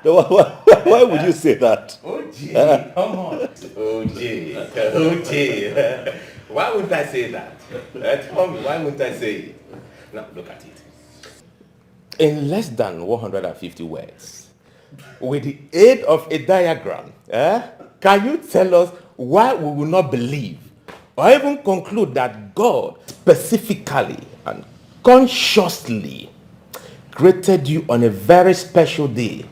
Why would you say that? OJ, come on. OJ. Why wouldn't I say that? Tell me, why wouldn't I say it? Now, look at it. In less than 150 words, with the aid of a diagram, can you tell us why we will not believe or even conclude that God specifically and consciously created you on a very special day,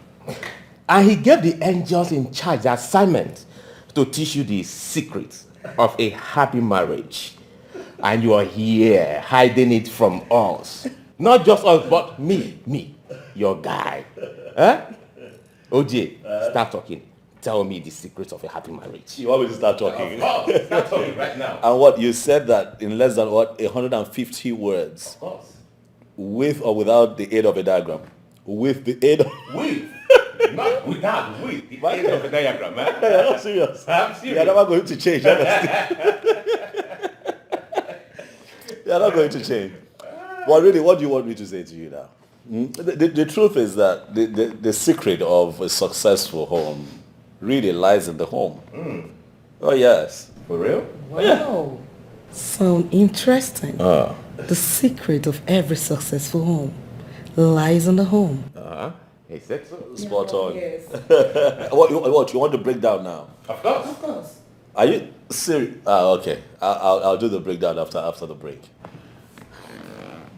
and he gave the angels in charge the assignment to teach you the secrets of a happy marriage, and you are here hiding it from us? Not just us, but me, your guy. OJ, start talking. Tell me the secrets of a happy marriage. You want me to start talking? Of course, start talking right now. And what you said that in less than 150 words, Of course. with or without the aid of a diagram, with the aid of... With, not without, with the aid of a diagram, man. You're not serious. I'm serious. You're never going to change, honestly. You're not going to change. Well, really, what do you want me to say to you now? The truth is that the secret of a successful home really lies in the home. Oh, yes. For real? Wow. Sound interesting. The secret of every successful home lies in the home. He said so. Spot on. Yes. What you want to break down now? Of course. Of course. Are you serious? Okay. I'll do the breakdown after the break.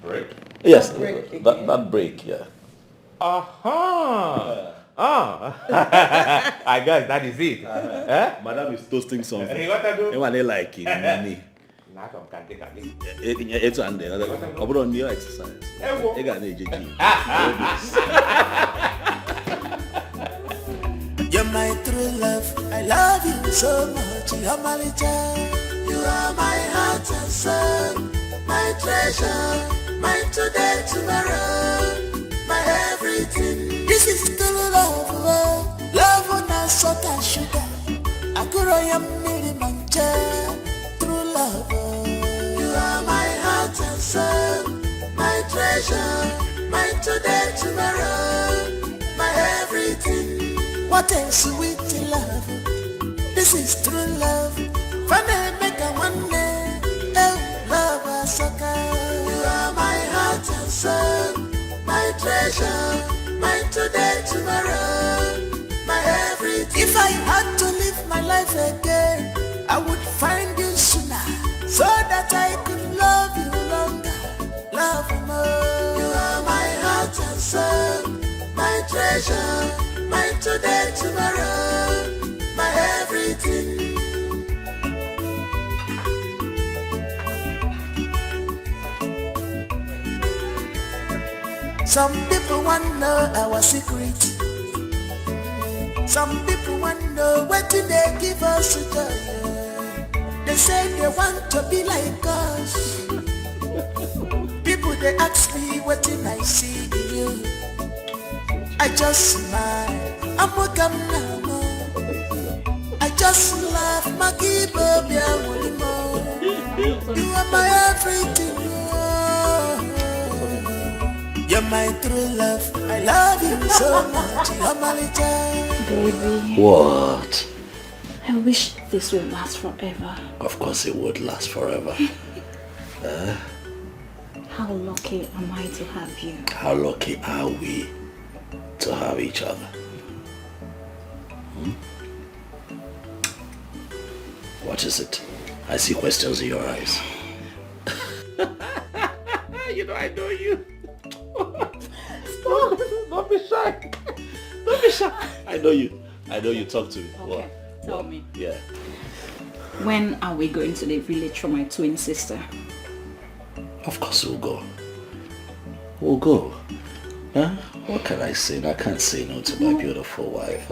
Break? Yes, break that break, yeah. I guess that is it. Madam is toasting something. Hey, what I do? You want to like it, money. Nah, come, can take it. It's on there. I'm on new exercise. You got an AJG. You're my true love. I love you so much. You're my little. You are my heart and soul, my treasure, my today, tomorrow, my everything. This is true love. Love on a salt and sugar. I could am minimum true love. You are my heart and soul, my treasure, my today, tomorrow, my everything. What a sweet love. This is true love. Funny make a one day. Oh, love a sucker. You are my heart and soul, my treasure, my today, tomorrow, my everything. If I had to live my life again, I would find you sooner, so that I could love you longer, love you more. You are my heart and soul, my treasure, my today, tomorrow, my everything. Some people want to know our secret. Some people want to know what do they give us joy. They say they want to be like us. People they ask me what did I see in you. I just smile. I'm welcome now. I just laugh. My keyboard, you are my everything. You're my true love. I love you so much. You're my little baby. What? I wish this would last forever. Of course it would last forever. How lucky am I to have you? How lucky are we to have each other? What is it? I see questions in your eyes. I know you. Stop. Don't be shy. Don't be shy. I know you. Talk to me. Okay, tell me. Yeah. When are we going to the village for my twin sister? Of course we'll go. We'll go. Huh? What can I say? I can't say no to my beautiful wife.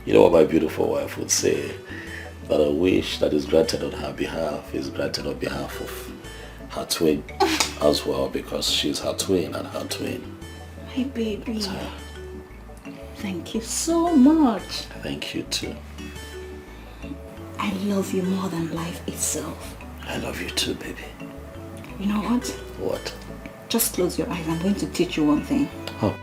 You know what my beautiful wife would say? That a wish that is granted on her behalf is granted on behalf of her twin as well, because she's her twin and her twin. My baby. Thank you so much. Thank you too. I love you more than life itself. I love you too, baby. You know what? What? Just close your eyes. I'm going to teach you one thing. Oh. Look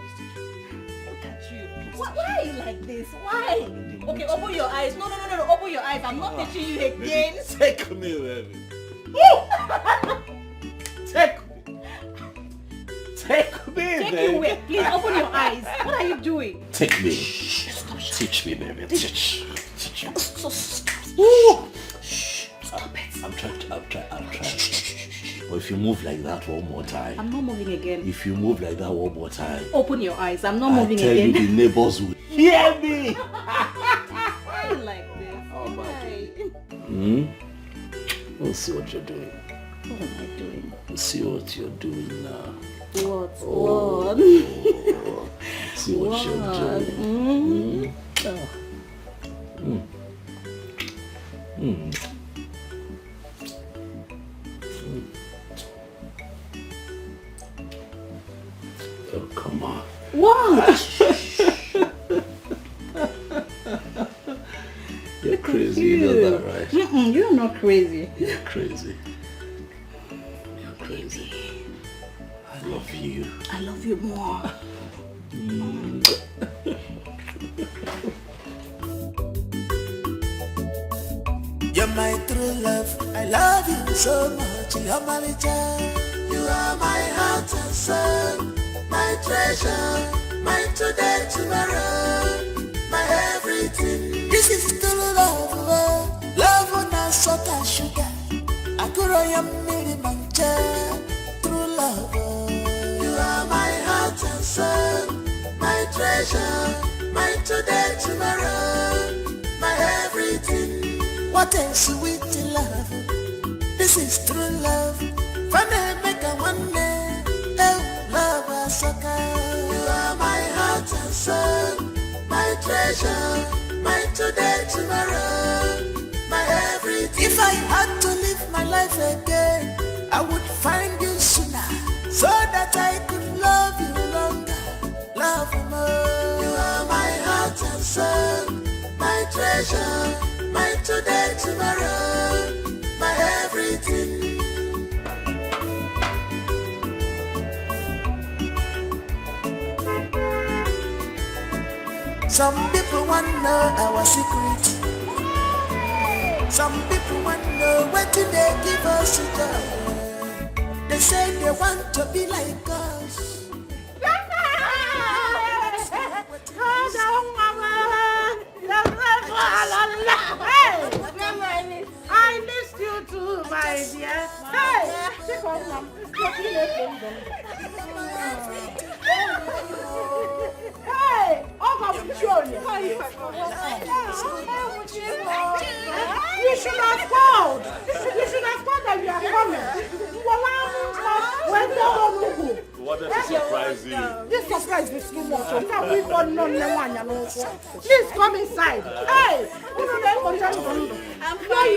at you. What like this? Why? Okay, open your eyes. No, open your eyes. I'm not teaching you again. Take me, baby. Take me. Take me, Take baby. you away. Please open your eyes. What are you doing? Take me. Teach me, baby. Teach me. So stop. Stop it. I'm trying. But if you move like that one more time. I'm not moving again. If you move like that one more time. Open your eyes. I'm not moving I tell again. you, the neighbors will hear me. Why you like this? Oh, my Why? We'll see what you're doing. What am I doing? We'll see what you're doing now. What? What? See what you're doing. Oh, come on. What? You're crazy, you know that, right? You're not crazy. You're crazy. You're crazy. I love you. I love you more. You're my true love. I love you so much. You're my child. You are my heart and soul, my treasure, my today, tomorrow, my everything. This is true love. Love on a salt and sugar. I could miri mancha. True love. You are my heart and soul, my treasure, my today, tomorrow, my everything. What a sweet love. This is true love. Funny make a one day. Oh, love a sucker. You are my heart and soul, my treasure, my today, tomorrow, my everything. If I had to live my life again, I would find you sooner, so that I could love you longer, love you more. You are my heart and soul, my treasure, my today, tomorrow, my everything. Some people want to know our secret. Some people want to know what they give us to do. They say they want to be like us. I missed you too, my dear. Hey, take off, Mom. Hey, you should have called. You should have called that you are coming. What does it surprise you? This surprise is too much. Please come inside. Hey, I'm fine.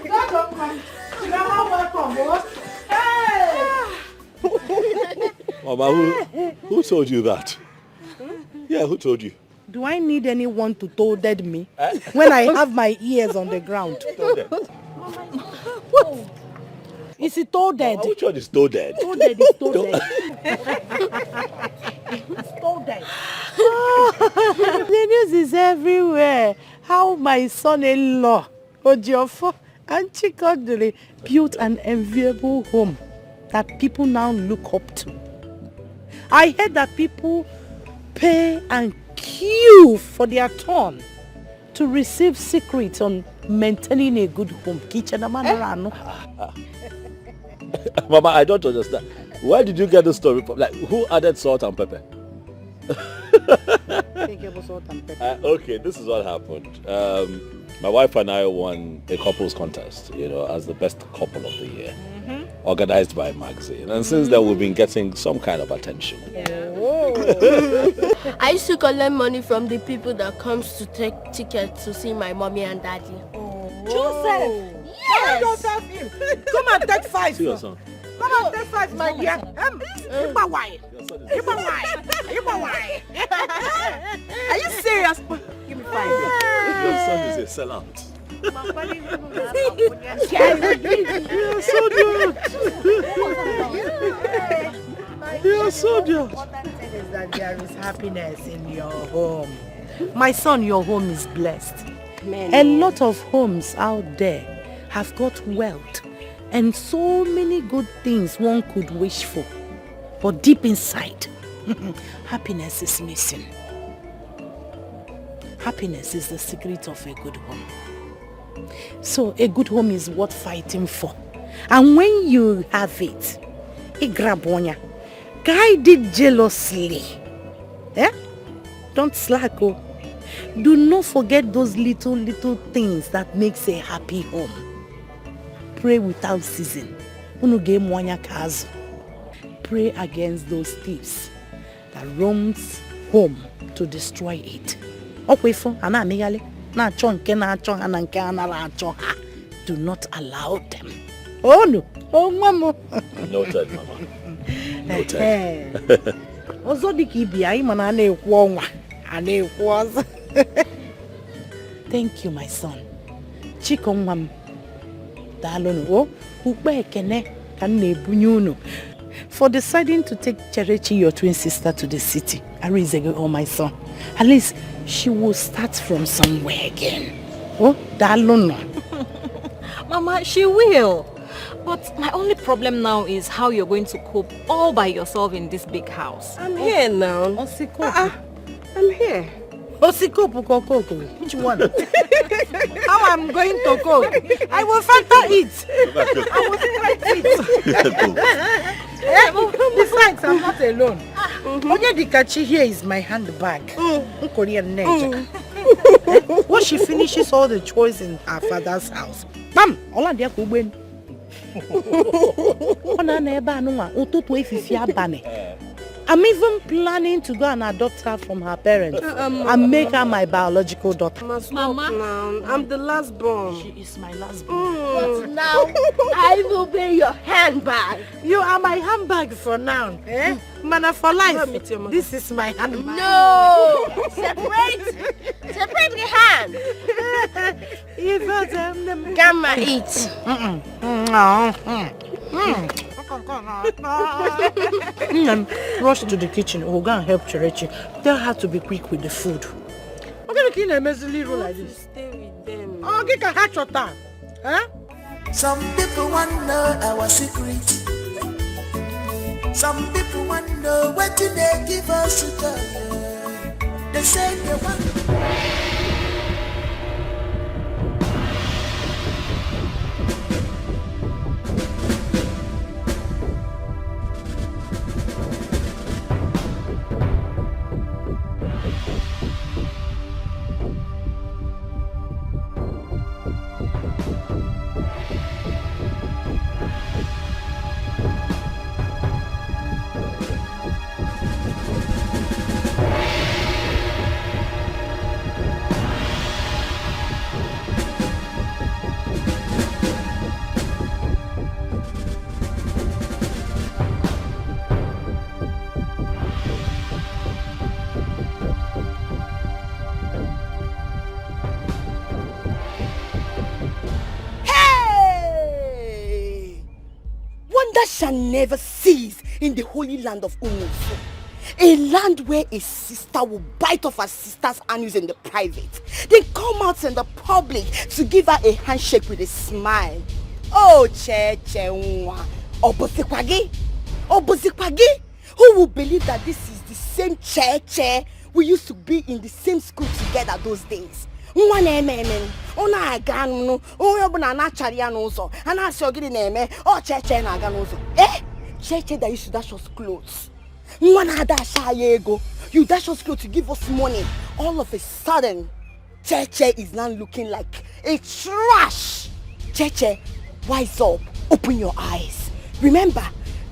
Don't come. You are welcome, boss. Hey. Mama, who told you that? Yeah, who told you? Do I need anyone to toaded me when I have my ears on the ground? What? Is it toaded? Which one is toaded? Toaded is toaded. It's toaded. The news is everywhere. How my son-in-law, Ojiofo and Chikodili, built an enviable home that people now look up to. I heard that people pay and queue for their turn to receive secrets on maintaining a good home. Mama, I don't understand. Where did you get the story from? Like, who added salt and pepper? Okay, this is what happened. My wife and I won a couples contest, as the best couple of the year, organized by a magazine. And since then, we've been getting some kind of attention. I used to collect money from the people that comes to take tickets to see my mommy and daddy. Joseph! Yes! Joseph him. Come and take 5. See your son. Come and take 5, my dear. Are you serious? Give me 5. Your son is a sellout. You're so good. What that thing is that that there is happiness in your home. My son, your home is blessed. Amen. A lot of homes out there have got wealth and so many good things one could wish for. But deep inside, happiness is missing. Happiness is the secret of a good home. So a good home is worth fighting for. And when you have it, grab one, guide it jealously. Don't slack. Do not forget those little things that makes a happy home. Pray without ceasing. Pray against those thieves that roams home to destroy it. Do not allow them. Oh no. Oh mama. Noted, Mama. Noted. Thank you, my son. Chikomwam. Dalono. For deciding to take Cherechi, your twin sister, to the city. Arizege, oh my son. At least she will start from somewhere again. Oh, Dalono. Mama, she will. But my only problem now is how you're going to cope all by yourself in this big house. I'm here now. I'm here. Which one? How I'm going to cook? I will factor it. I will factor it. Besides, I'm not alone. Only Dikeh here is my handbag. Korean nature. Once she finishes all the chores in her father's house, bam! All of them go. I'm even planning to go and adopt her from her parents and make her my biological daughter. Mama, I'm the last born. She is my last born. But now, I will be your handbag. You are my handbag for now. Mana for life. This is my handbag. No! Separate the hand. Gamma, eat. Rush to the kitchen. We'll go and help Cherechi. Tell her to be quick with the food. I'm going to kill a messy roll like this. Stay with them. Oh, get a hatch or time. Huh? Some people want to know our secret. Some people want to know what do they give us to tell. They say they want. Shall never cease in the holy land of Umufu. A land where a sister will bite off her sister's anus in the private, then come out in the public to give her a handshake with a smile. Oh, Cheche Nwa. Obosikwagi? Who will believe that this is the same Cheche we used to be in the same school together those days? Cheche that used to dash us clothes. You dash us clothes to give us money. All of a sudden, Cheche is now looking like a trash. Cheche, wise up, open your eyes. Remember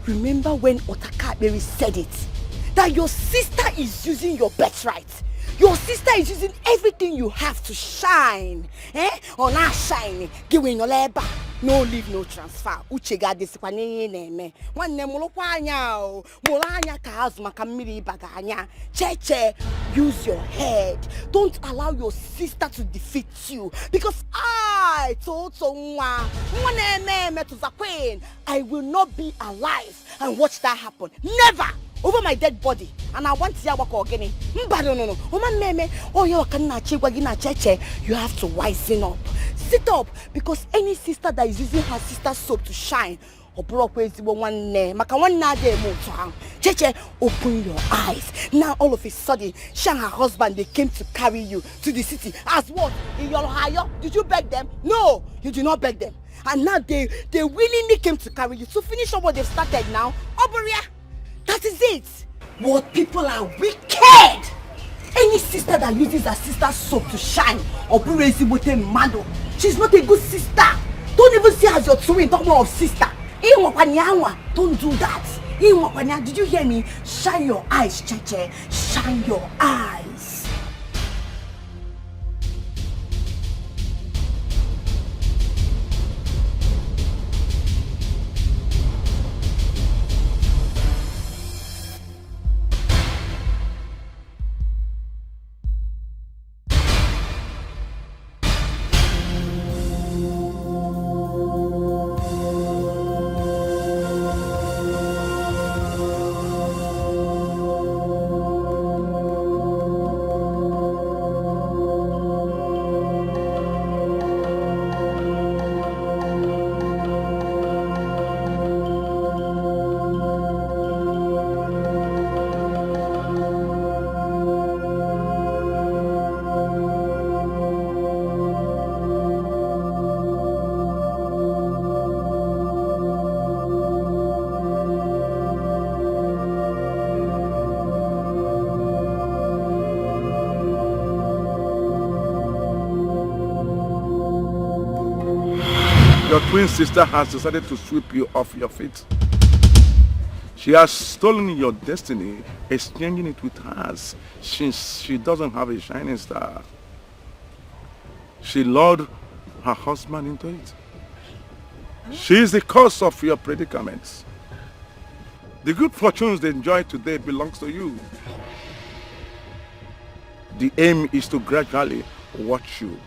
when Otakaberi said it, that your sister is using your birthright. Your sister is using everything you have to shine. On our shine, giving no labor, no leave, no transfer. Uchega disikwane neme. Wanne mulopanya o. Mulanya kaazuma kamiri baganya. Cheche, use your head. Don't allow your sister to defeat you. Because I will not be alive and watch that happen. Never! over my dead body, and I want to work again. No. Woman meme, oh you have to wisen up. Sit up, because any sister that is using her sister's soap to shine, Cheche, open your eyes. Now all of a sudden, she and her husband, they came to carry you to the city. As what? In your hire? Did you beg them? No, you did not beg them. And now they willingly came to carry you to finish up what they've started now. Oberia, that is it. What people are wicked. Any sister that uses her sister's soap to shine, she's not a good sister. Don't even see her as your twin, talk more of sister. Don't do that. Did you hear me? Shine your eyes, Cheche. Shine your eyes. Your twin sister has decided to sweep you off your feet. She has stolen your destiny, exchanging it with hers, since she doesn't have a shining star. She lured her husband into it. She is the cause of your predicaments. The good fortunes they enjoy today belongs to you. The aim is to gradually watch you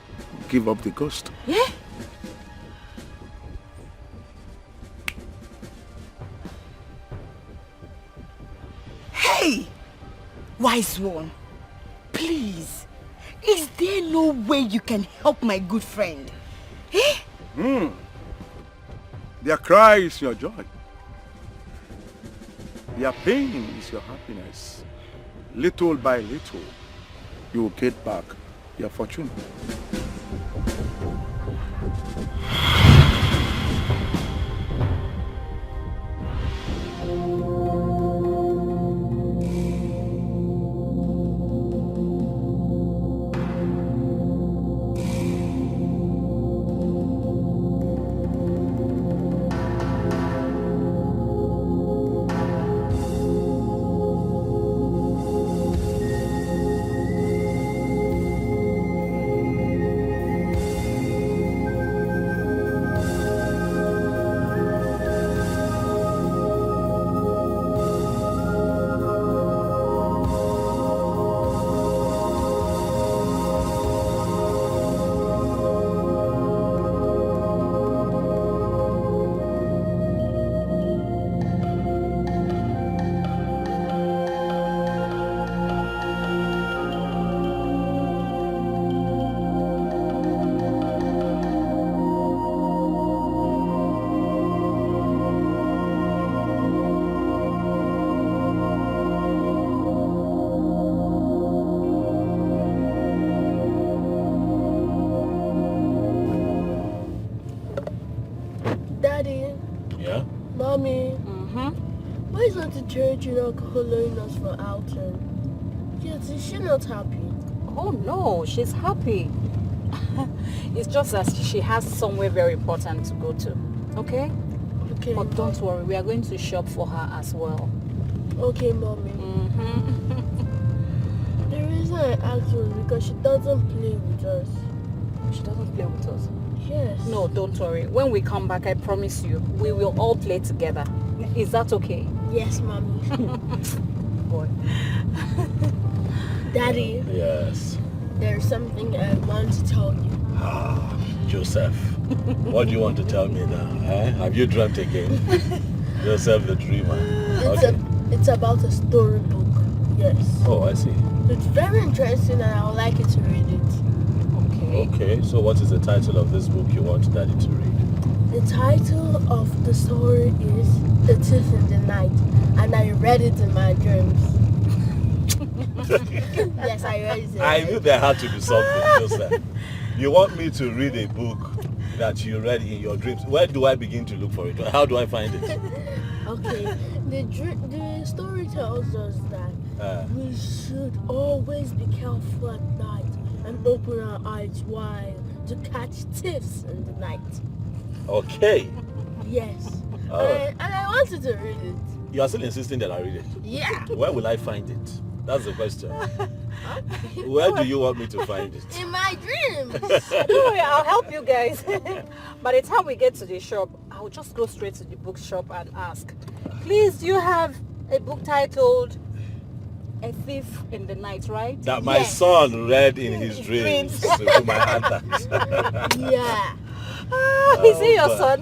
give up the ghost. Yeah? Hey! Wise one, please, is there no way you can help my good friend? Eh? Their cry is your joy. Their pain is your happiness. Little by little, you will get back your fortune. Following us for outing. Yes, is she not happy? Oh no, she's happy. It's just that she has somewhere very important to go to. Okay? Okay. But don't worry, we are going to shop for her as well. Okay, mommy. The reason I asked was because she doesn't play with us. She doesn't play with us? Yes. No, don't worry. When we come back, I promise you, we will all play together. Is that okay? Yes, mommy. Boy. Daddy. Yes. There's something I want to tell you. Ah, Joseph. What do you want to tell me now? Eh? Have you dreamt again? Joseph the dreamer. Okay. It's about a storybook. Yes. Oh, I see. It's very interesting and I would like you to read it. Okay, so what is the title of this book you want Daddy to read? The title of the story is The Thief in the Night, and I read it in my dreams. Yes, I read it. I knew there had to be something, Joseph. You want me to read a book that you read in your dreams? Where do I begin to look for it? How do I find it? Okay, the story tells us that we should always be careful at night and open our eyes wide to catch thieves in the night. Okay. Yes. Alright. And I wanted to read it. You are still insisting that I read it? Yeah. Where will I find it? That's the question. Where do you want me to find it? In my dreams. Don't worry, I'll help you guys. By the time we get to the shop, I'll just go straight to the bookshop and ask, please, do you have a book titled A Thief in the Night, right? That my son read in his dreams to my aunt. Yeah. Is he your son?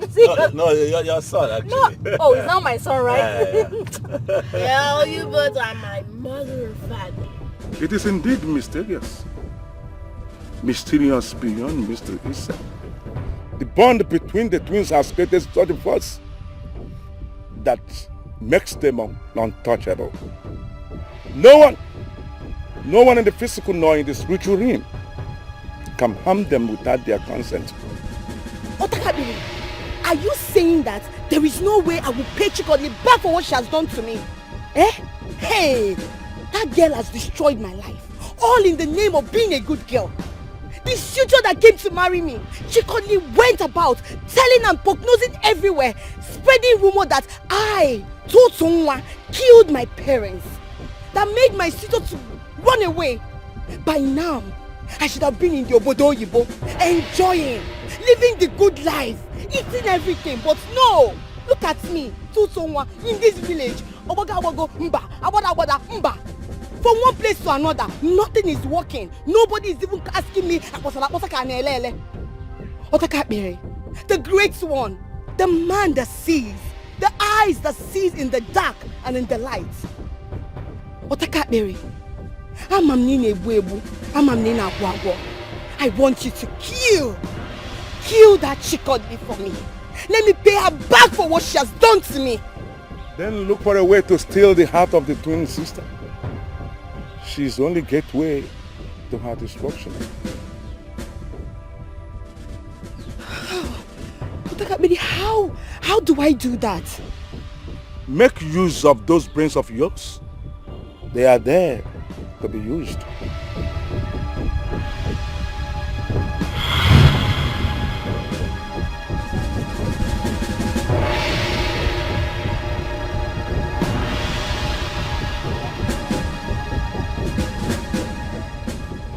No, your son actually. No. Oh, he's not my son, right? Well, you both are my mother and father. It is indeed mysterious. Mysterious beyond mystery itself. The bond between the twins has created such a force that makes them untouchable. No one in the physical nor in the spiritual realm can harm them without their consent. Otakabiri, are you saying that there is no way I will pay Chikodi back for what she has done to me? Eh? Hey, that girl has destroyed my life, all in the name of being a good girl. The suitor that came to marry me, Chikodi went about telling and prognosing everywhere, spreading rumor that I, Totonwa, killed my parents, that made my suitor to run away. By now, I should have been in the Obodo Yibo, enjoying, living the good life, eating everything, but no! Look at me, Totonwa, in this village, Obogawago Mba, Abada Mba. From one place to another, nothing is working. Nobody is even asking me, Otakabiri, the great one, the man that sees, the eyes that sees in the dark and in the light. Otakabiri, I want you to kill that Chikodi for me. Let me pay her back for what she has done to me. Then look for a way to steal the heart of the twin sister. She's the only gateway to her destruction. Otakabiri, how do I do that? Make use of those brains of yours. They are there to be used.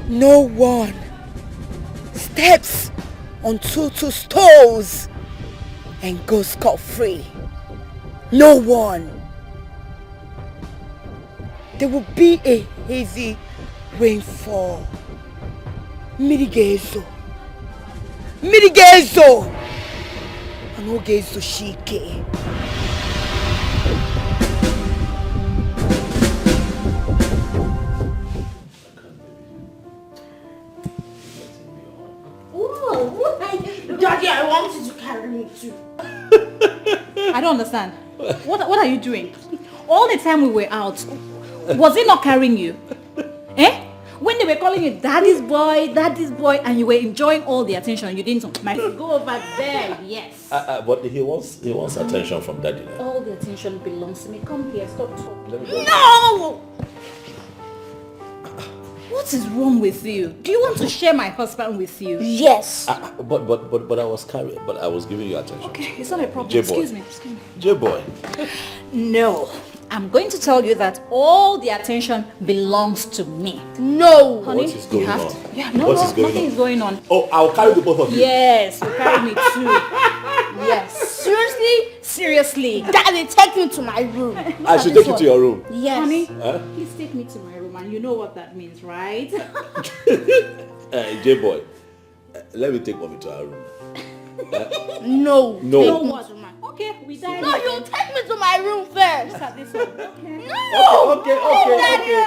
No one steps on Tutu's toes and goes scot-free. No one. There will be a heavy rainfall. Mirigezo. Anogezo shike. Daddy, I want you to carry me too. I don't understand. What are you doing? All the time we were out, was he not carrying you? Eh? When they were calling you daddy's boy, and you were enjoying all the attention, you didn't go over there, yes. But he wants attention from daddy now. All the attention belongs to me. Come here, stop talking. No! What is wrong with you? Do you want to share my husband with you? Yes. But I was carrying, but I was giving you attention. Okay, it's not a problem. J-boy. Excuse me. J-boy. No. I'm going to tell you that all the attention belongs to me. No. Honey, what is going on? Yeah, nothing is going on. Oh, I'll carry the both of you. Yes, you carry me too. Yes. Seriously. Daddy, take me to my room. I should take you to your room. Yes. Honey, please take me to my room, and you know what that means, right? J-boy, let me take mommy to her room. No. No. Okay, We die. No, you take me to my room first. Look at this one. Okay. No! Okay.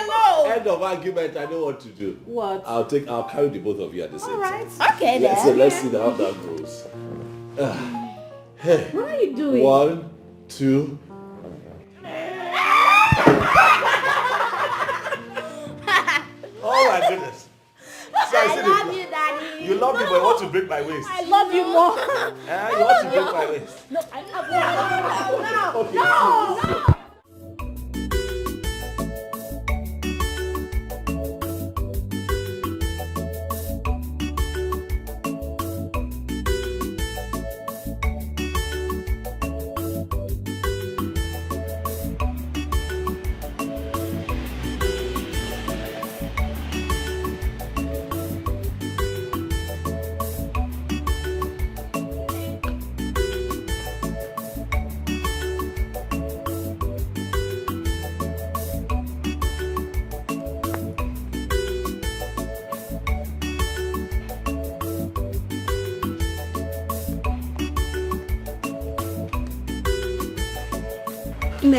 alone. End of argument. I know what to do. What? I'll carry the both of you at the same time. Okay, Yeah, so then. let's see how that goes. Hey. What are you doing? 1, 2. Oh my goodness. So I love you, Daddy. You love me, but you want to break my waist. I love you more. You want to break my waist. No, I love you. Okay. No.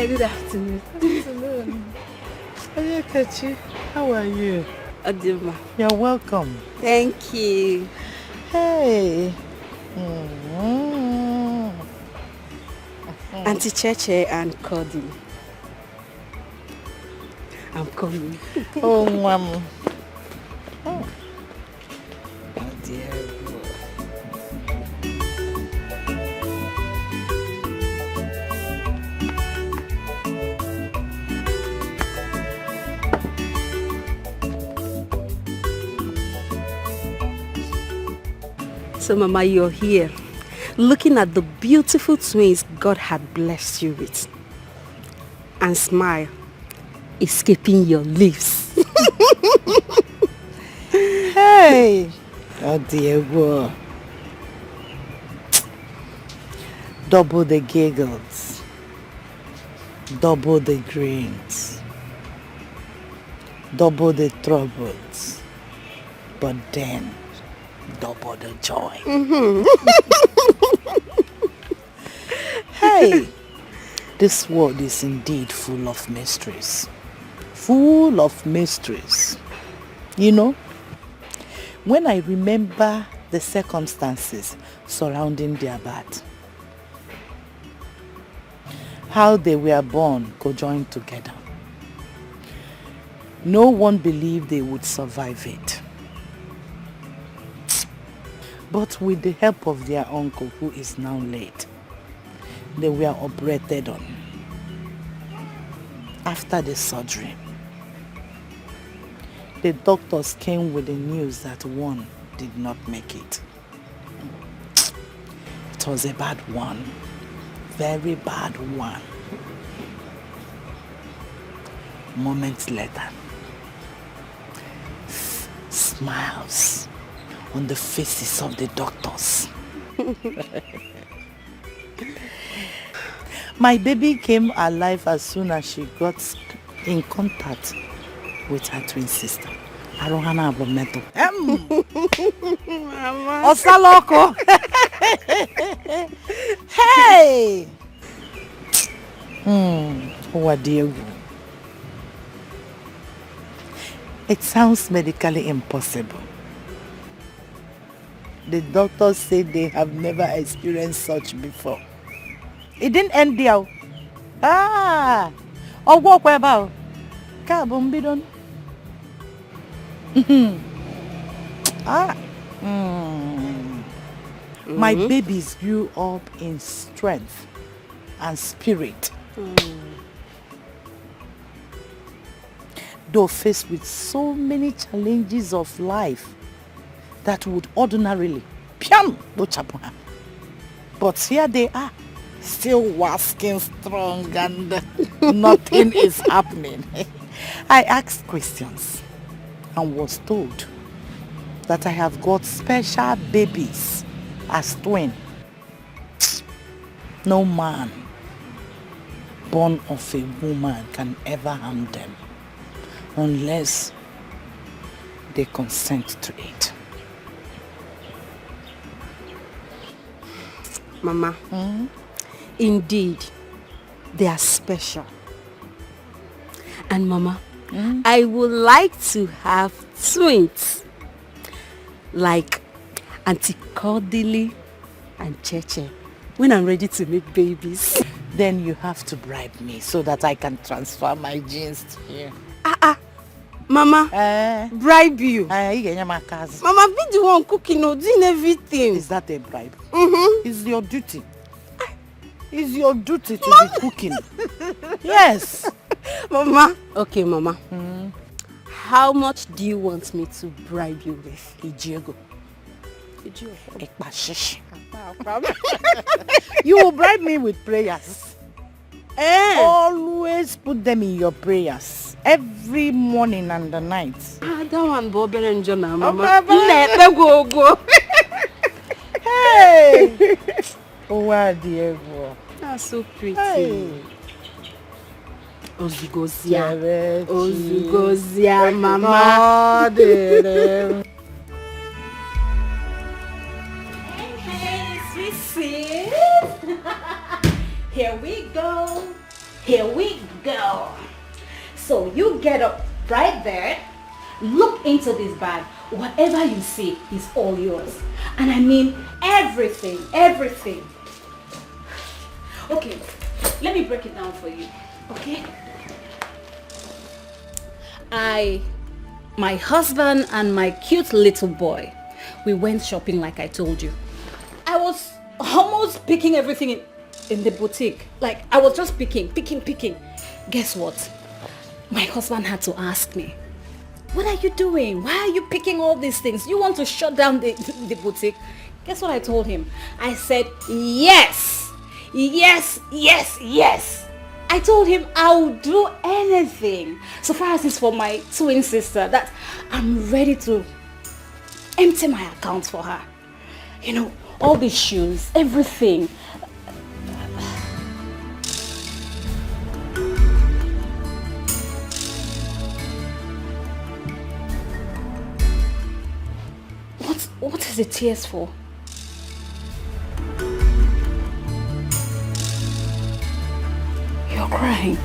Good afternoon. Hey, Kechi, how are you? Adima. You're welcome. Thank you. Hey. Auntie Cheche and Cody. I'm coming. Oh, Mom. Oh, dear. So, Mama, you're here, looking at the beautiful twins God had blessed you with. And smile, escaping your lips. Hey. Oh, dear. Whoa. Double the giggles. Double the grins. Double the troubles. But then, double the joy. Hey, this world is indeed full of mysteries. Full of mysteries. You know, when I remember the circumstances surrounding their birth, how they were born conjoined together, no one believed they would survive it. But with the help of their uncle, who is now late, they were operated on. After the surgery, the doctors came with the news that one did not make it. It was a bad one, very bad one. Moments later, smiles on the faces of the doctors. My baby came alive as soon as she got in contact with her twin sister. Arohana Abometo. Osaloko. Hey! Wadiegu. It sounds medically impossible. The doctors say they have never experienced such before. It didn't end there. Oh, walk where about? Kabumbidon. My babies grew up in strength and spirit. Though faced with so many challenges of life that would ordinarily but here they are, still wasking strong and nothing is happening. I asked questions and was told that I have got special babies as twin. No man born of a woman can ever harm them unless they consent to it. Mama, Indeed, they are special. And Mama, I would like to have twins. Like Auntie Cordily and Cheche when I'm ready to make babies. Then you have to bribe me so that I can transfer my genes to you. Mama, bribe you. Mama, be the one cooking or doing everything. Is that a bribe? Mm-hmm. It's your duty. It's your duty to be cooking. Yes. Mama. Okay, Mama. How much do you want me to bribe you with? Ijiego. You will bribe me with prayers. Always put them in your prayers. Every morning and the night. That one Bobber and Jonah, Mama. Go. Hey! Oh, Diego. That's so pretty. Hey. Ozugozia, Mama. Hey, sweet sis. Here we go. Here we go. So you get up right there, look into this bag. Whatever you see is all yours. And I mean everything, everything. Okay, let me break it down for you, okay? My husband and my cute little boy, we went shopping like I told you. I was almost picking everything in the boutique. Like I was just picking. Guess what? My husband had to ask me, what are you doing? Why are you picking all these things? You want to shut down the boutique? Guess what I told him? I said, yes. I told him I'll do anything. So far as it's for my twin sister, that I'm ready to empty my account for her. You know, all these shoes, everything. What is the tears for? You're crying.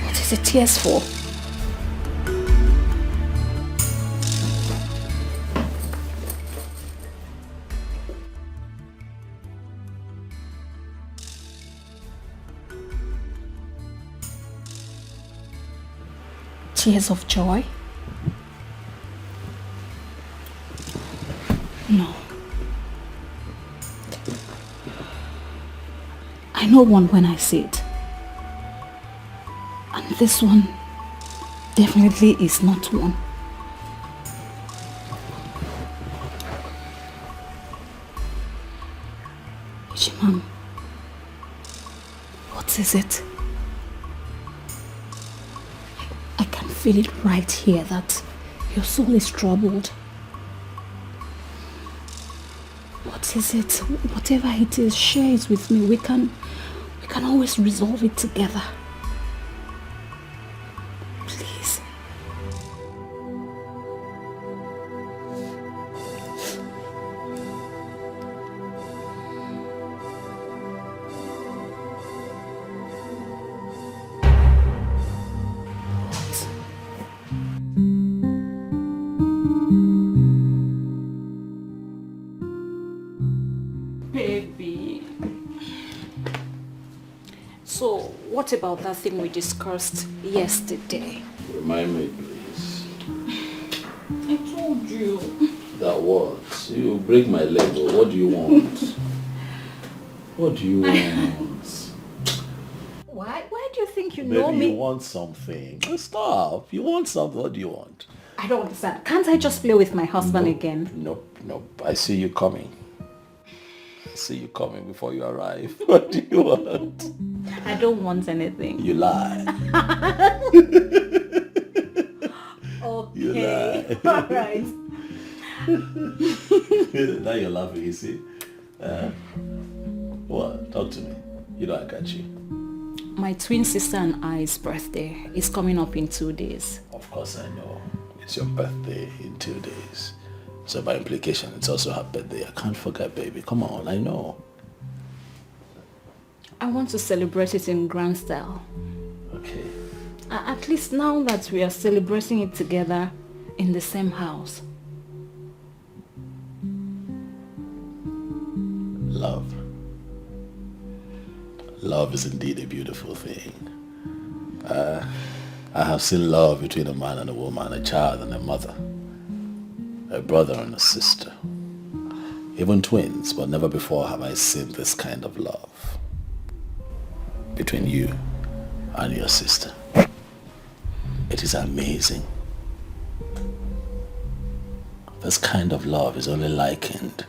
What is the tears for? Tears of joy? No. I know one when I see it. And this one definitely is not one. Ichimam, what is it? I can feel it right here that your soul is troubled. What is it? Whatever it is, share it with me. We can always resolve it together. Please. So, what about that thing we discussed yesterday? Remind me, please. I told you. That what? You break my leg. What do you want? What do you want? Why do you think you Maybe know me? you want something. Stop. You want something. What do you want? I don't understand. Can't I just play with my husband again? Nope. I see you coming. I see you coming before you arrive. What do you want? I don't want anything. You lie. Okay. You lie. All right. Now you're laughing, you see. What? Talk to me. You know I got you. My twin sister and I's birthday is coming up in 2 days. Of course I know. It's your birthday in 2 days. So by implication, it's also her birthday. I can't forget, baby. Come on, I know. I want to celebrate it in grand style. Okay. At least now that we are celebrating it together in the same house. Love. Love is indeed a beautiful thing. I have seen love between a man and a woman, a child and a mother, a brother and a sister, even twins, but never before have I seen this kind of love between you and your sister. It is amazing. This kind of love is only likened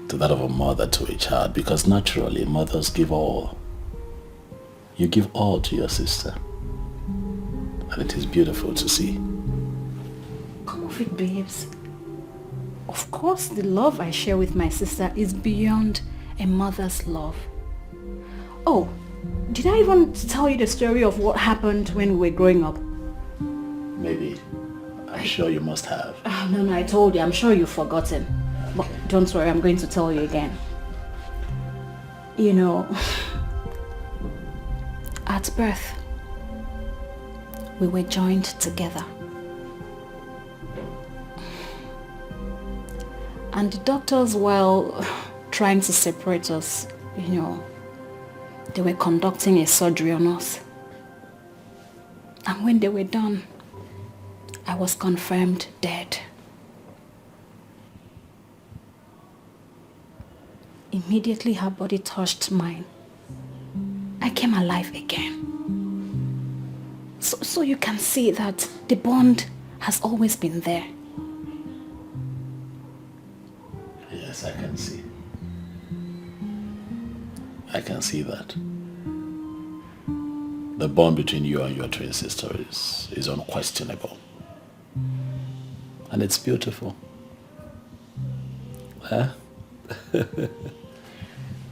to that of a mother to a child, because naturally mothers give all. You give all to your sister, and it is beautiful to see. Come off it, babes. Of course, the love I share with my sister is beyond a mother's love. Oh, did I even tell you the story of what happened when we were growing up? Maybe. I'm sure you must have. No, I told you. I'm sure you've forgotten. But don't worry, I'm going to tell you again. You know, at birth, we were joined together. And the doctors, while trying to separate us, you know, they were conducting a surgery on us. And when they were done, I was confirmed dead. Immediately her body touched mine, I came alive again. So you can see that the bond has always been there. Yes, I can see. I can see that. The bond between you and your twin sister is unquestionable. And it's beautiful. Huh?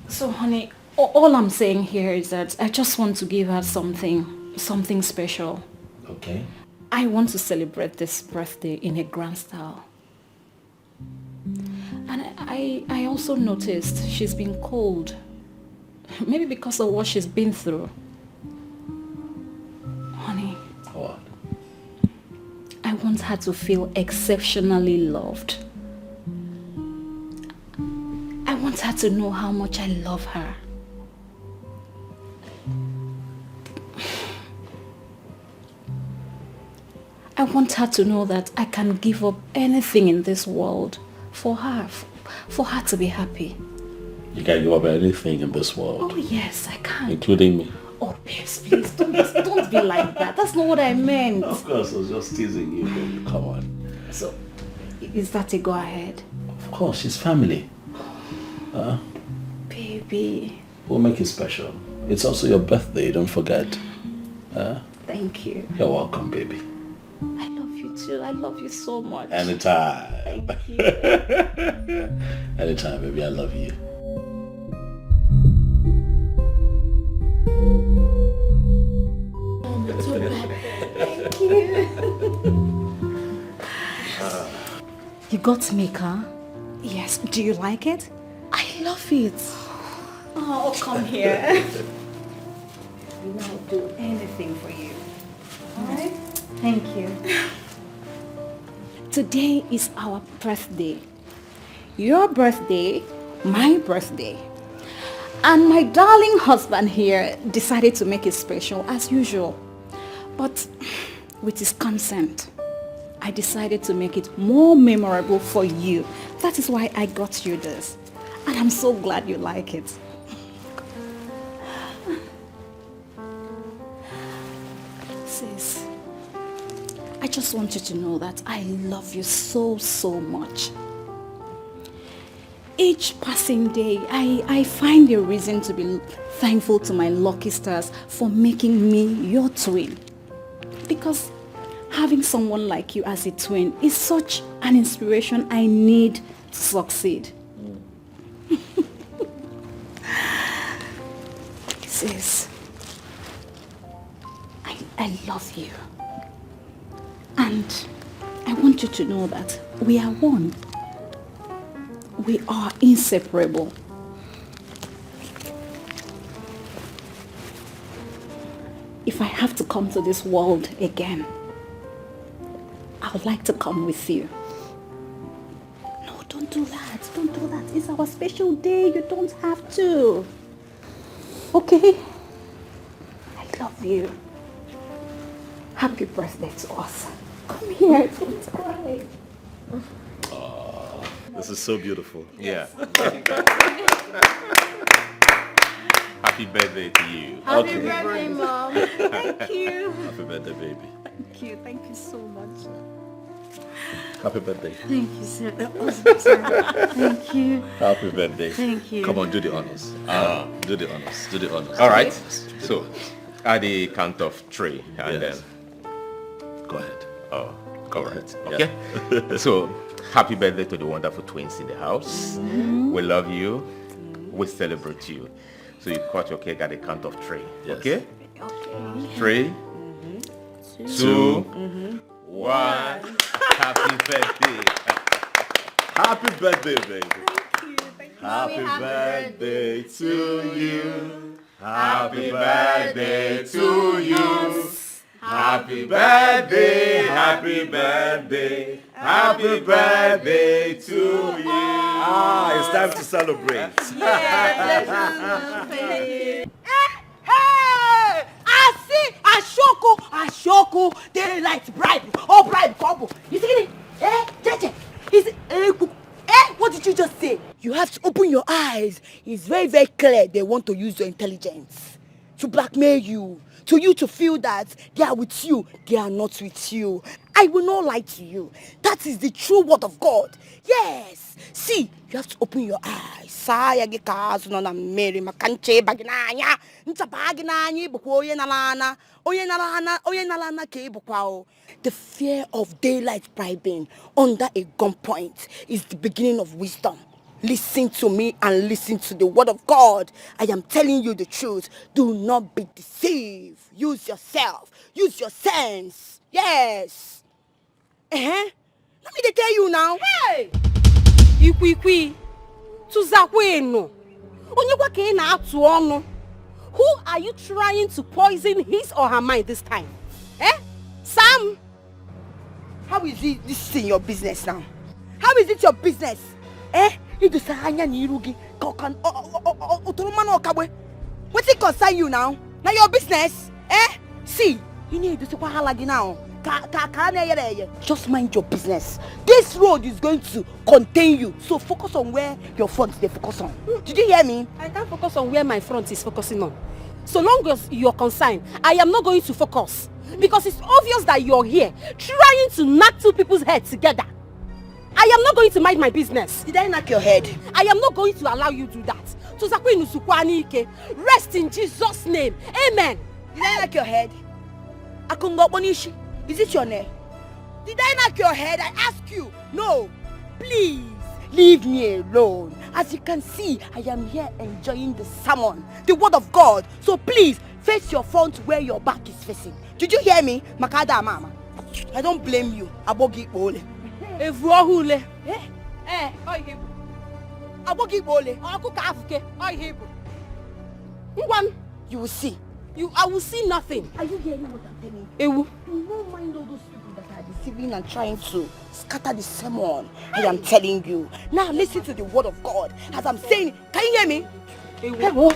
So honey, all I'm saying here is that I just want to give her something special. Okay. I want to celebrate this birthday in a grand style. And I also noticed she's been cold. Maybe because of what she's been through. Honey. What? I want her to feel exceptionally loved. I want her to know how much I love her. I want her to know that I can give up anything in this world for her to be happy. You can give up anything in this world. Oh yes, I can. Including me. Oh babes, please don't be like that. That's not what I meant. Of course, I was just teasing you, baby. Come on. So, is that a go ahead? Of course, she's family. Baby. We'll make it special. It's also your birthday, don't forget. Thank you. You're welcome, baby. I love you too. I love you so much. Anytime. Thank you. Anytime, baby. I love you. Thank you. You got me, car? Yes. Do you like it? I love it. Oh, come here. I'll do anything for you. Alright? Thank you. Today is our birthday. Your birthday, my birthday. And my darling husband here decided to make it special as usual. But with his consent, I decided to make it more memorable for you. That is why I got you this. And I'm so glad you like it. Sis, I just want you to know that I love you so, so much. Each passing day, I find a reason to be thankful to my lucky stars for making me your twin. Because having someone like you as a twin is such an inspiration I need to succeed. Sis, I love you. And I want you to know that We are one. We are inseparable. If I have to come to this world again, I would like to come with you. No, don't do that. Don't do that. It's our special day. You don't have to. Okay? I love you. Happy birthday to us. Come here. Don't cry. This is so beautiful. Yeah. Happy birthday to you. Happy birthday, Mom. Thank you. Happy birthday, baby. Thank you. Thank you so much. Happy birthday. Thank you, sir. Thank you. Happy birthday. Thank you. Come on, do the honors. Do the honors. Do the honors. All right. So, at the count of 3, and Yes. then... Go ahead. Oh, Go all ahead. right. Okay. So, happy birthday to the wonderful twins in the house. We love you. We celebrate you. So you cut your cake at the count of 3. Yes. Okay? Okay. 3, 2, 1. Happy birthday. Happy birthday, baby. Thank you. Happy birthday to you. Happy birthday to you. Happy birthday, happy birthday, happy birthday to you. Ah, it's time to celebrate. Hey! I see Ashoko, daylight bribe, all bribe couple. You see it? Jeje, is it? What did you just say? You have to open your eyes. It's very, very clear they want to use your intelligence to blackmail you, to feel that they are with you, they are not with you. I will not lie to you. That is the true word of God. Yes. See, you have to open your eyes. Saya gikazu no na Mary makanche baginanya. Nta baginanya ibukwa oye nalana ke ibukwa o. The fear of daylight bribing under a gunpoint is the beginning of wisdom. Listen to me and listen to the word of God. I am telling you the truth. Do not be deceived. Use yourself. Use your sense. Yes. Let me tell you now. Hey! Ikwi. Tuzakweno. Onyekwa ke na atu onu. Who are you trying to poison his or her mind this time? Sam? How is this in your business now? How is it your business? What's it concern you now? Now your business? See, you need to say now. Just mind your business. This road is going to contain you. So focus on where your front they focus on. Did you hear me? I can't focus on where my front is focusing on. So long as you're concerned, I am not going to focus. Because it's obvious that you're here trying to knock two people's heads together. I am not going to mind my business. Did I knock your head? I am not going to allow you to do that. Rest in Jesus' name. Amen. Did I knock your head? Akungobonishi. Is it your name? Did I knock your head? I ask you. No. Please, leave me alone. As you can see, I am here enjoying the sermon, the word of God. So please, face your front where your back is facing. Did you hear me? Makada mama. I don't blame you. Abogi ole. Evuahule. Abogi ole. Akukafuke. One, you will see. I will see nothing. Are you hearing what I'm telling you? Ewu. You won't mind all those people that are deceiving and trying to scatter the sermon. I am telling you. Now listen to the word of God. As I'm saying, can you hear me? Ewu.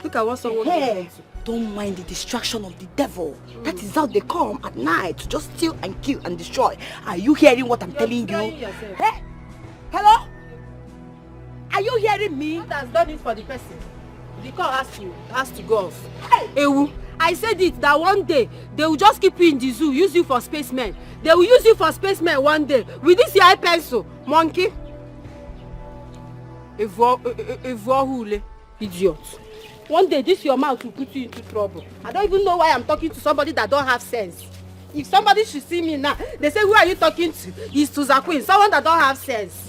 Look at what someone did. Don't mind the distraction of the devil. That is how they come at night to just steal and kill and destroy. Are you hearing what I'm telling you? Hey? Hello? Are you hearing me? God has done it for the person. The call has to go off. Hey! Ewu, I said it that one day they will just keep you in the zoo, use you for spacemen. They will use you for spacemen one day with this your pencil, monkey. Evuahule, idiot. One day this your mouth will put you into trouble. I don't even know why I'm talking to somebody that don't have sense. If somebody should see me now, they say, who are you talking to? It's to Zakwin, someone that don't have sense.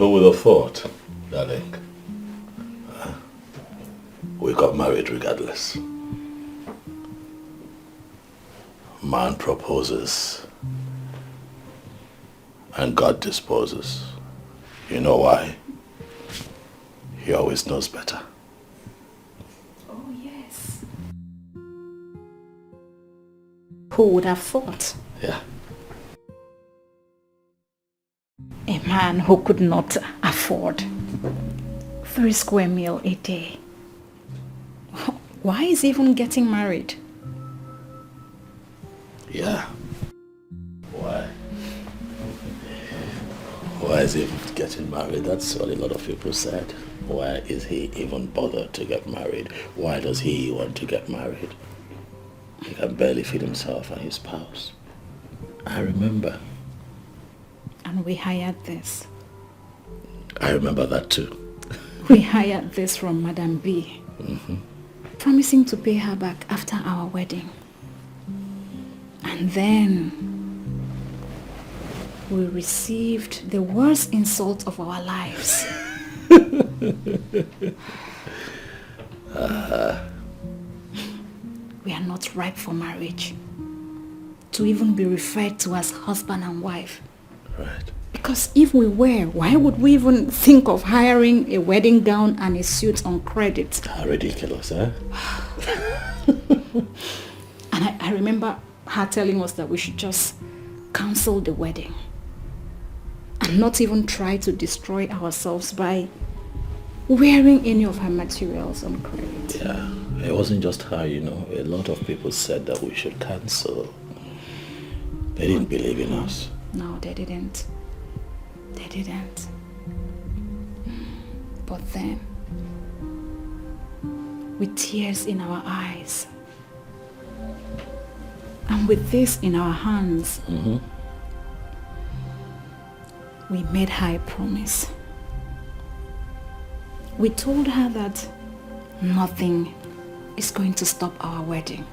who would have thought, darling? We got married regardless. Man proposes and God disposes. You know why? He always knows better. Oh, yes. Who would have thought? Yeah. A man who could not afford 3 square meal a day. Why is he even getting married? Yeah. Why? Why is he getting married? That's what a lot of people said. Why is he even bothered to get married? Why does he want to get married? He can barely feed himself and his spouse. I remember. And we hired this. I remember that too. We hired this from Madam B. Mm-hmm. Promising to pay her back after our wedding. And then we received the worst insult of our lives. We are not ripe for marriage. To even be referred to as husband and wife. Right. Because if we were, why would we even think of hiring a wedding gown and a suit on credit? How ridiculous, eh? And I remember her telling us that we should just cancel the wedding and not even try to destroy ourselves by wearing any of her materials on credit. Yeah, it wasn't just her, you know. A lot of people said that we should cancel. They didn't believe in us. No, they didn't. They didn't. But then, with tears in our eyes, and with this in our hands, we made her a promise. We told her that nothing is going to stop our wedding.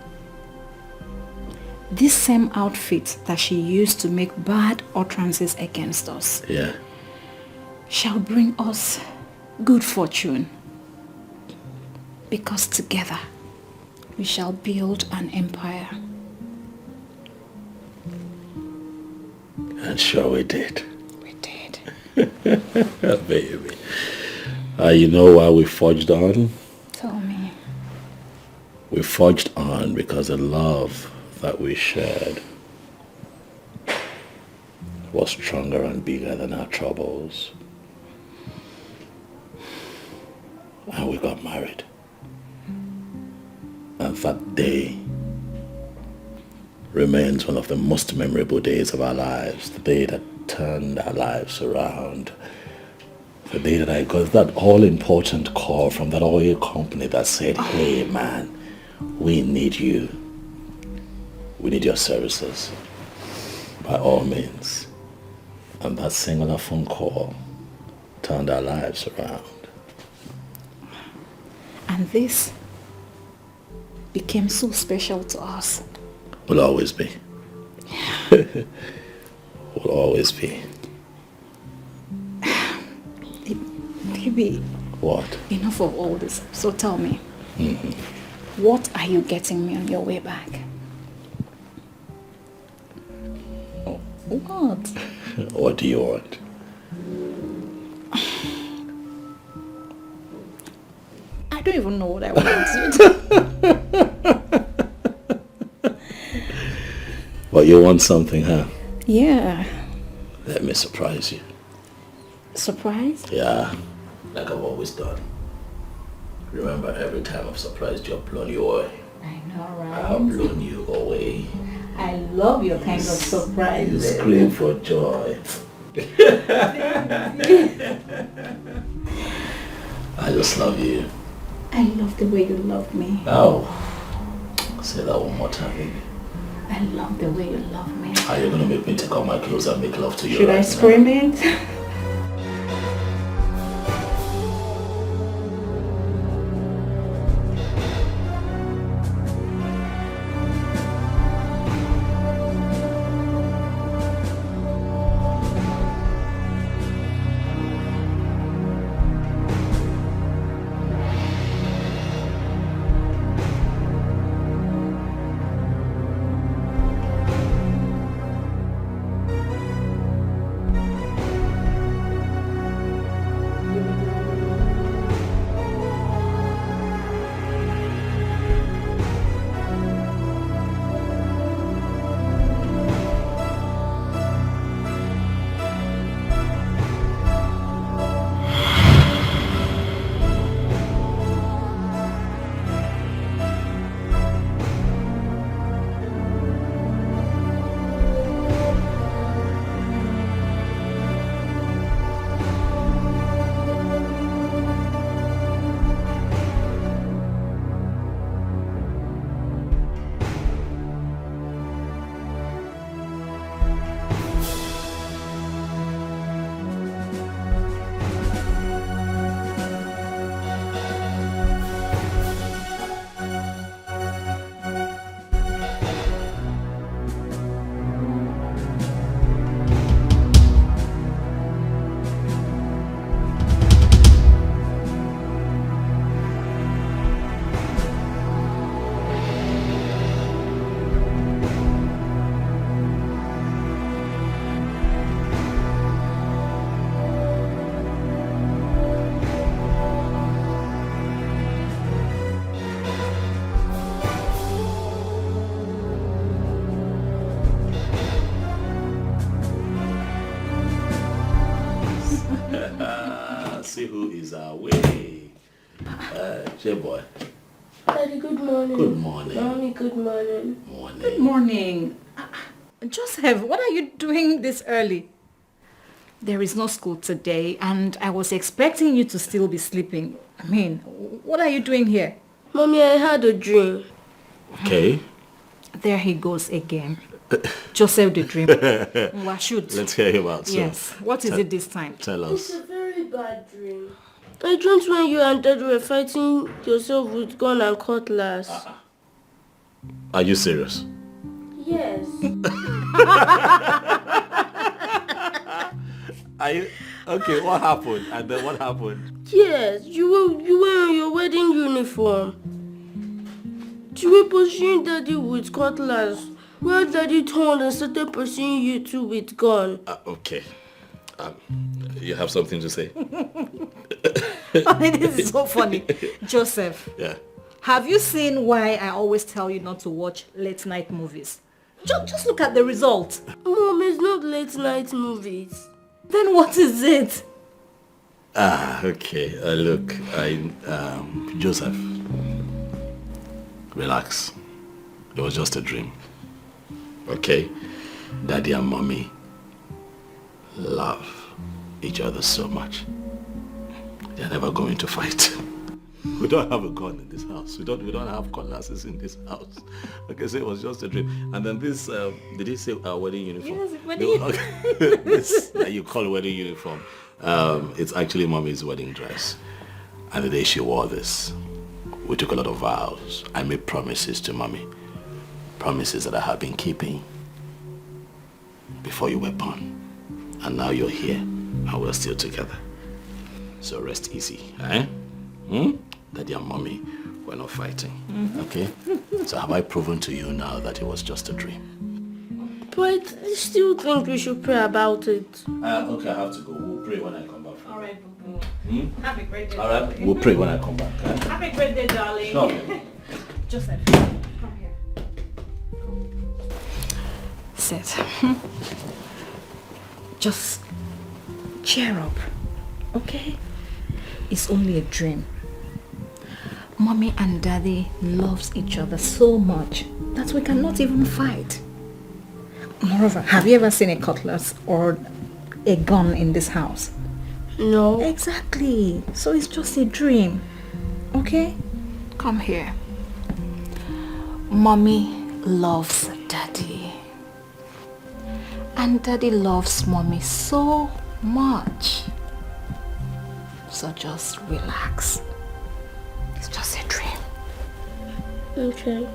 This same outfit that she used to make bad utterances against us, yeah, shall bring us good fortune. Because together we shall build an empire. And sure we did. We did. Baby. You know why we forged on? Tell me. We forged on because the love that we shared was stronger and bigger than our troubles. And we got married. And that day remains one of the most memorable days of our lives. The day that turned our lives around. The day that I got that all-important call from that oil company that said, hey man, we need you. We need your services. By all means. And that singular phone call turned our lives around. And this became so special to us. Will always be. Will always be. Baby. What? Enough of all this. So tell me, what are you getting me on your way back? What? What do you want? I don't even know what I want. But you want something, huh? Yeah. Let me surprise you. Surprise? Yeah, like I've always done. Remember, every time I've surprised you, I've blown you away. I know, right? I've blown you away. I love your kind of surprise. You scream for joy. I just love you. I love the way you love me. Oh, say that one more time, baby. I love the way you love me. Are you gonna make me take off my clothes and make love to you? Should I scream it? see who is our way. J-boy. Daddy, good morning. Good morning. Mommy, good morning. Morning. Good morning. Joseph, what are you doing this early? There is no school today, and I was expecting you to still be sleeping. I mean, what are you doing here? Mommy, I had a dream. Okay. There he goes again. Joseph the dream. Well, shoot. Let's hear him out. So, yes. What is it this time? Tell It's us. a very bad dream. I dreamt when you and Dad were fighting yourself with gun and cutlass. Are you serious? Yes. Are you okay? What happened? And then what happened? Yes, you were in your wedding uniform. You were pursuing Daddy with cutlass, while Daddy turned and started pursuing you two with gun. Okay. You have something to say? I mean, this is so funny. Joseph. Yeah. Have you seen why I always tell you not to watch late night movies? Just look at the result. Mom, it's not late night movies. Then what is it? Okay. Look, Joseph, relax. It was just a dream. Okay? Daddy and Mommy love each other so much. They're never going to fight. We don't have a gun in this house. We don't have cutlasses in this house. Okay, so it was just a dream. And then this, did he say our wedding uniform? Yes, wedding uniform. This that you call wedding uniform. It's actually Mommy's wedding dress. And the day she wore this, we took a lot of vows. I made promises to Mommy. Promises that I have been keeping before you were born. And now you're here and we're still together. So rest easy, eh? Daddy and Mommy were not fighting, okay? So have I proven to you now that it was just a dream? But I still think we should pray about it. Okay, I have to go. We'll pray when I come back. All right, boo-boo. Have a great day. All right, we'll pray when I come back. Eh? Have a great day, darling. Sure. Joseph, come here. Sit. Just cheer up, okay? It's only a dream. Mommy and Daddy loves each other so much that we cannot even fight. Moreover, have you ever seen a cutlass or a gun in this house? No. Exactly. So it's just a dream. Okay? Come here. Mommy loves Daddy. And Daddy loves Mommy so much. So just relax. It's just a dream. Okay.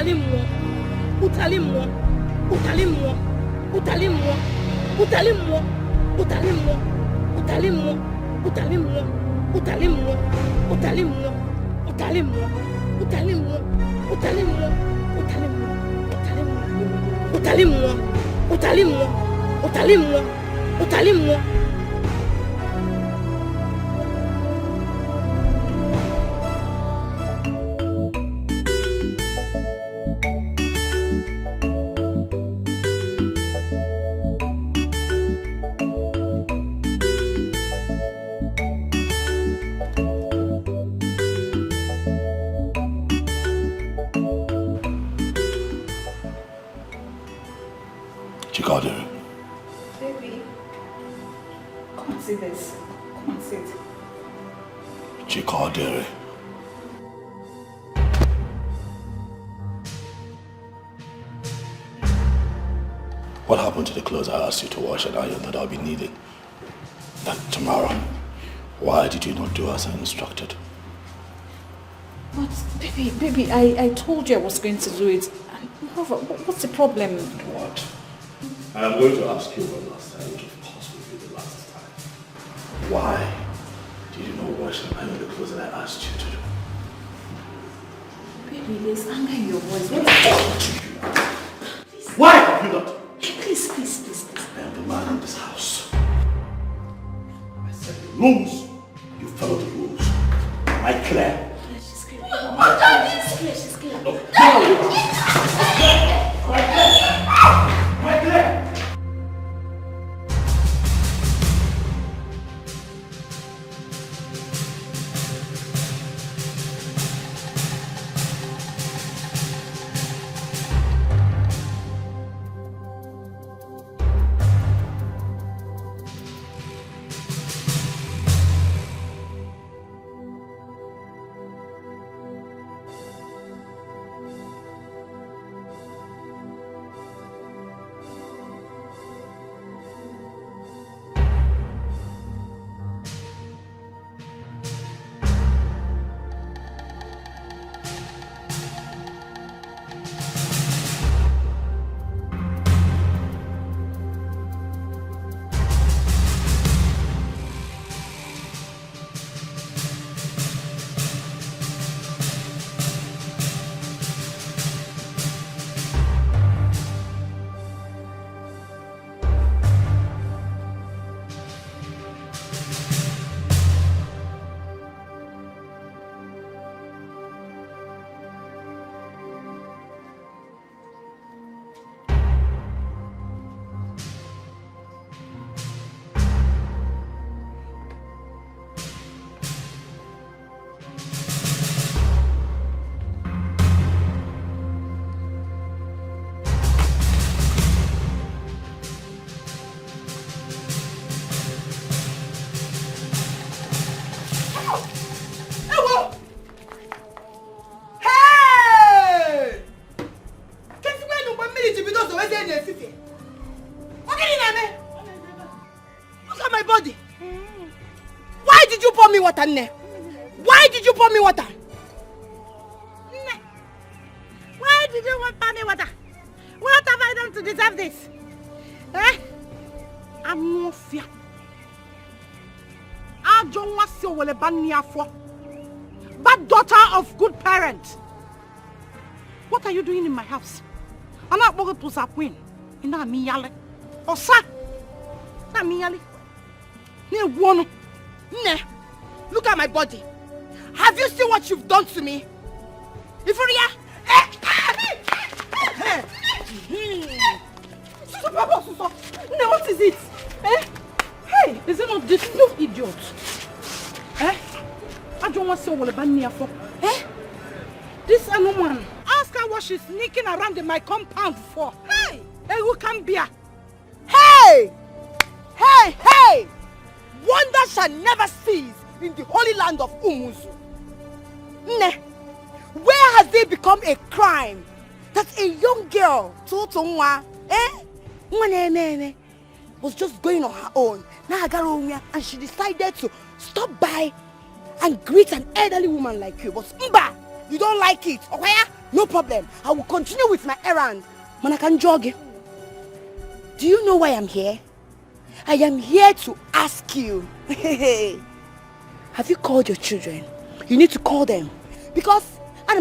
utalimwa, utalimwa, utalimwa, utalimwa, utalimwa, utalimwa, utalimwa, utalimwa, utalimwa, utalimwa, utalimwa, utalimwa, utalimwa, utalimwa, utalimwa, utalimwa, utalimwa, utalimwa. Baby, come and see this. Come and sit. Chikadere. What happened to the clothes I asked you to wash and iron that I'll be needing tomorrow? Why did you not do as I instructed? But baby, I told you I was going to do it. What's the problem? What? I'm going to ask you one last time, which of course will be the last time. Why did you not wash and iron the clothes that I asked you to do? Baby, there's anger in your voice. Why have you not? Please. I am the man in this house. I said the rules, you follow the rules. Am I clear? She's clear. She's clear. No. Am I clear? Why did you pour me water? Why did you pour me water? What have I done to deserve this? I'm no fear. I don't want to see bad daughter of good parents. What are you doing in my house? I'm not going to queen. In that miyale. Osa. That miyale. Look at my body. Have you seen what you've done to me? Ifuria! What is it? Hey, is it not this new idiot? I don't want to see what I'm for. This woman. Ask her what she's sneaking around in my compound for. Hey, who can be? Hey! Wonder shall never cease in the holy land of Umuzu. Where has it become a crime that a young girl, was just going on her own, and she decided to stop by and greet an elderly woman like you? But you don't like it, okay? No problem. I will continue with my errand. Man, I can jog. Do you know why I'm here? I am here to ask you. Have you called your children? You need to call them. Because I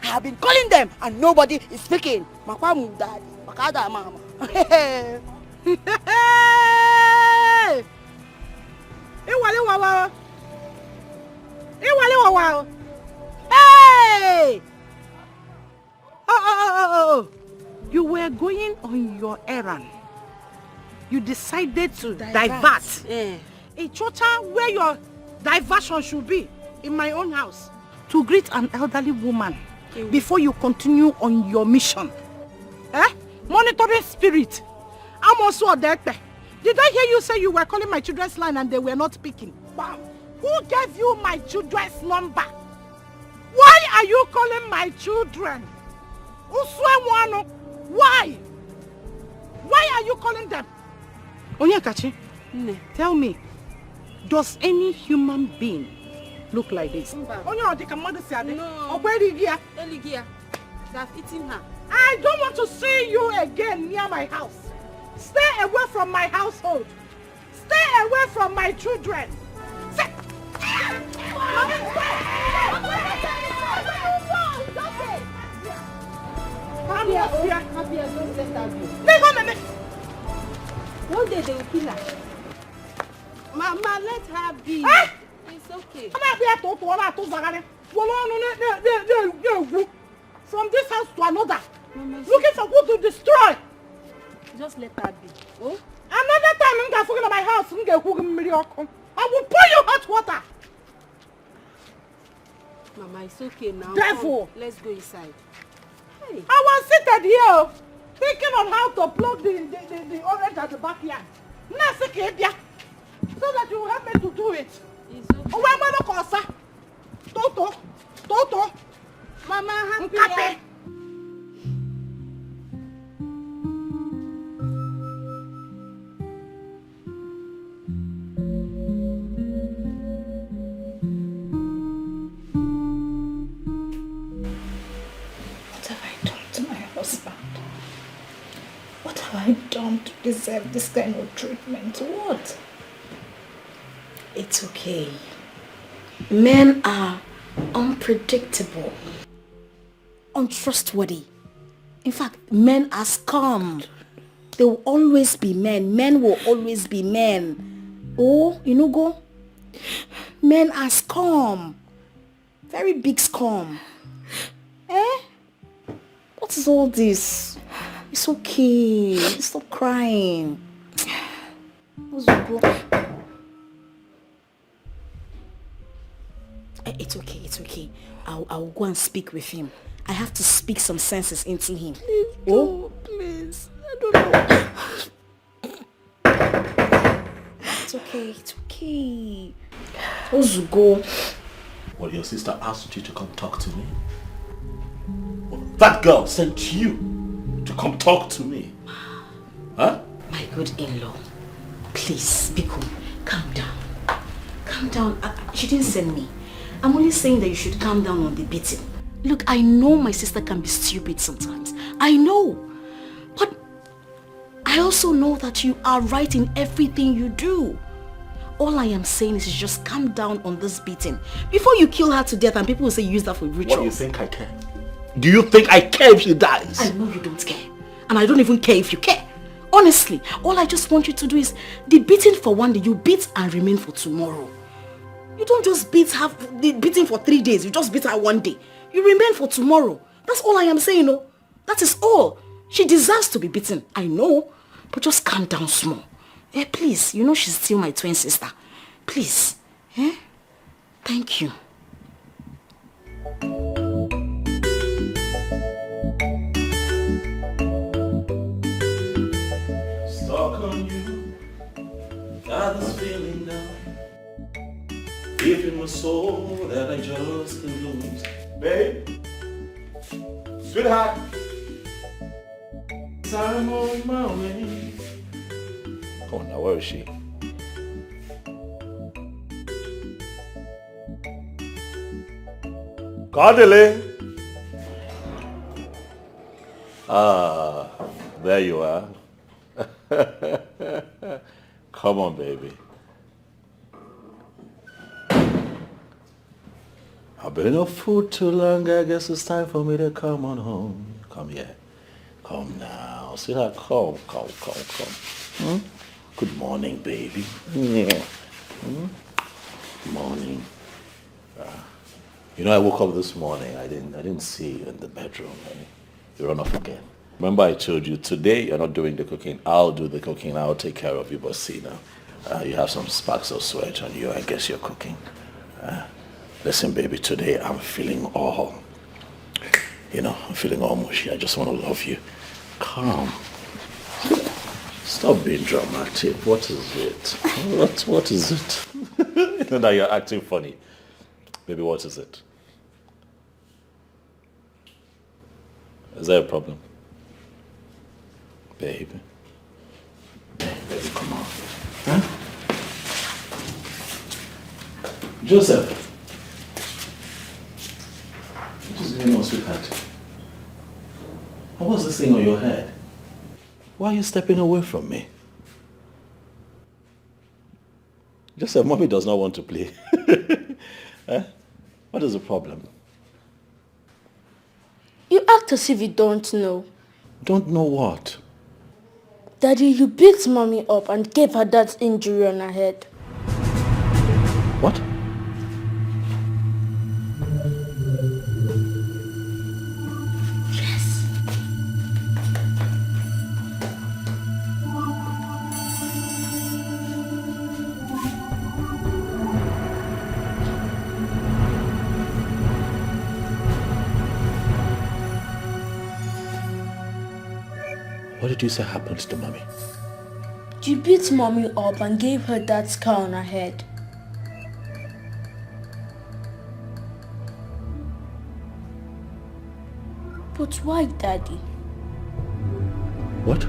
have been calling them and nobody is speaking. Daddy. Mama. Hey! Oh! You were going on your errand. You decided to divert. A chocha where your diversion should be in my own house to greet an elderly woman before you continue on your mission. Monitoring spirit. I'm also a director. Did I hear you say you were calling my children's line and they were not speaking? Bam. Who gave you my children's number? Why are you calling my children? Why? Why are you calling them? Onyekachi, tell me, does any human being look like this? No. They've eaten her. I don't want to see you again near my house. Stay away from my household. Stay away from my children. One day they will kill her. Mama, let her be. It's okay. From this house to another. Looking for who to destroy. Just let her be. Oh? Another time I'm going to my house. I will pour you hot water. Mama, it's okay now. Devil. Come, let's go inside. Hey. I was seated here thinking on how to plug the orange at the backyard. So that you will help me to do it. It's okay. Toto. Mama, happy. What have I done to my husband? What have I done to deserve this kind of treatment? What? It's okay. Men are unpredictable, untrustworthy. In fact, men are scum. They will always be men. Men will always be men. Oh, go. Men are scum. Very big scum. What is all this? It's okay. Stop crying. It's okay. I'll go and speak with him. I have to speak some senses into him. Please. I don't know. It's okay. Ozugo. Well, your sister asked you to come talk to me. Well, that girl sent you to come talk to me. Huh? My good in-law, please, Biko, calm down. Calm down. She didn't send me. I'm only saying that you should calm down on the beating. Look, I know my sister can be stupid sometimes. I know. But I also know that you are right in everything you do. All I am saying is just calm down on this beating before you kill her to death and people will say you use that for rituals. What do you think I care? Do you think I care if she dies? I know you don't care. And I don't even care if you care. Honestly, all I just want you to do is the beating for one day, you beat and remain for tomorrow. You don't just have the beating for 3 days. You just beat her one day. You remain for tomorrow. That's all I am saying, no? That is all. She deserves to be beaten. I know. But just calm down small. Please. You know she's still my twin sister. Please. Thank you. Stuck on you. Got this feeling now. Deep in my soul that I just can't lose. Babe, sweetheart, I'm on my way. Come on now, where is she? Cardele, Ah, there you are. Come on, baby. I've been off food too long. I guess it's time for me to come on home. Come here. Come now. Sweetheart, come. Hmm? Good morning, baby. Yeah. Morning. You know, I woke up this morning. I didn't see you in the bedroom. You run off again. Remember I told you today you're not doing the cooking. I'll do the cooking. I'll take care of you. But see now, you have some sparks of sweat on you. I guess you're cooking. Listen, baby, today I'm feeling all mushy. I just want to love you. Calm. Stop being dramatic. What is it? What is it? You know that you're acting funny. Baby, what is it? Is there a problem? Baby, come on. Huh? Joseph. What is going on, sweetheart? What's this thing on your head? Why are you stepping away from me? Joseph, mommy does not want to play. Huh? What is the problem? You act as if you don't know. Don't know what? Daddy, you beat mommy up and gave her that injury on her head. What? Yes. What did you say happened to mommy? You beat mommy up and gave her that scar on her head. But why, Daddy? What?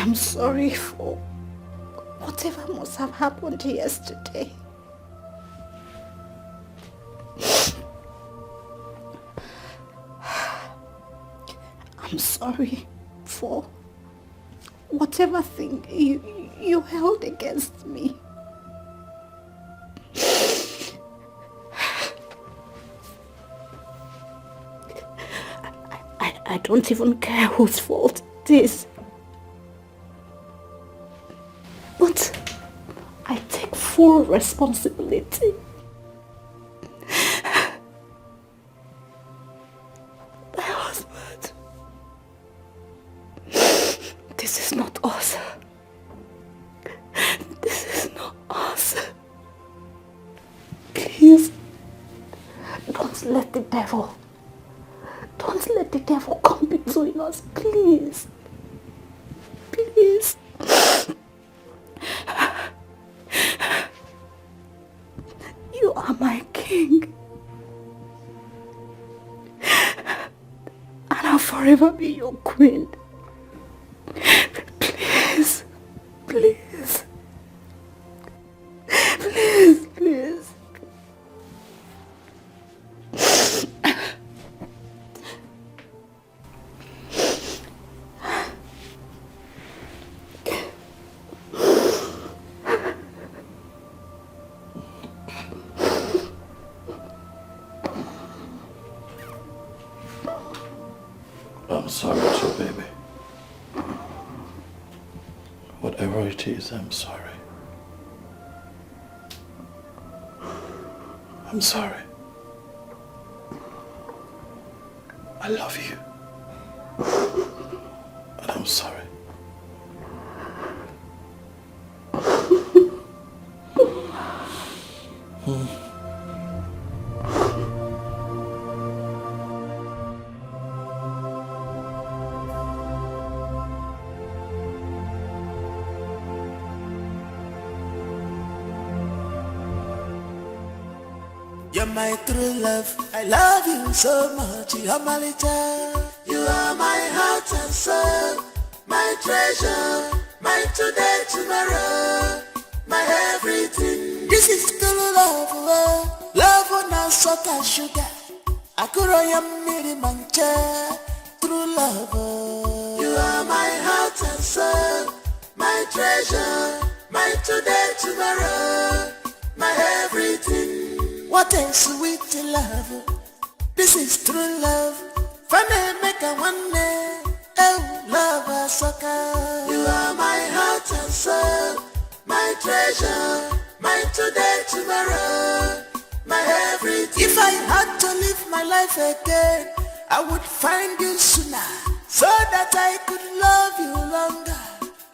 I'm sorry for whatever must have happened yesterday. I'm sorry for whatever thing you held against me. I don't even care whose fault it is. But I take full responsibility. My husband. This is not us. This is not us. Please, don't let the devil come between us, please. Please. You are my king. And I'll forever be your queen. Please. Please. Please, please. I'm sorry too, baby. Whatever it is, I'm sorry. I'm sorry. love you. And I'm sorry. You're my true love, I love you so much, you're my little. You are my heart and soul, my treasure, my today, tomorrow, my everything. This is true love, oh. Love on our salt and sugar. Akuro yamiri mancha, true love, oh. You are my heart and soul, my treasure, my today, tomorrow, my everything. What a sweet love. This is true love. Funny make a one day. Oh, love a sucker. You are my heart and soul, my treasure, my today, tomorrow, my everything. If I had to live my life again, I would find you sooner, so that I could love you longer,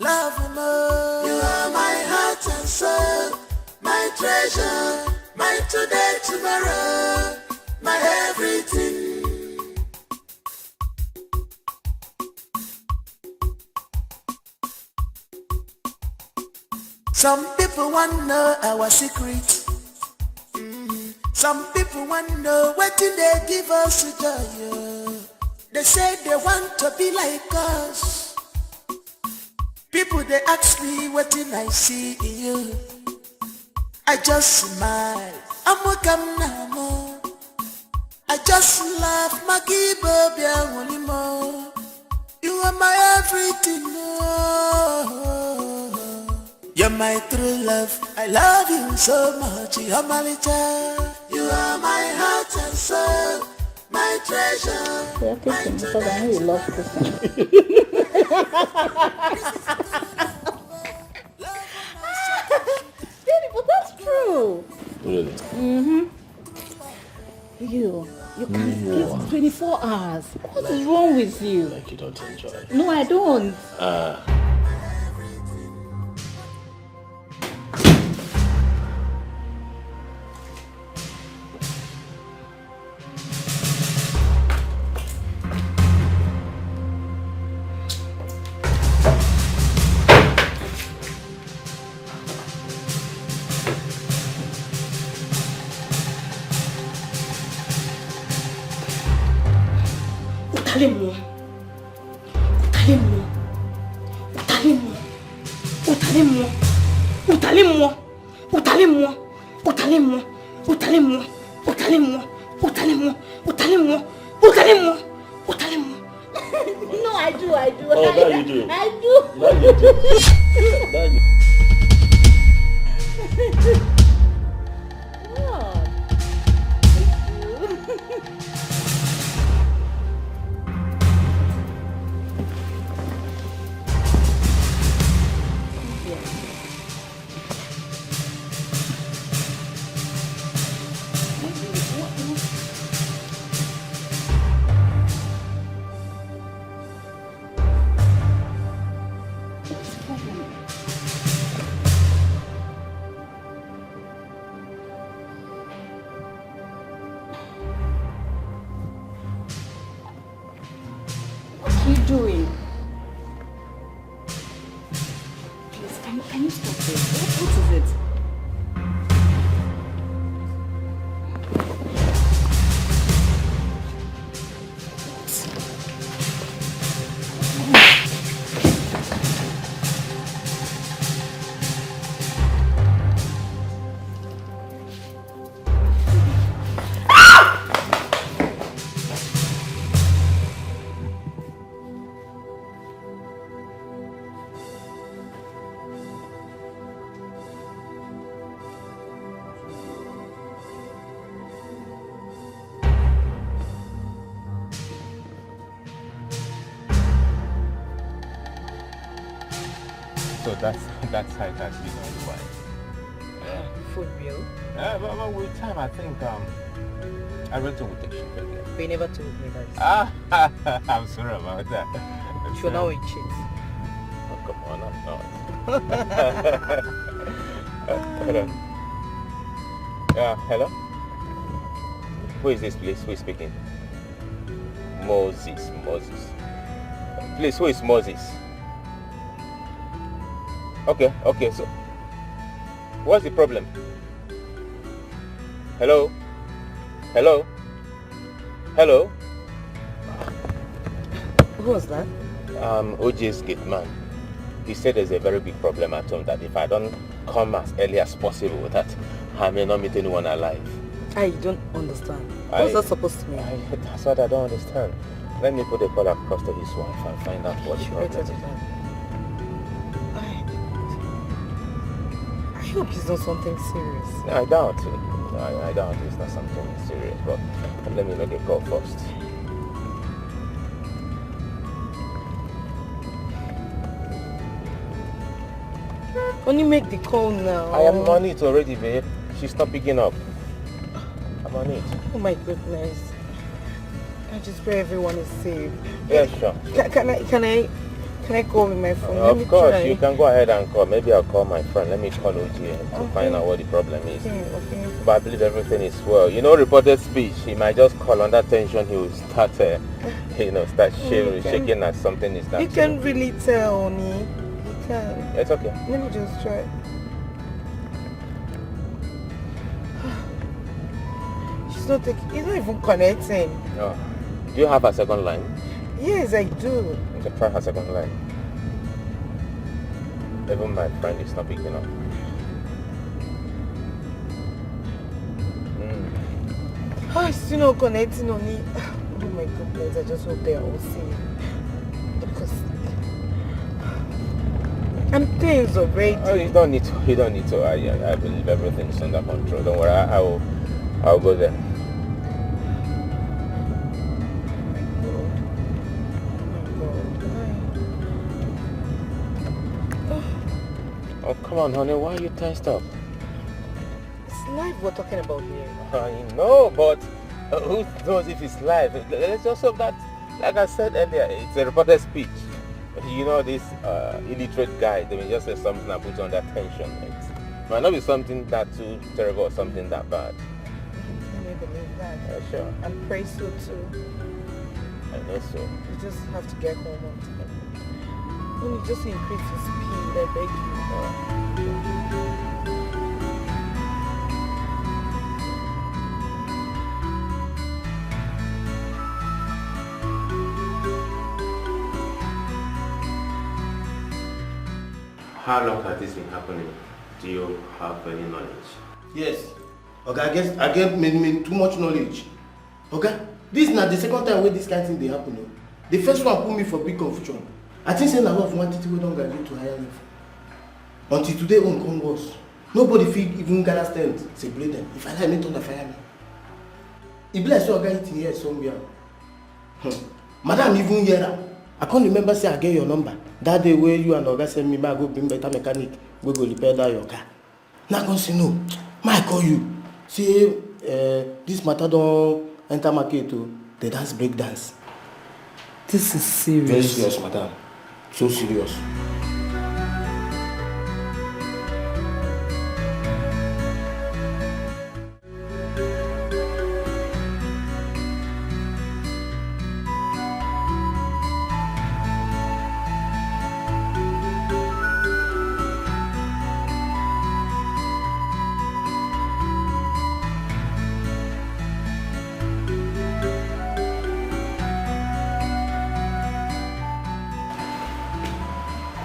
love you more. You are my heart and soul, my treasure, my today, tomorrow, my everything. Some people want to know our secret. Some people want to know what did they give us joy. They say they want to be like us. People they ask me what did I see in you. I just smile. I'm a gamnamo. I just laugh. Magibo bia wolimo. You are my everything. Oh. You're my true love. I love you so much. You're my little. You are my heart and soul, my treasure. You're kissing because I know you love kissing. But that's true. Really? You can't kiss 24 hours. What is wrong with you? Like you don't enjoy it. No, I don't. No, I do. Oh, now you do. I do. Now you do. Now you do. What are you doing? Please, can you stop this? What is it? So that's how it has been all the while. For real? But with time, I think I went to with the ship again. But you never told me that. I'm sorry about that. You're now a cheat. Oh, come on, I'm not. Hold on. Hello? Who is this, please? Who is speaking? Moses. Please, who is Moses? Okay, so what's the problem? Hello? Who was that? OJ's gate man. He said there's a very big problem at home, that if I don't come as early as possible, that I may not meet anyone alive. I don't understand. What's that supposed to mean? That's what I don't understand. Let me put a call across to his wife and find out what the problem is. I hope it's not something serious. I doubt it. I doubt it's not something serious, but let me make a call first. Only make the call now. I am on it already, babe. She's not picking up. I'm on it. Oh my goodness. I just pray everyone is safe. Yeah, sure. Can I call with my phone? Of course, you can go ahead and call. Maybe I'll call my friend. Let me call OG to find out what the problem is. Okay. But I believe everything is well. You know, reported speech, he might just call under tension. He will start, start shaking as something is not. You can really tell, Oni. You can. It's okay. Let me just try. She's not taking. It's not even connecting. Oh. Do you have a second line? Yes, I do. Okay, try her second line. Even my friend is not picking up. Oh, it's still not connecting on me. Oh my goodness, I just hope they are all safe. Because I'm tense already. Oh, you don't need to. I believe everything's under control. Don't worry, I'll go there. Oh, come on, honey. Why are you tensed up? It's live we're talking about here. I know, but who knows if it's live? Let's just hope that, like I said earlier, it's a reported speech. You know, this illiterate guy, they may just say something that puts under tension. It might not be something that too terrible or something that bad. Can you believe that? Sure. And pray so too. I know so. You just have to get home on time. When you just increase your speed, I beg you. How long has this been happening? Do you have any knowledge? Yes. Okay, I get too much knowledge. Okay? This is not the second time where this kind of thing they happen. The first one put me for big confusion. I think say na of one thing we don't graduate to higher level. Until today on come worse. Nobody feel even gather stand separate them. If I like me, don't fire me. It be like so I got it here somewhere. Madam even hear her. I can't remember say I get your number. That day where you and Oga send me, I go bring better mechanic. We go repair that your car. Now I can say no. I call you. Say this matter don't enter market to the dance break dance. This is serious. Very serious, madam. So serious.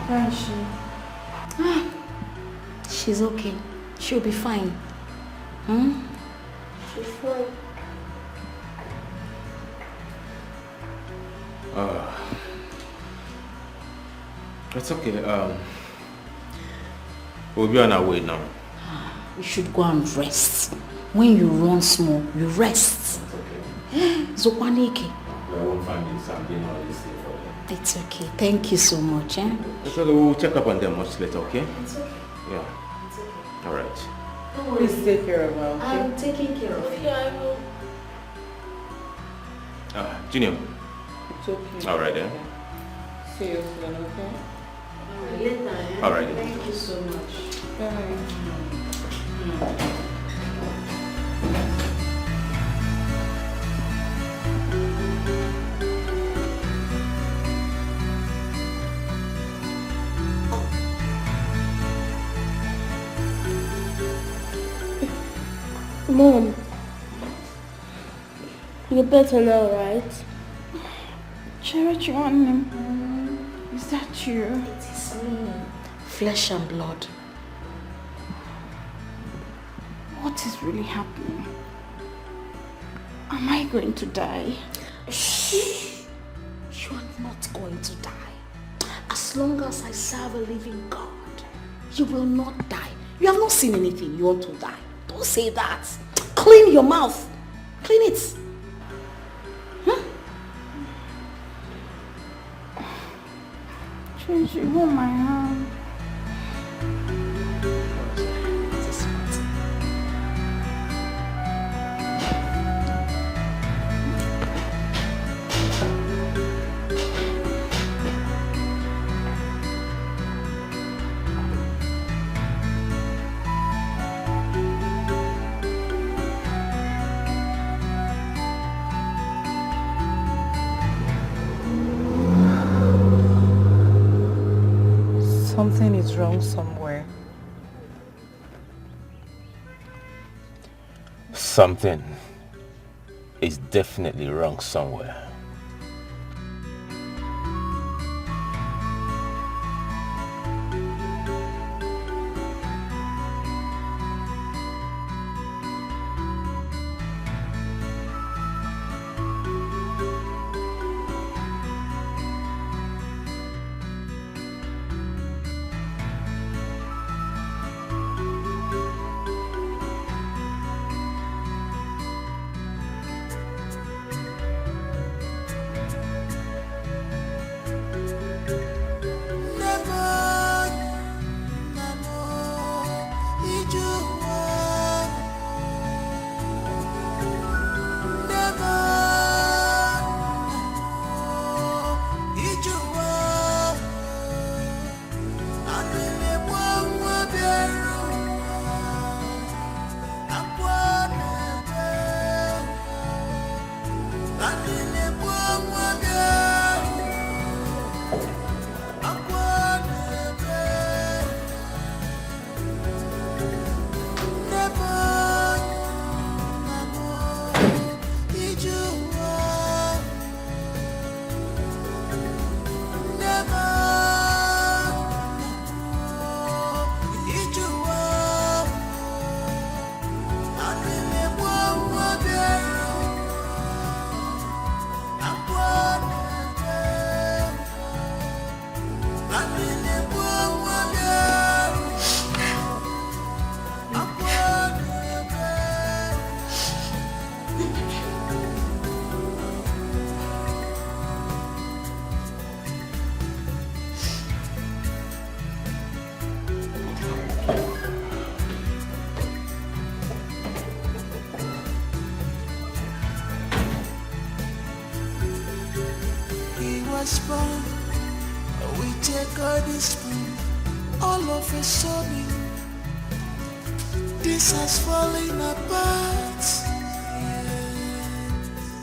Where is she? She's okay. She'll be fine. She's fine. It's okay. We'll be on our way now. You should go and rest. When you run small, you rest. It's okay. Zokwaneke. I won't find something or this thing for you. It's okay. Thank you so much. It's okay. We'll check up on them much later, okay? It's okay. Yeah. It's okay. All right. Please take care of her, okay? I'm taking care of you. Yeah, I will. Junior. It's okay. All right then. See you soon, okay? Later. All right then. Thank you so much. Bye. Mom, you're better now, right? Is that you? It is me. Flesh and blood. What is really happening? Am I going to die? Shh. You are not going to die. As long as I serve a living God, you will not die. You have not seen anything. You want to die. Don't say that. Clean your mouth. Clean it. Tracy, hold my hand. Something is wrong somewhere. Something is definitely wrong somewhere. Spoon, we take all this spoon, all of a sudden, this has fallen apart.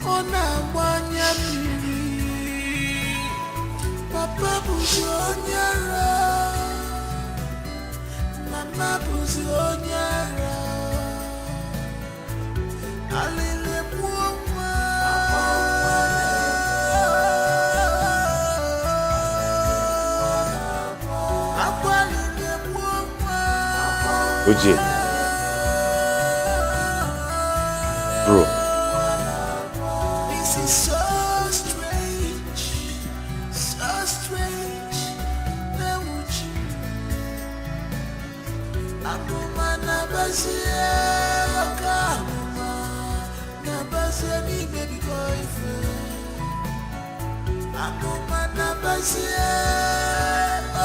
On a Papa Buzionyara, Mama Buzionyara, Alile Uji. Bro. This is so strange, so strange. Uji. Akuma nabasia, akuma nabasia ni baby boyfriend. Akuma nabasia,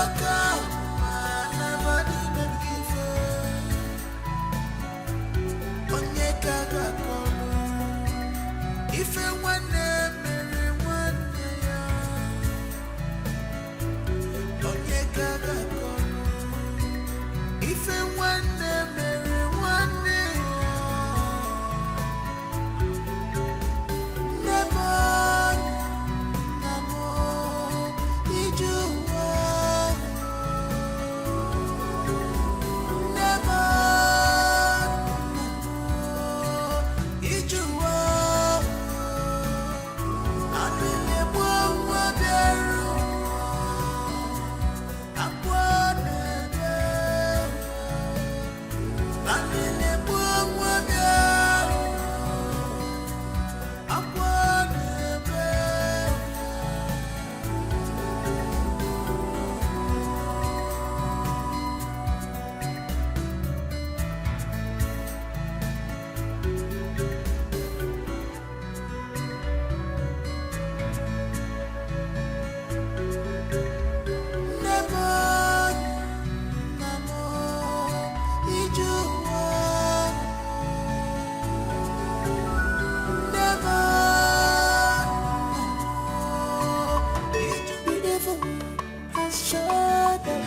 akuma nabani baby girlfriend. Satan's shadow.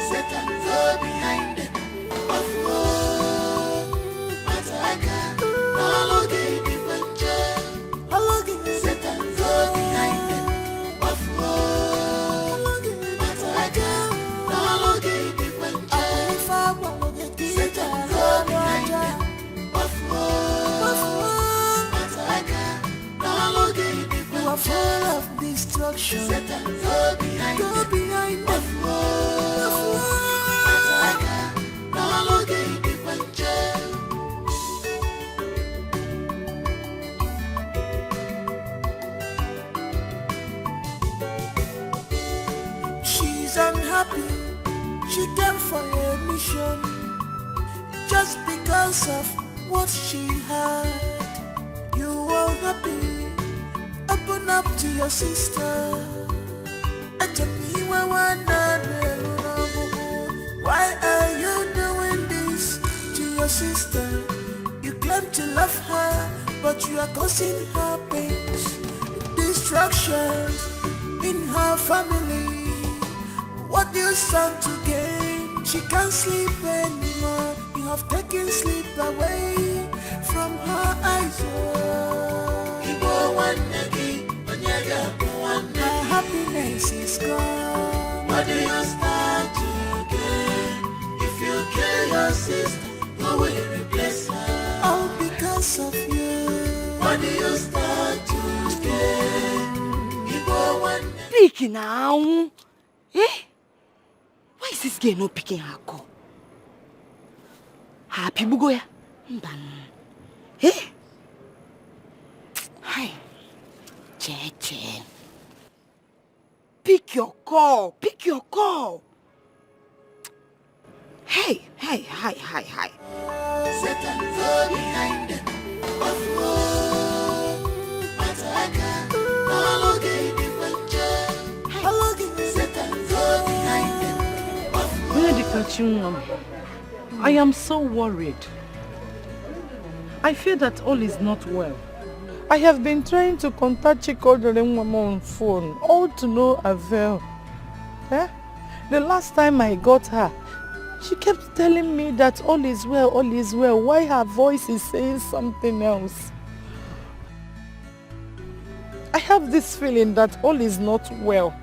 Satan's all behind them. Satan's all behind them. You are full of destruction. Satan's all behind them. Go behind them. She's unhappy. She came for a mission just because of what she had. You are happy. Open up to your sister. Why are you doing this to your sister? You claim to love her, but you are causing her pains, destructions in her family. What do you stand to gain? She can't sleep anymore. You have taken sleep away from her eyes. Her happiness is gone. What do you stand to gain? If you kill your sister, who will replace her? All because of you. What do you stand to gain? Speak now. Eh? Why is this girl not picking her call? Happy Bugoya. Eh? Hi. Che. Pick your call. Pick your call. Hey. Satan's all behind them. Satan's all behind them. I am so worried. I fear that all is not well. I have been trying to contact Chikodere on phone, all to no avail. Eh? The last time I got her, she kept telling me that all is well, all is well. Why her voice is saying something else? I have this feeling that all is not well.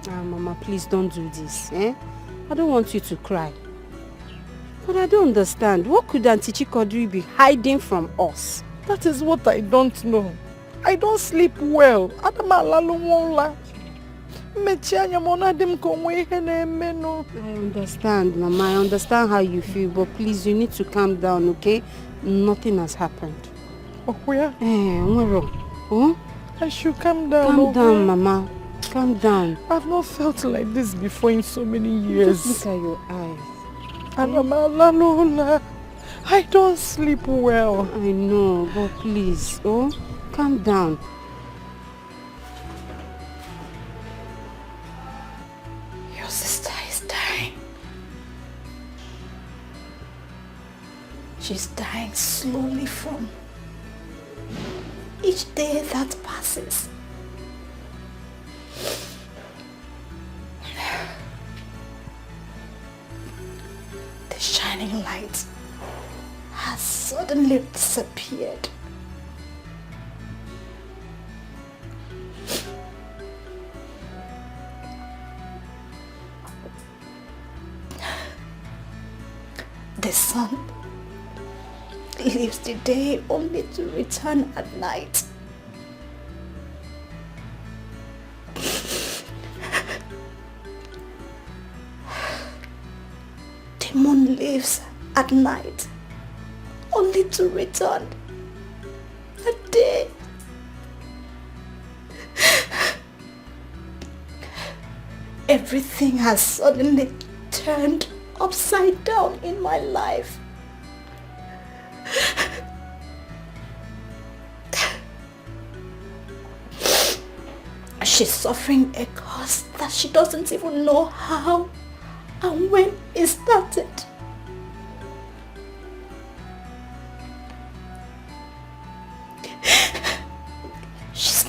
Mama, please don't do this. Eh? I don't want you to cry. But I don't understand. What could Auntie Chikodri be hiding from us? That is what I don't know. I don't sleep well. I understand, Mama. I understand how you feel. But please, you need to calm down, okay? Nothing has happened. I should calm down. Calm down, Mama. Calm down. I've not felt like this before in so many years. Just look at your eyes. I don't sleep well. I know, but please, calm down. Your sister is dying. She's dying slowly from each day that passes. The shining light has suddenly disappeared. The sun leaves the day only to return at night. The moon leaves at night only to return at day. Everything has suddenly turned upside down in my life. She's suffering a cause that she doesn't even know how and when it started.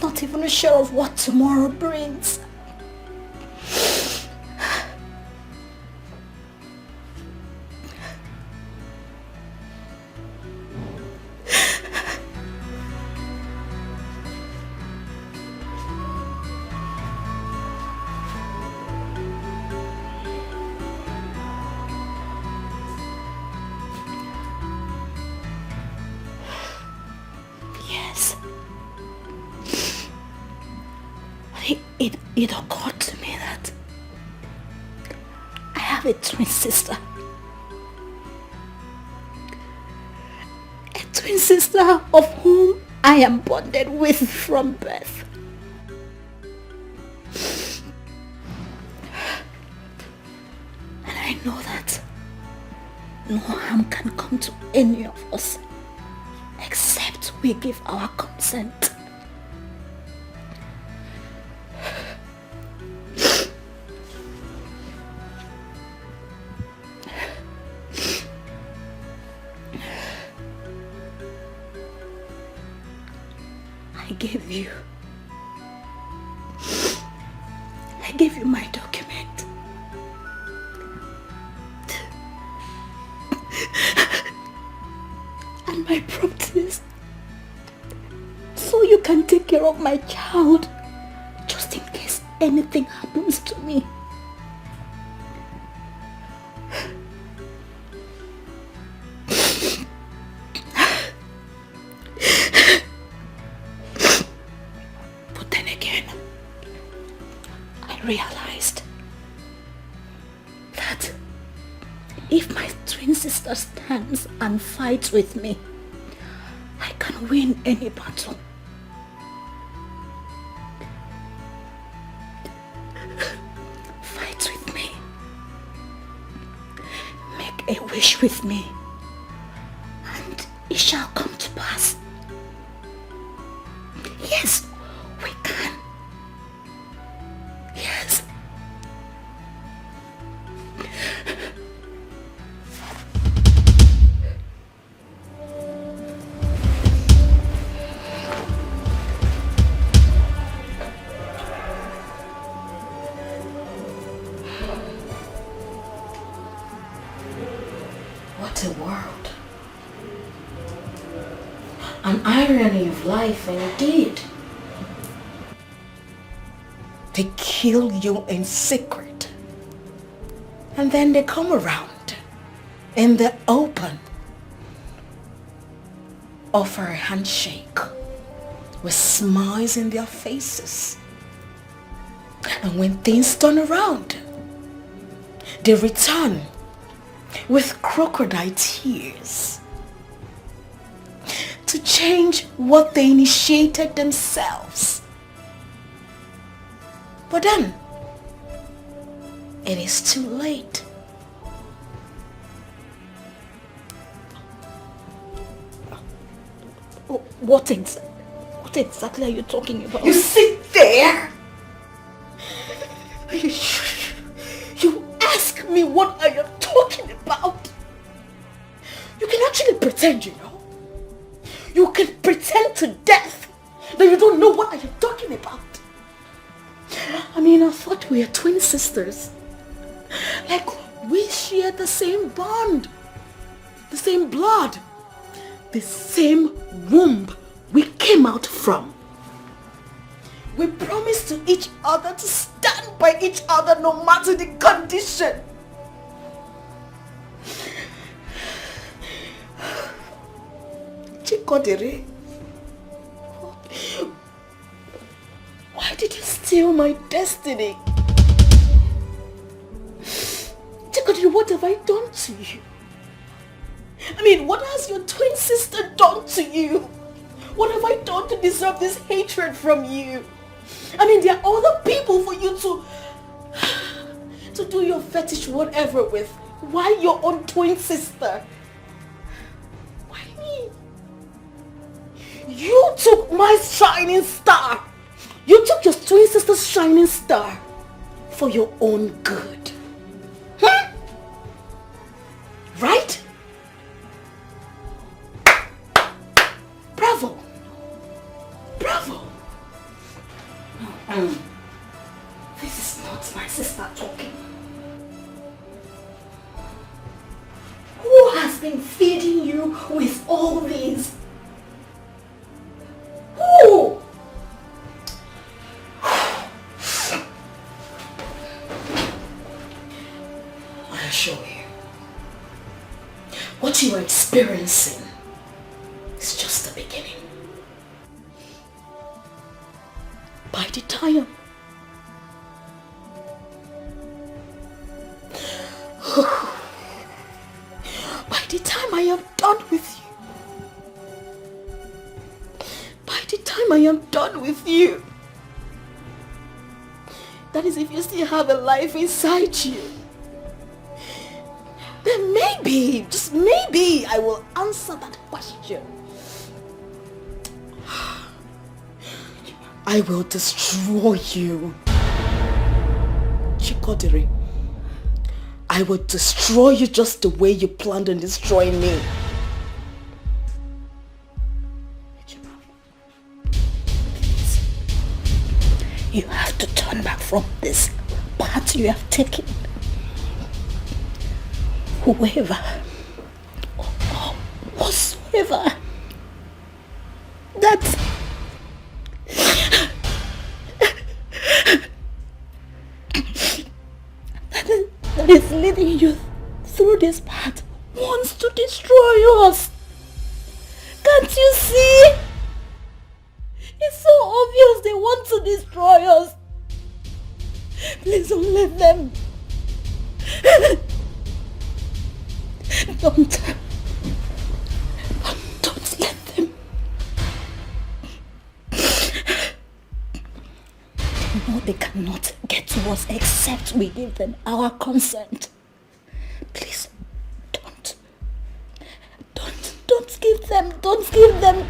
was not even sure of what tomorrow brings. It occurred to me that I have a twin sister. A twin sister of whom I am bonded with from birth. And I know that no harm can come to any of us except we give our consent. I gave you my document. And my properties. So you can take care of my child. Just in case anything happens to me. Realized that if my twin sister stands and fights with me, I can win any battle. Fight with me. Make a wish with me, and it shall come to pass. Yes, we can. Yes. What a world. An irony of life indeed. They kill you in secret. And then they come around in the open. Offer a handshake with smiles in their faces. And when things turn around, they return with crocodile tears to change what they initiated themselves. But then, it is too late. What exactly are you talking about? You sit there. You ask me what I am talking about. You can actually pretend, you know. You can pretend to death that you don't know what I am talking about. I mean, I thought we were twin sisters. Like, we share the same bond, the same blood, the same womb we came out from. We promised to each other to stand by each other no matter the condition. Chikodere, why did you steal my destiny? Chikodere, what have I done to you? I mean, what has your twin sister done to you? What have I done to deserve this hatred from you? I mean, there are other people for you to do your fetish whatever with. Why your own twin sister? Why me? You took my shining star. You took your twin sister's shining star for your own good. Huh? Right? Bravo. Bravo. This is not my sister talking. Who has been feeding you with all these? Who? I assure you, what you are experiencing is just the beginning. By the time I am done with you, that is if you still have a life inside you, then maybe, just maybe, I will answer that question. I will destroy you. Chikodiri. I will destroy you just the way you planned on destroying me. Please. You have to turn back from this path you have taken. Whoever or whatsoever that is leading you through this path wants to destroy us. Can't you see? It's so obvious they want to destroy us. Please don't let them. Don't let them. No, they cannot get to us except we give them our consent. Please, don't give them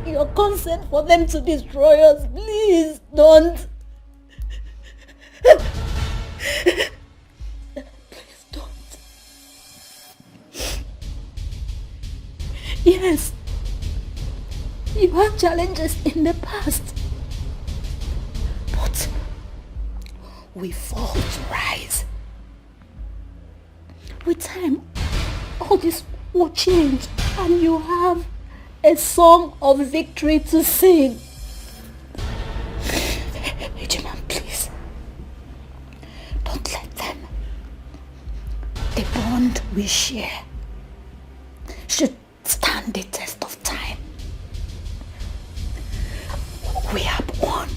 your consent for them to destroy us. Please, don't. Please don't. Yes, you had challenges in the past, but we fall to rise. With time, all this will change and you have a song of victory to sing. Ejiman, please, don't let them. The bond we share should stand the test of time. We are one,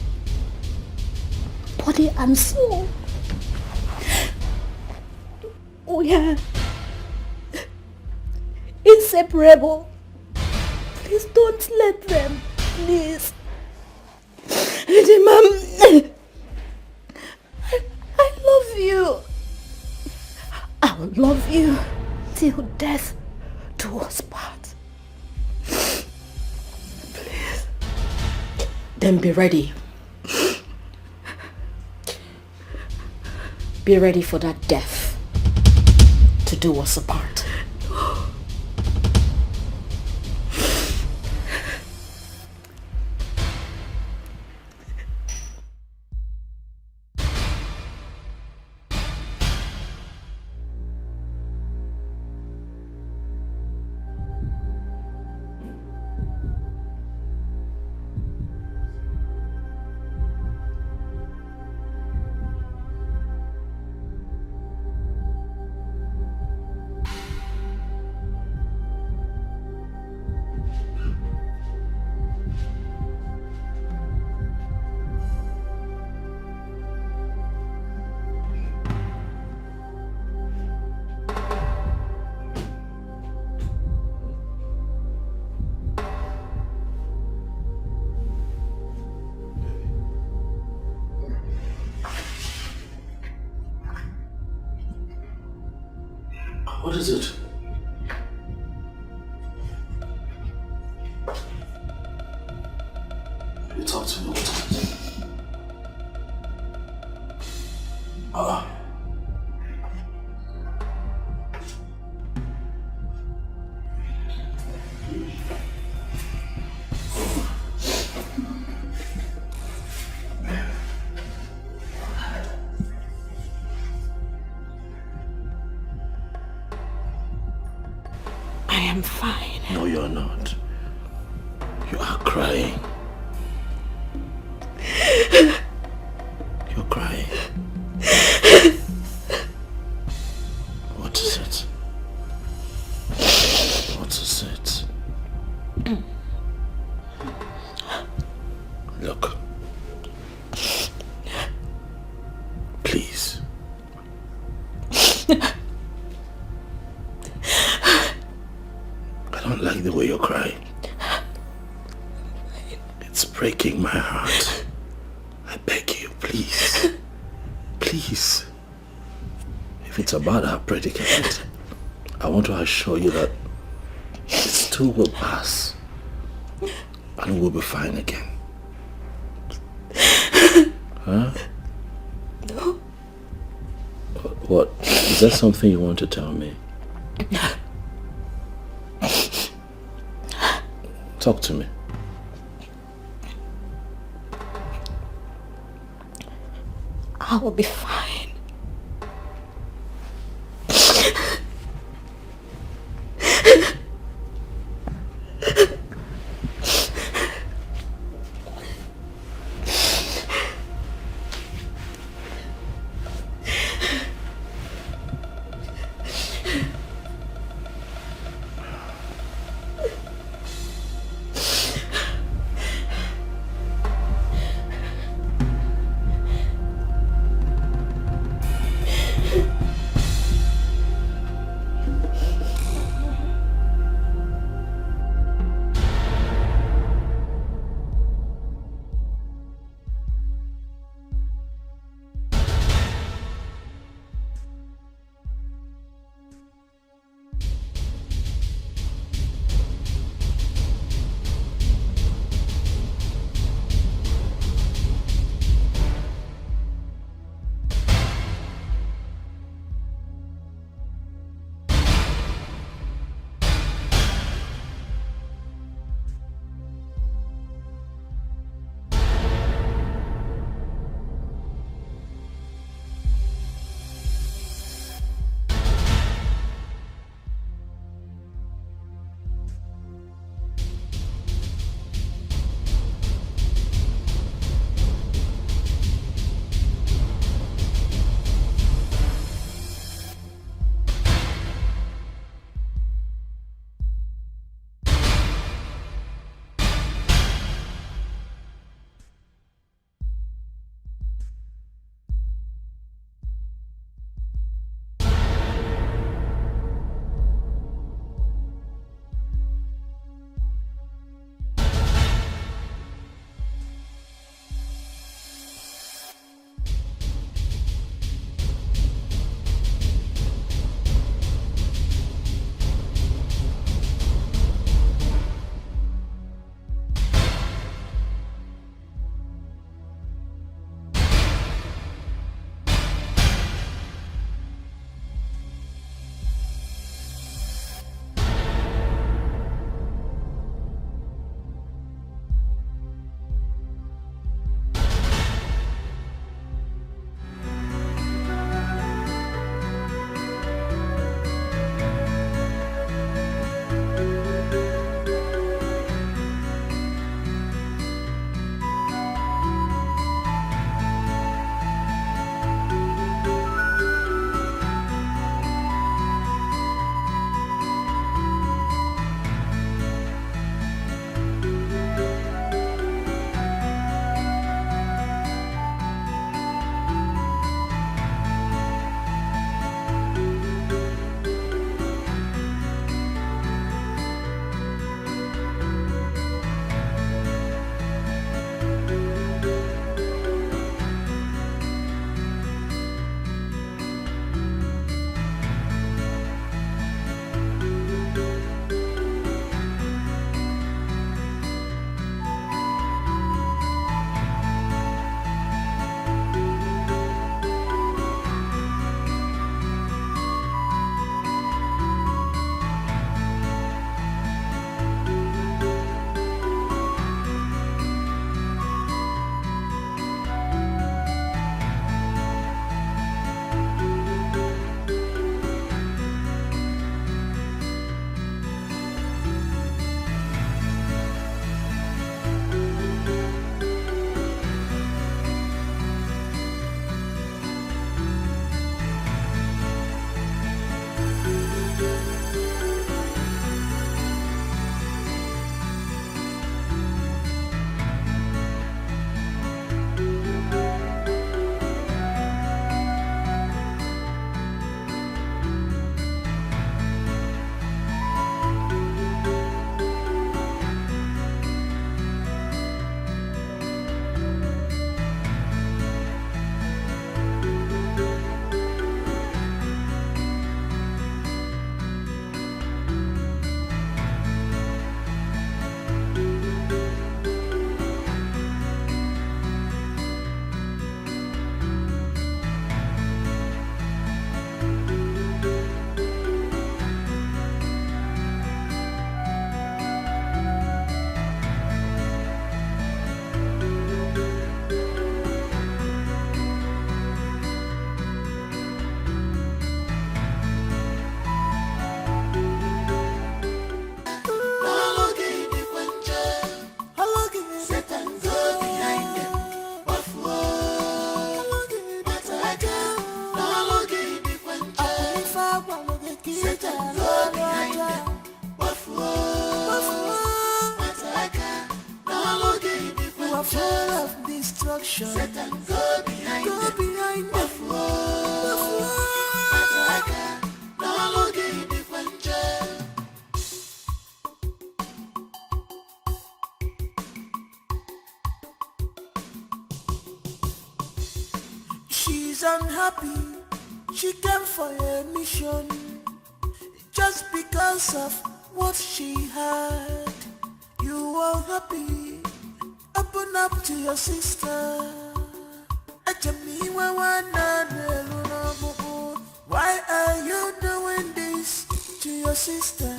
body and soul. We are inseparable. Please don't let them. Please. Mom, I love you. I will love you till death do us part. Please. Then be ready. Be ready for that death to do us apart. What is it? You talk to me, what is it? am fine. No, you're not. You are crying. You're crying. What is it? What is it? Look. Please. I don't like the way you're crying. It's breaking my heart. I beg you, please. Please. If it's about our predicament, I want to assure you that this too will pass. And we'll be fine again. Huh? No. What? Is that something you want to tell me? Talk to me. I will be fine. are full of destruction. Satan, go behind them. She's unhappy. She came for a mission just because of what she had. You are happy. Open up to your sister. Why are you doing this to your sister?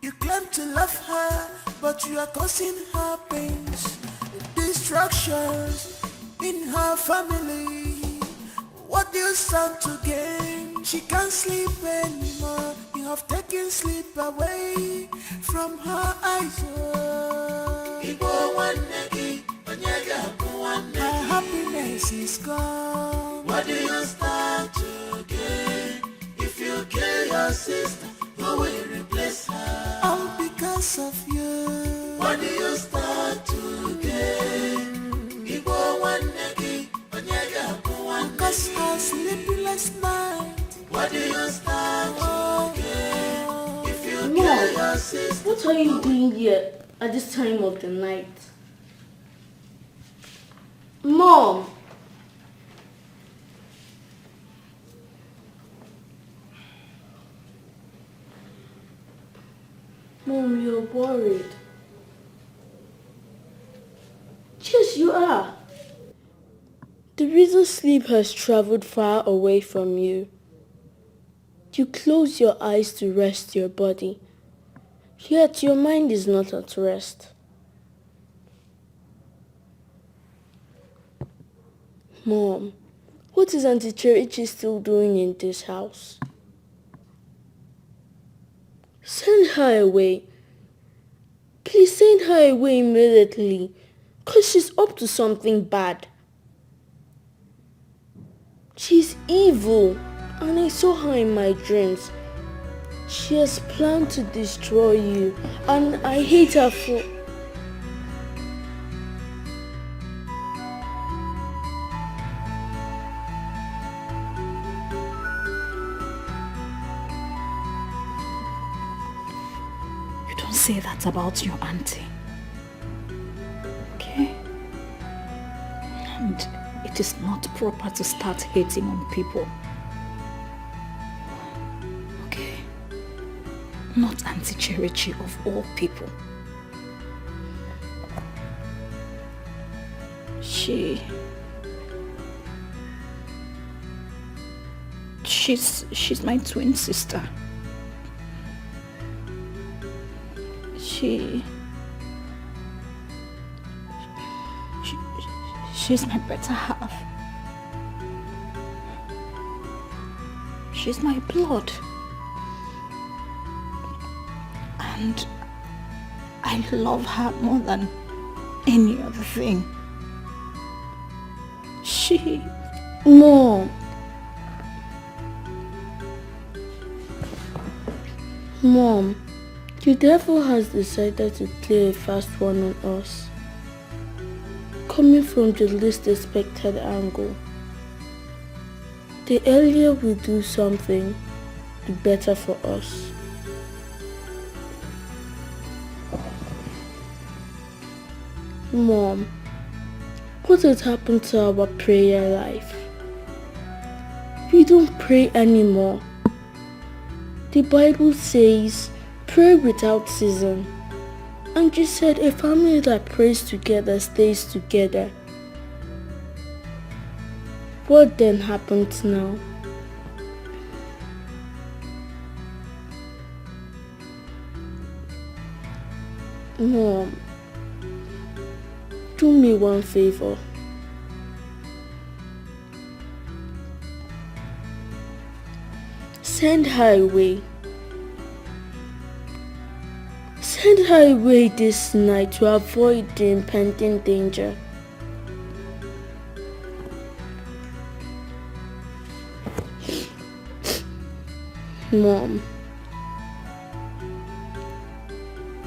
You claim to love her, but you are causing her pains, destructions in her family. What do you stand to gain? She can't sleep anymore. You have taken sleep away from her eyes. Her happiness is gone. What do you stand to gain? If you kill your sister, who will replace her? All because of you. What do you stand to gain? Because her sleepless night. What do you stand to gain? If you kill your sister? What are you doing here at this time of the night? Mom! Mom, you're worried. Yes, you are. The reason sleep has traveled far away from you. You close your eyes to rest your body, yet your mind is not at rest. Mom, what is Auntie Cherichi still doing in this house? Send her away. Please send her away immediately, because she's up to something bad. She's evil, and I saw her in my dreams. She has planned to destroy you, and I hate her for... You don't say that about your auntie. Okay? And it is not proper to start hating on people. Okay? Not Auntie Cherichi of all people. She's my twin sister. She's my better half. She's my blood. And I love her more than any other thing. Mom. Mom, the devil has decided to play a fast one on us. Coming from the least expected angle. The earlier we do something, the better for us. Mom, what has happened to our prayer life? We don't pray anymore. The Bible says, pray without ceasing. And you said a family that prays together stays together. What then happens now? Mom, do me one favor. Send her away. Send her away this night to avoid the impending danger. Mom,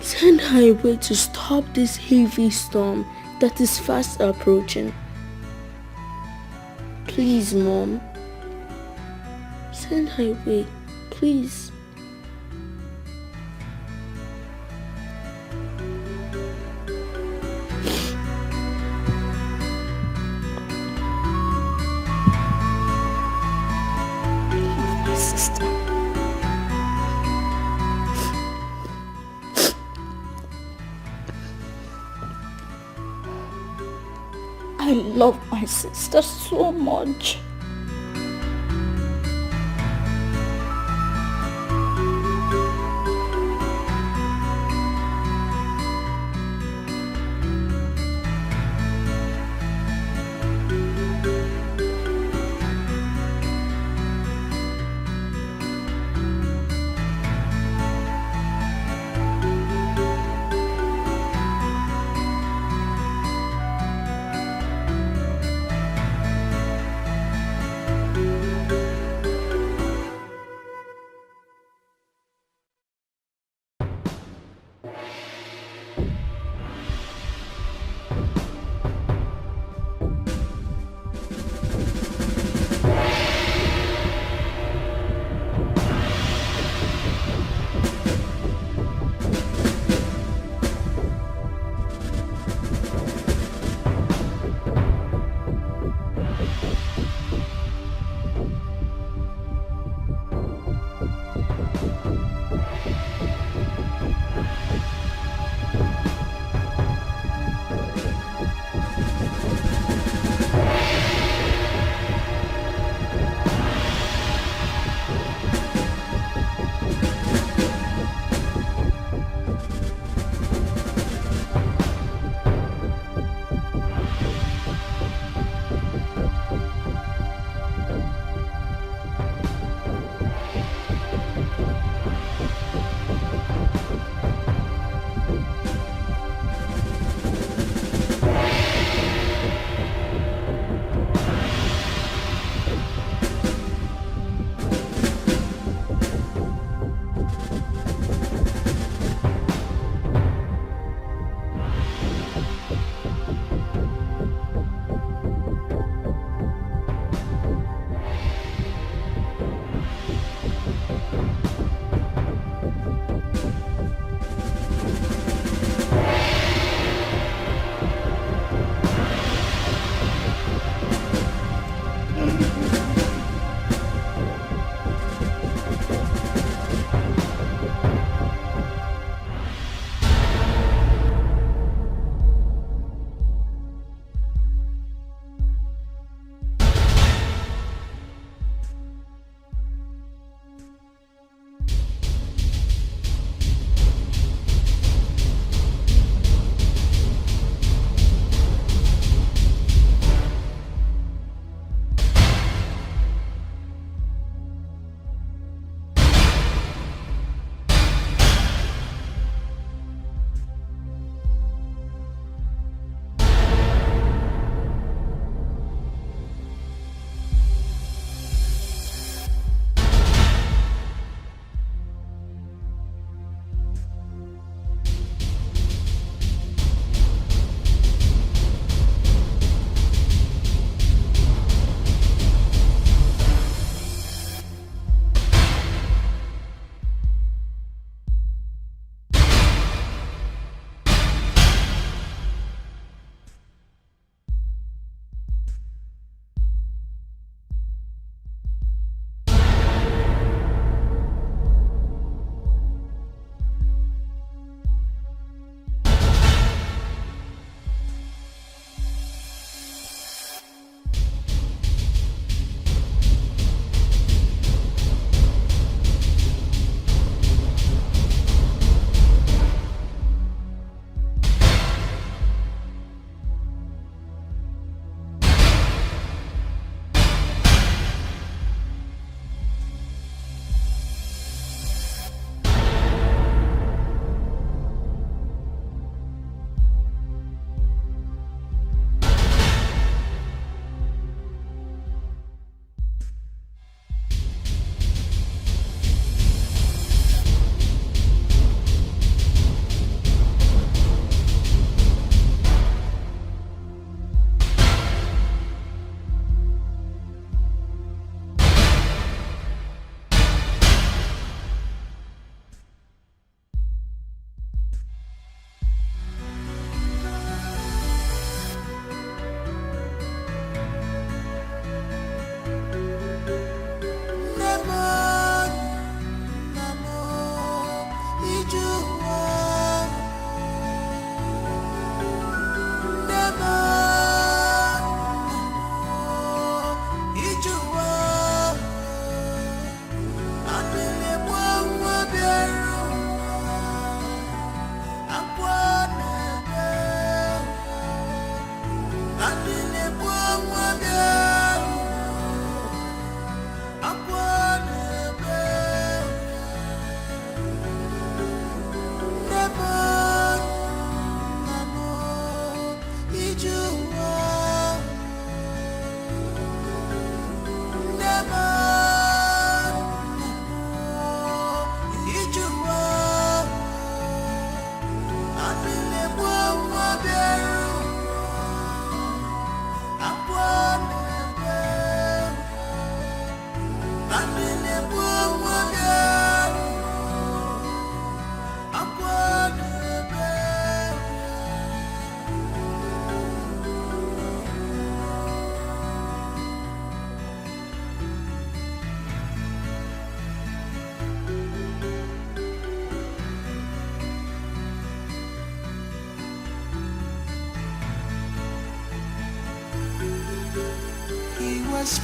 send her away to stop this heavy storm that is fast approaching. Please, Mom. Send her away, please. My sister. I love my sister so much.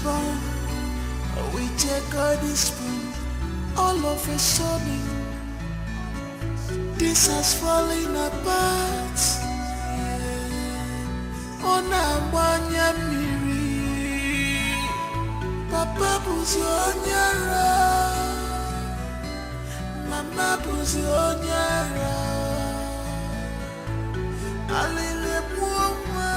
Born, we take all this spoon, all of a sudden, this has fallen apart. On a wanya miri, Papa buzi onyara, Mama buzi onyara, alile buoma.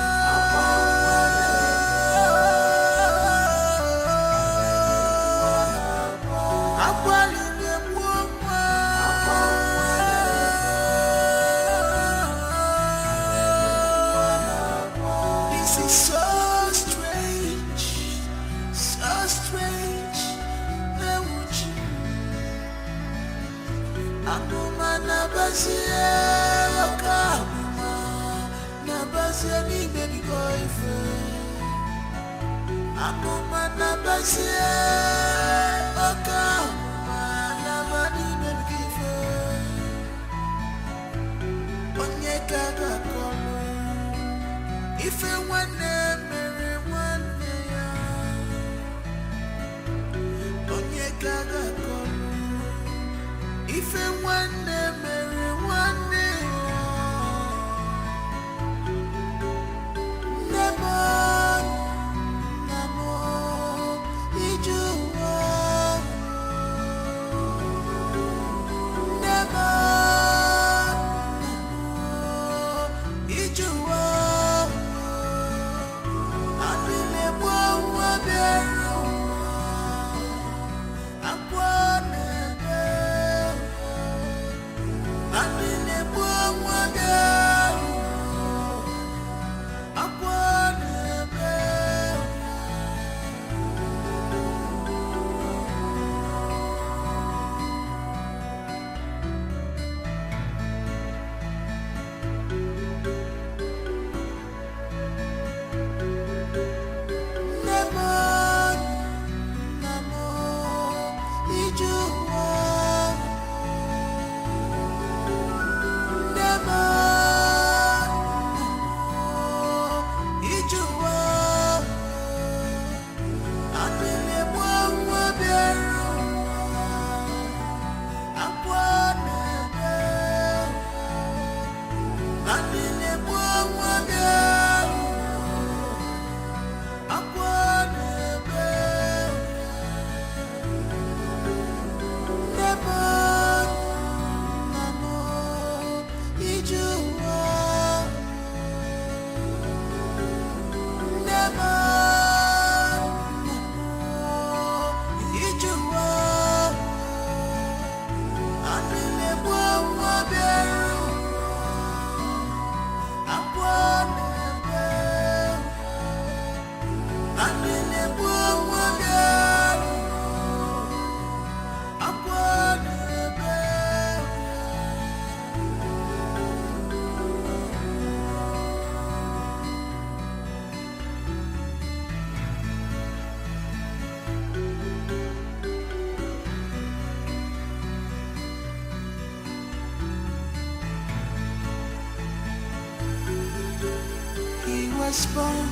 Born,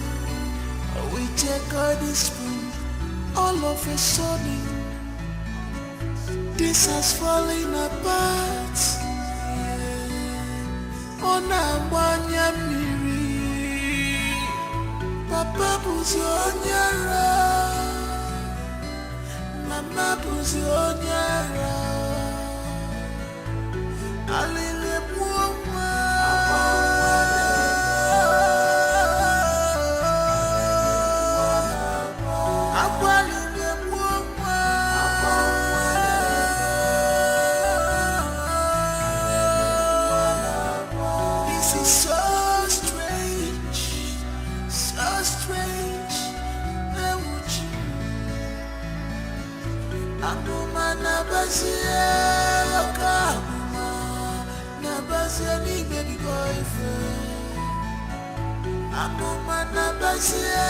we take all this spoon, all of a sudden, this has fallen apart. On a wanya miri, Papa Buzionyara, Mama Buzionyara, Alile Mwoma, Akwalile Mwoma. This is so strange, so strange. Akuma nabasia, akuma nabasia ni baby boyfriend. Akuma nabasia,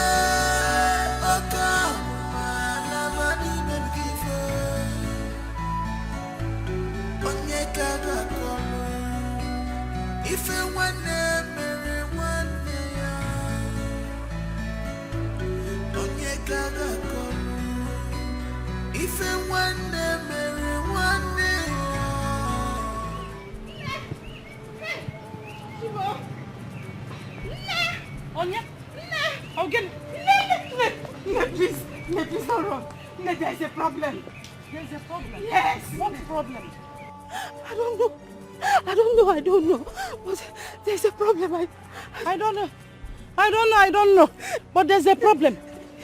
akuma nabani baby boyfriend. Onye kaga kono, ife wane mere wane ya. Onye kaga kono. If I want them, everyone please, don't run. There's a problem. There's a problem. Yes. What problem? I don't know. But there's a problem. I don't know. But there's a problem.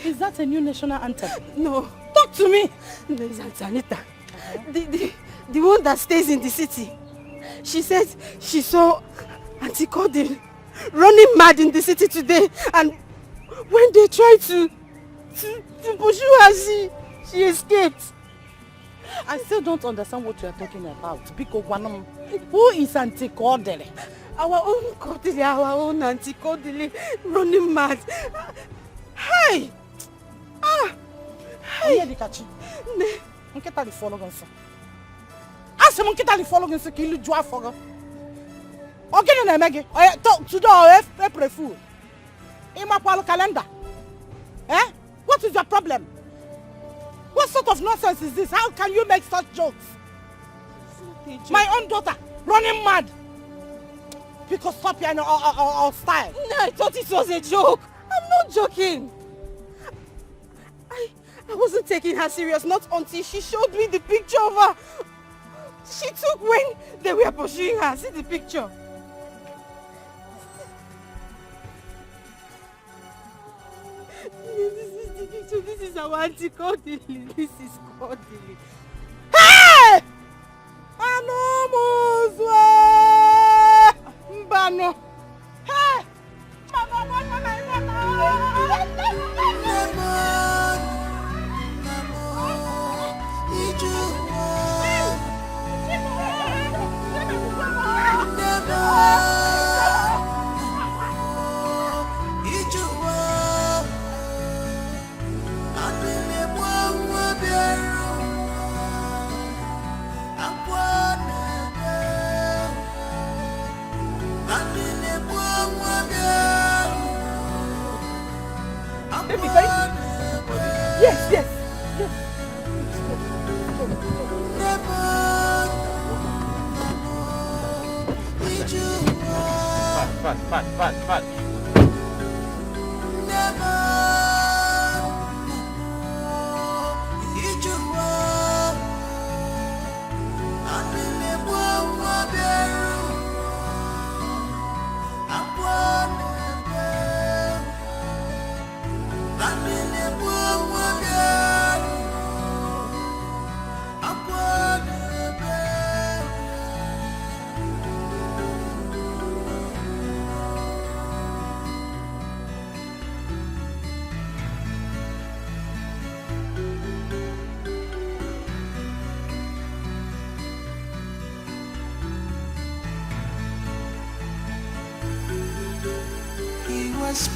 Is that a new national anthem? No. Talk to me. There's Auntie Anita. The one that stays in the city. She said she saw Auntie Cordin running mad in the city today, and when they tried to pursue her, she escaped. I still don't understand what you are talking about. Because who is Auntie Cordin? Our own Cordin, our own Auntie Cordin running mad. Hey! Hey, Dikeh. Nketa li follow gonso. Ase mo nketa li follow gonso ki lu jwa fogo. Ogene na emege. Talk to the April Fool. Ima palo calendar. Eh? What is your problem? What sort of nonsense is this? How can you make such jokes? My own daughter running mad. Because stop your style. No, I thought it was a joke. I'm not joking. I wasn't taking her serious, not until she showed me the picture of her she took when they were pursuing her. See the picture. This is the picture. This is our Auntie Cordelie. This is Cordelie. Hey! Anomozwe! Mbano! Hey! Yes. Fat.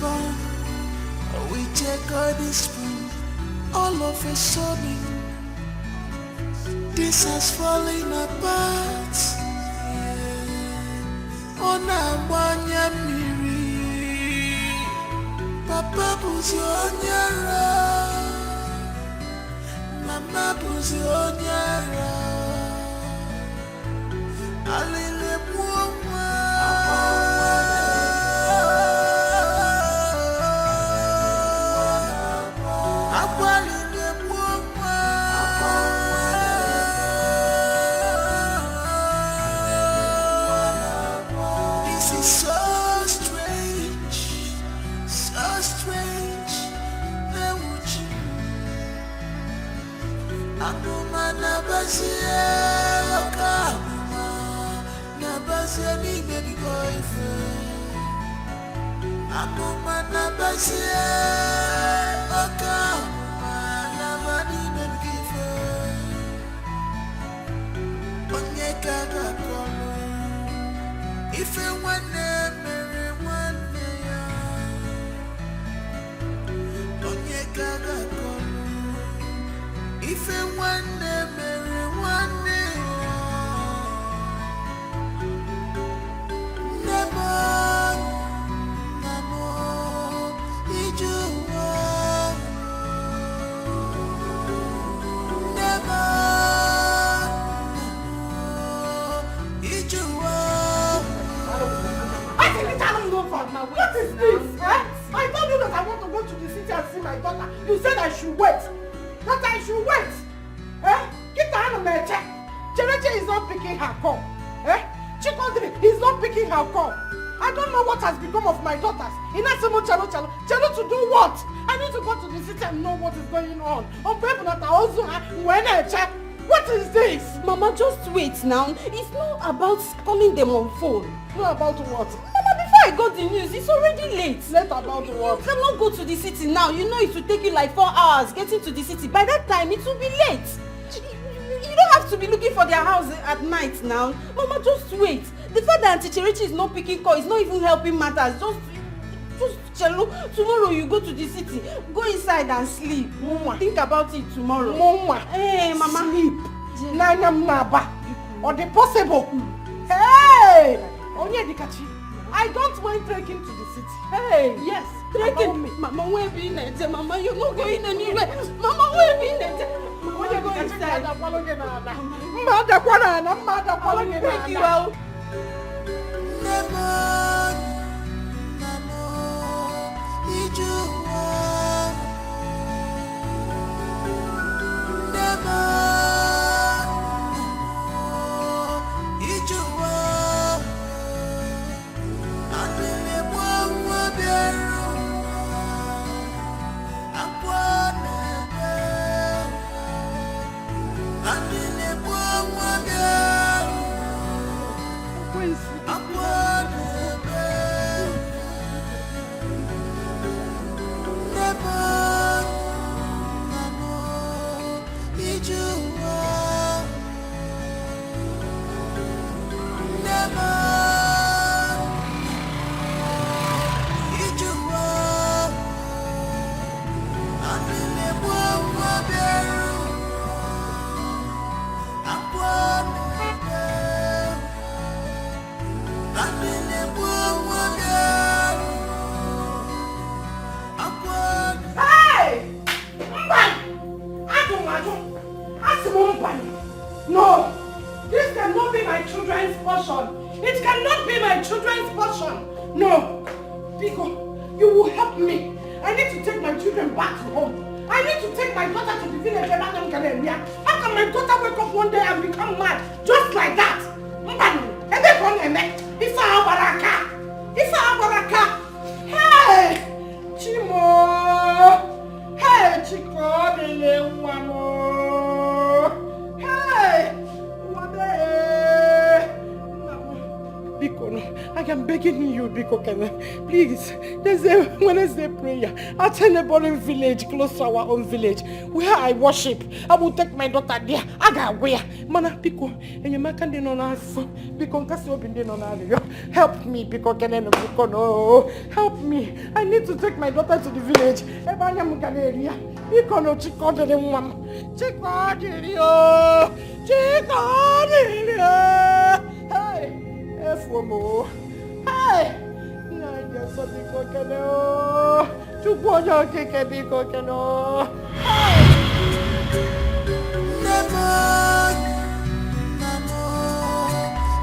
Born, we take all this spoon. All of a sudden, this has fallen apart. Ona mwanya miri, Papa Buzionyara, Mama Buzionyara, Alile Mwoma. Amuma nabasia oka amuma nabasia ni baby boyfriend. Amuma nabasia oka amuma nabadi baby boyfriend. Onye kaga kono ife wane mere wane ya. Onye kaga kono if you want them, everyone never, What is this? I told you that I want to go to the city and see my daughter. You said I should wait. That I should wait. Get the hand on my check. Chereche is not picking her call. Chikodri is not picking her call. I don't know what has become of my daughters. Inasimo Chalo to do what? I need to go to the city and know what is going on. What is this? Mama, just wait now. It's not about calling them on phone. Not about what? Mama, before I got the news, it's already late. Late about what? You cannot go to the city now. You know it will take you like 4 hours getting to the city. By that time, it will be late. You don't have to be looking for their house at night now. Mama, just wait. The fact that Auntie Cherechi is not picking call is not even helping matters. Just Chelo, tomorrow you go to the city. Go inside and sleep. Mama. Think about it tomorrow. Mama. Hey, Mama. Sleep. Naba. Or the possible. Hey! Onye Dikachi. I don't mind trekking to the city. Hey! Yes. Trekking. Mama, where be next? Mama, you're not going anywhere. Mama, where be next? Mama, go inside. Take you out. No! This cannot be my children's portion! It cannot be my children's portion! No! Biko, you will help me! I need to take my children back to home! I need to take my daughter to the village and How can my daughter wake up one day and become mad? Just like that! It's our baraka! It's our baraka! Hey! Chimo! Hey, Chico! Biko, no. I am begging you, Biko Kene. Please, there's a Wednesday prayer at a neighboring village close to our own village where I worship. I will take my daughter there. I got where. Mana, Biko, and you make an on us. Biko, help me, Biko Kene, Biko, no. Help me. I need to take my daughter to the village. Biko, no, Chico, the woman. Chico, hey. Efomo. Hey! Nanya so biko kene o. Chukwonyo keke biko kene o. Hey! Nemo, namo,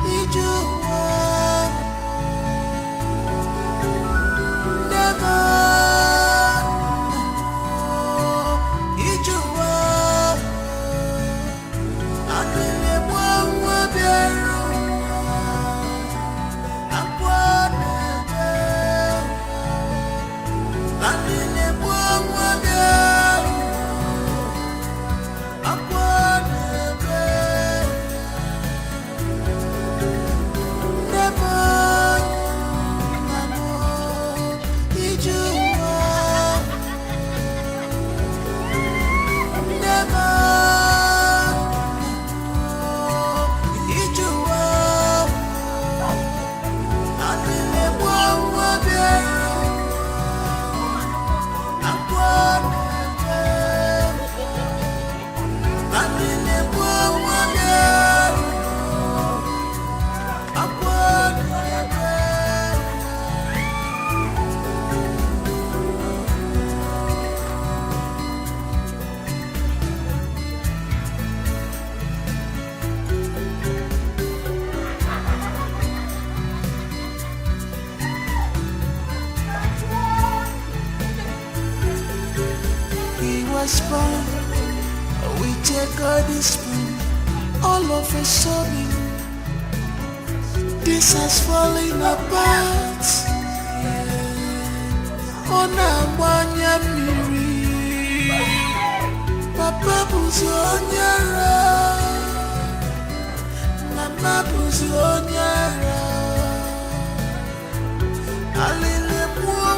ijuwa. Nemo, namo, ijuwa. Adele mwa bieru. Aqua was born with a golden spoon. All of a sudden, this has fallen apart. On a miri, Papa Buzonyara, Mama Buzonyara, Alile Mwa.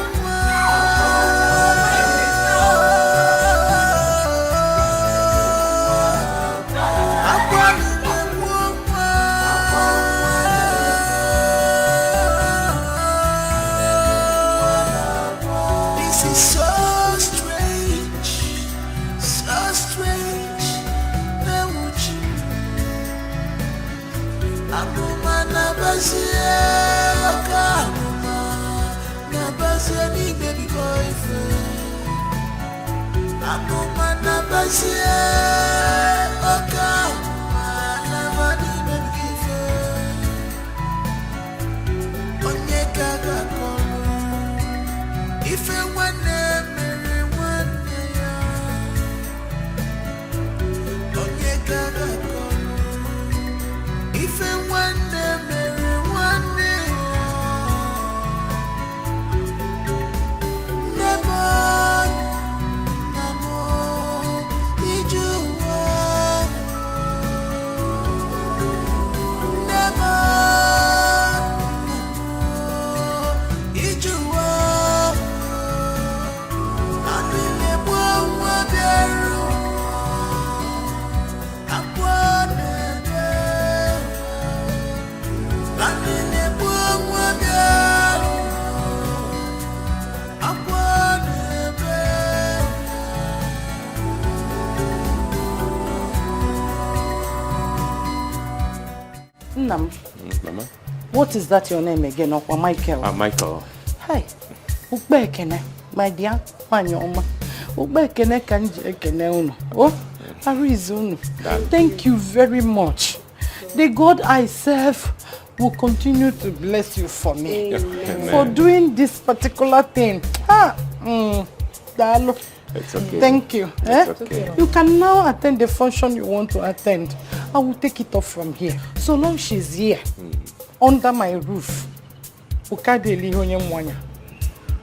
Nam. Mama? What is that your name again? Or Michael? Michael. Hi. Ukbekene, my dear. Wanyoma. Ukbekene kanji ekene uno. Oh, Arizunu. Thank you very much. The God I serve will continue to bless you for me. Amen. For doing this particular thing. Dalo. It's okay. Thank you. It's okay. You can now attend the function you want to attend. I will take it off from here. So long she's here, under my roof.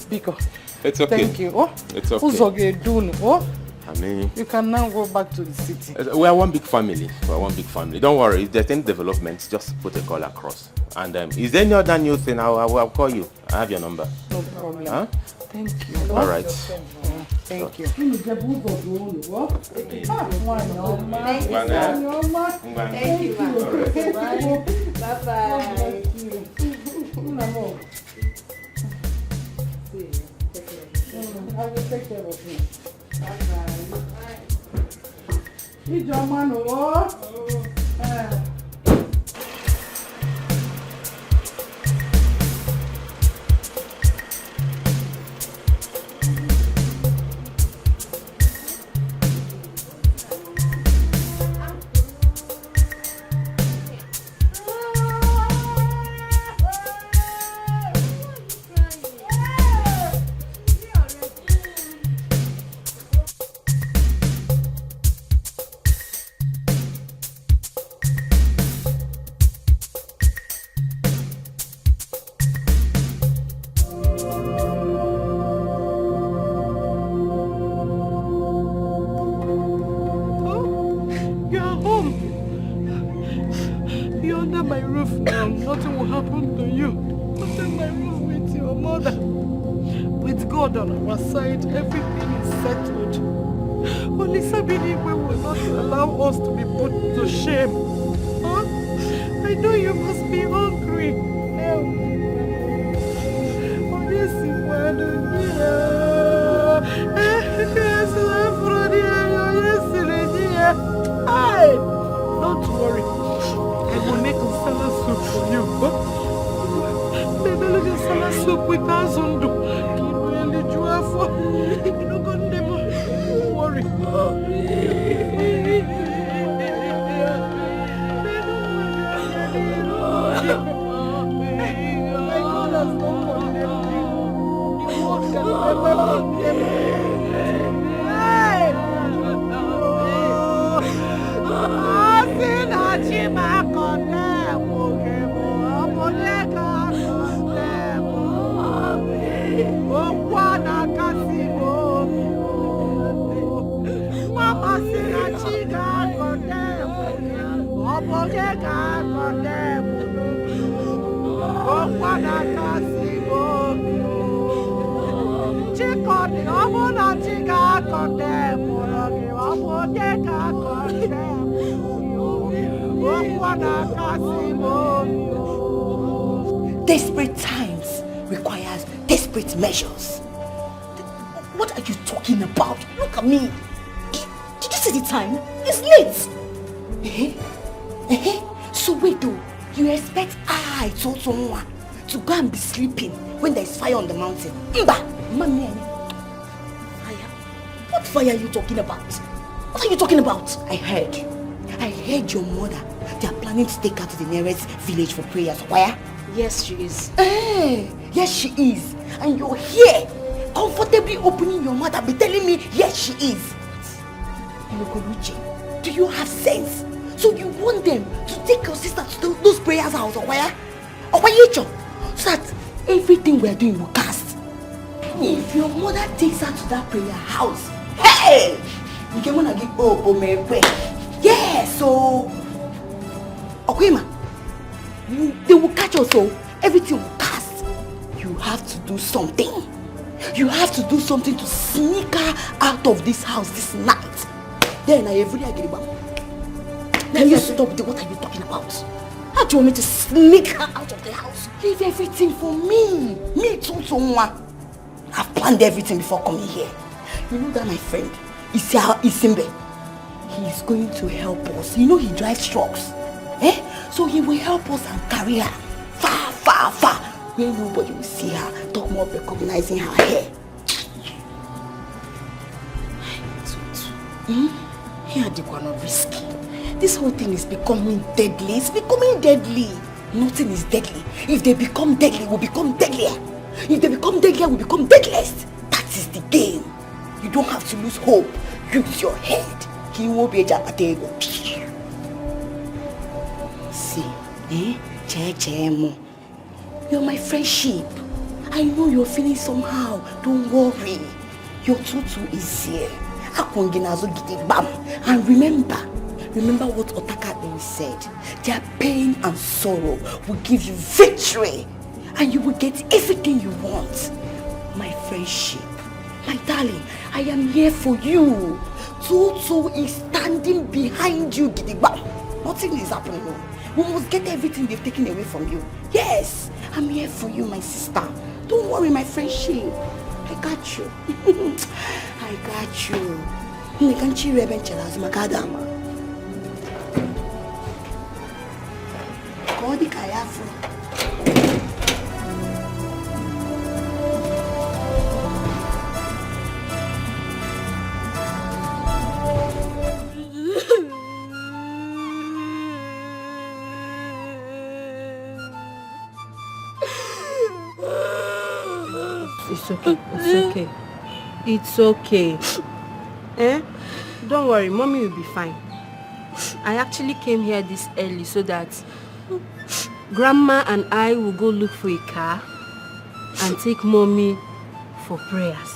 Because it's okay. thank you. Oh, it's okay. Oh, I mean, you can now go back to the city. We are one big family. We are one big family. Don't worry. If there's any developments, just put a call across. And is there any other new thing? I'll call you. I have your number. No problem. Huh? Thank you. All right. Thank you. Thank you. Thank you. Bye-bye. I will take care of you. Bye-bye. Okwana Kasimo. Mama Sina Chiga condemn. Obogega condemn. Okwana Kasimo. Chikoni Obona Chiga condemn. Obogega condemn. Okwana Kasimo. Desperate times requires desperate measures. What are you talking about? Look at me. Did you see the time? It's late. So wait though, you expect Tonto to go and be sleeping when there is fire on the mountain? Mba! Mami, fire? What fire are you talking about? What are you talking about? I heard your mother. They are planning to take her to the nearest village for prayers. Why? Yes, she is. Yes, she is. And you're here, comfortably opening your mouth and be telling me, yes, she is. Lokoruche, do you have sense? So you want them to take your sister to those prayers house, or where? Or where you so that everything we are doing will cast. If your mother takes her to that prayer house, hey! You can wanna get yeah, so okay, ma. They will catch us, so everything will cast. You have to do something. You have to do something to sneak her out of this house this night. Then I every day get it back. Can you stop? What are you talking about? How do you want me to sneak her out of the house? Leave everything for me. Me too, I've planned everything before coming here. You know that my friend, Isimbe, he is going to help us. You know he drives trucks. So he will help us and carry her far, far, far, where nobody will see her. Talk more of recognizing her hair. Here they are not risky. This whole thing is becoming deadly. It's becoming deadly. Nothing is deadly. If they become deadly, we'll become deadlier. If they become deadlier, we'll become deadliest. That is the game. You don't have to lose hope. Use your head. He won't be a Japatego. See, you're my friendship. I know you're feeling somehow. Don't worry. Your tutu is here. And remember what Otaka said. Their pain and sorrow will give you victory. And you will get everything you want. My friendship. My darling, I am here for you. Tutu is standing behind you, Gidigba. Nothing is happening. We must get everything they've taken away from you. Yes, I'm here for you, my sister. Don't worry, my friendship. I got you. I got you. It's okay. It's okay. Don't worry, mommy will be fine. I actually came here this early so that grandma and I will go look for a car and take mommy for prayers.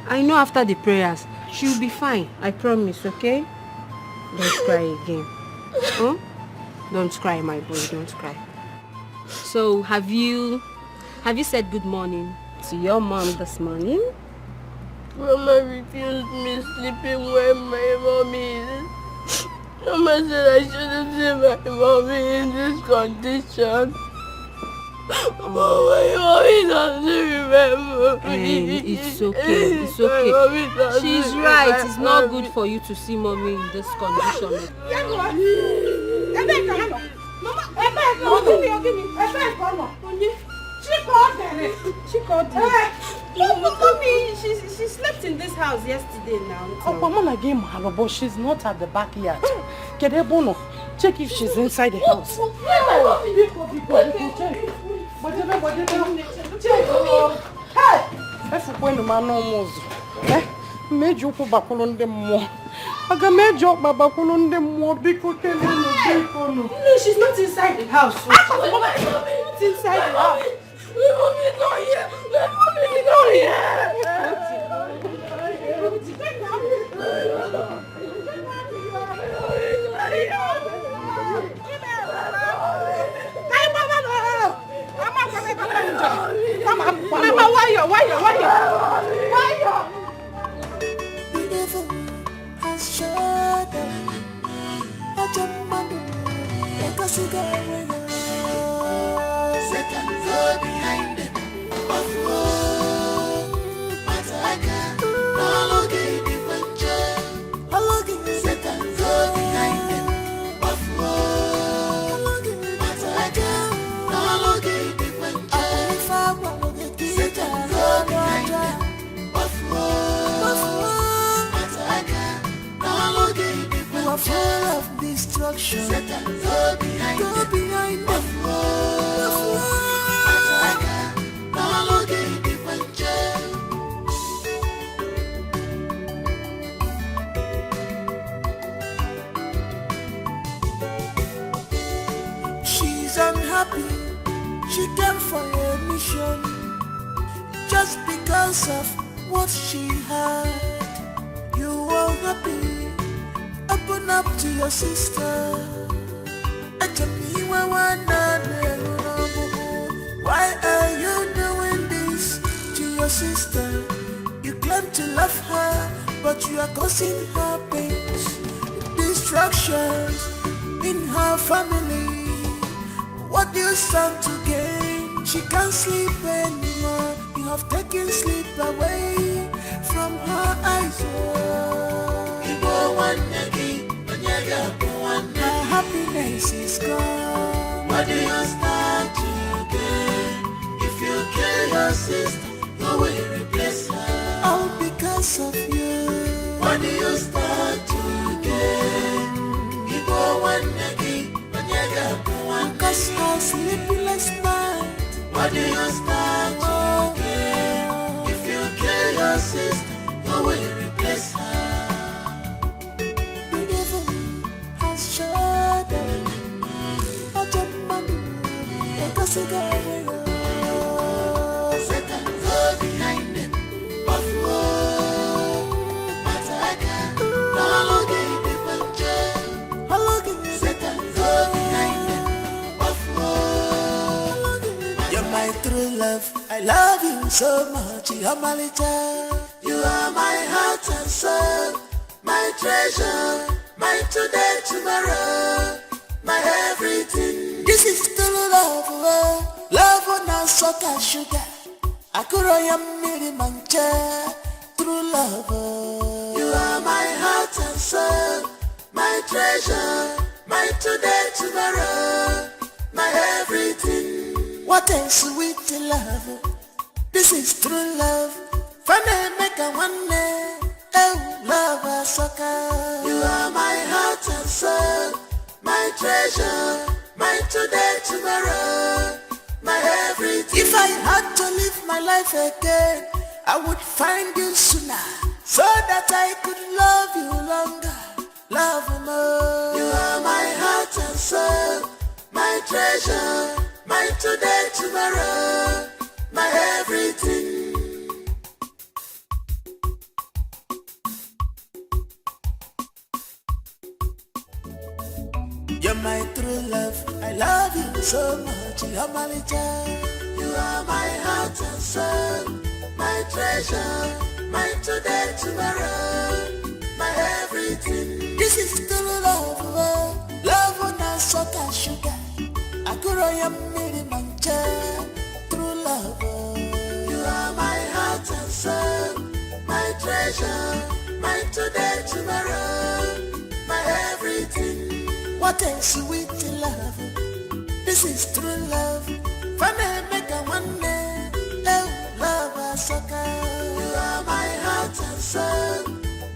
I know after the prayers, she'll be fine. I promise, okay? Don't cry again. Huh? Don't cry, my boy, don't cry. So, have you said good morning to your mom this morning? Mama refused me sleeping where my mom is. Mama said I shouldn't see my mommy in this condition. But my mommy doesn't remember me. It's okay, it's okay. She's right, it's not good for you to see mommy in this condition. She called me. Mommy, she slept in this house yesterday now. Oh, Mama again, but she's not at the back yet. Get her bono. Check if she's inside the house. Hey! Made you put back on them more. I got made you back on them more because no, she's not inside the house. She's not inside the house. She's unhappy, she came for a mission just because of what she had. You are happy, open up to your sister. Why are you doing this to your sister? You claim to love her, but you are causing her pains, destructions in her family. What do you stand to gain? She can't sleep anymore. You have taken sleep away from her eyes. Her happiness is gone. What do you stand to gain? If you kill your sister, who will replace her? All because of you. What do you stand to gain? Cause her sleepless night. What do you stand to gain? If you kill your sister, who will replace her? The devil has shut Satan go behind them. Satan go behind them. You're my true love. I love you so much. You're my little. You are my heart and soul, my treasure, my today, tomorrow, my everything. This is true love, love on a sugar sugar. Akuroya miri mancha, true love. You are my heart and soul, my treasure, my today, tomorrow, my everything. What a sweet love. This is true love. Funny make a one day. Oh, love a sucker. You are my heart and soul, my treasure, my today, tomorrow, my everything. If I had to live my life again, I would find you sooner, so that I could love you longer, love you more. You are my heart and soul, my treasure, my today, tomorrow, my everything. You're my true love, I love you so much, you're my little. You are my heart and soul, my treasure, my today, tomorrow, my everything. This is true love, love on a sugar sugar. Akuroya miri mancha, true love. You are my heart and soul, my treasure, my today, tomorrow, my everything. What a sweet love. This is true love. Funny make a one day. Oh, love a sucker. You are my heart and soul,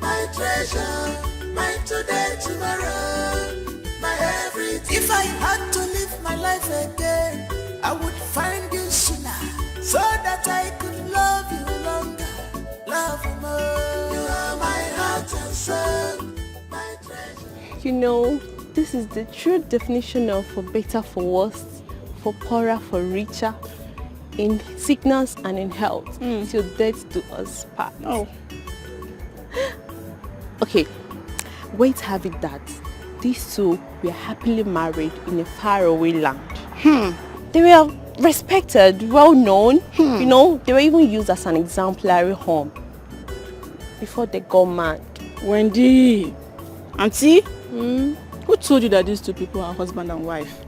my treasure, my today, tomorrow, my everything. If I had to live my life again, I would find you sooner, so that I could love you longer, love you more. You are my heart and soul, my treasure. You know, this is the true definition of for better, for worse, for poorer, for richer. in sickness and in health, till death do us part. Oh. Okay, wait, have it that these two were happily married in a faraway land. They were respected, well known. You know, they were even used as an exemplary home before they got mad. Wendy, Auntie, who told you that these two people are husband and wife?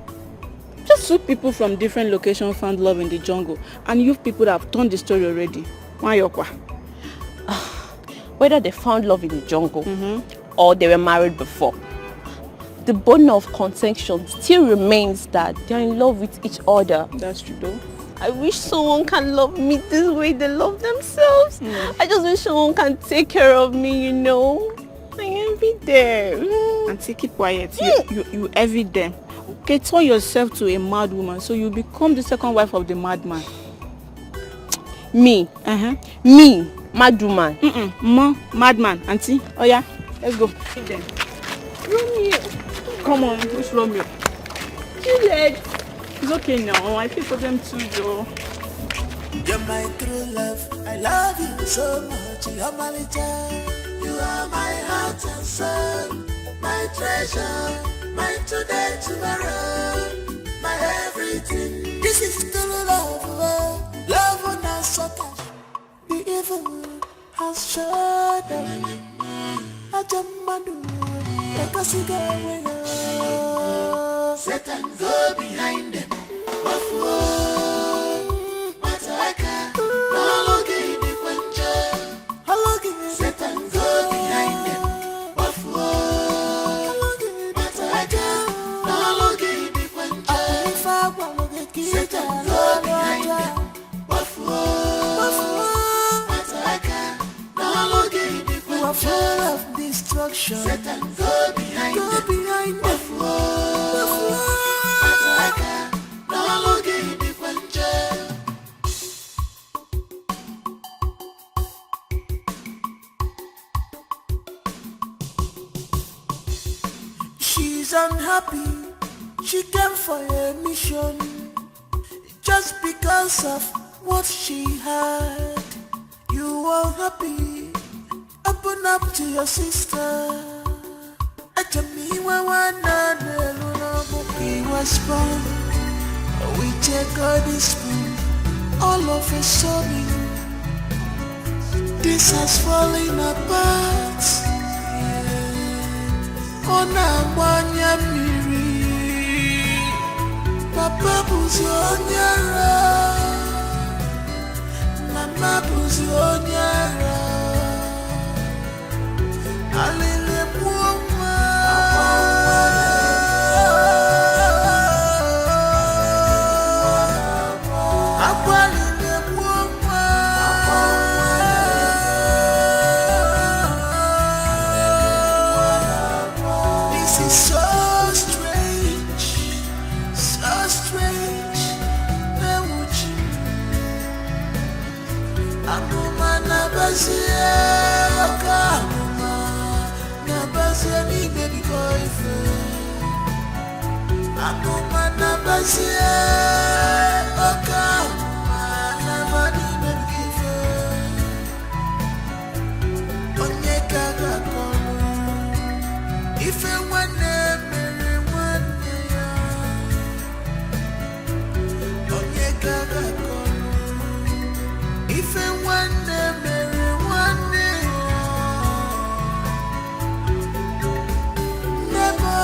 Just two people from different locations found love in the jungle, and you people that have told the story already. Whether they found love in the jungle or they were married before, the bone of contention still remains that they're in love with each other. That's true though. I wish someone can love me this way they love themselves. I just wish someone can take care of me, you know. I envy them. Auntie, keep quiet. You envy them. Okay, turn yourself to a mad woman so you become the second wife of the madman. Me? Me? Mad woman? Madman. Auntie, oh yeah, let's go. Then. Romeo. Come on, push Romeo. Juliet. It's okay now. I feel for them too, though. You're my true love. I love you so much. You're my little. You are my heart and soul. My treasure. My today, tomorrow. My everything. This is true love. Love on us so touch. The evil has shut down. I jump my door. Like a cigar winner. Satan go behind them. Satan go behind them. Satan go behind them. You are full of destruction. Satan go behind them. She's unhappy. She came for a mission just because of what she had. You are happy. Open up to your sister. He was born. We take all this food. All of a sudden, this has fallen apart. Onabanya miri, Papa buzi onyara, Mama buzi onyara. Alele buoma, Akwalele buoma. This is so strange, so strange. Newuchi, Akuma nabazie, Akuma nabazie ni baby boyfriend. Akuma nabazie, Akuma nabani baby boyfriend. Onyeka gakono. If I want to marry one day, onye gaga kono. If I want to marry one day, never,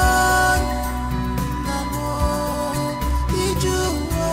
iju wa.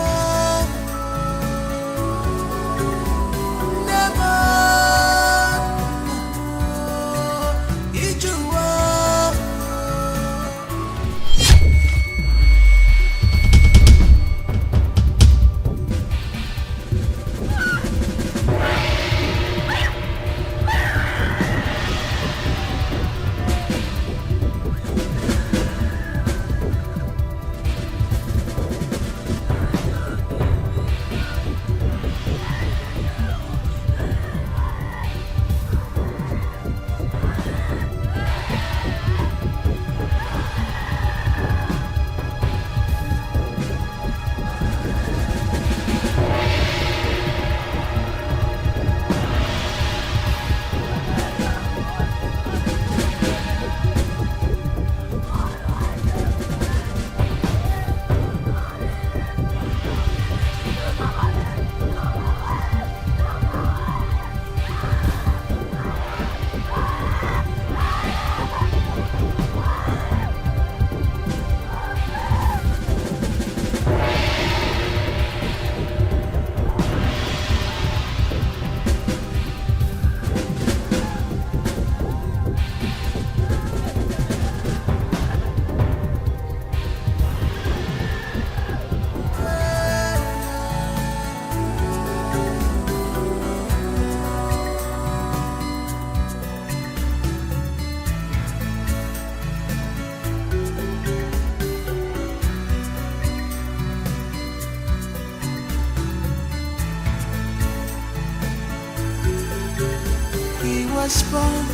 was born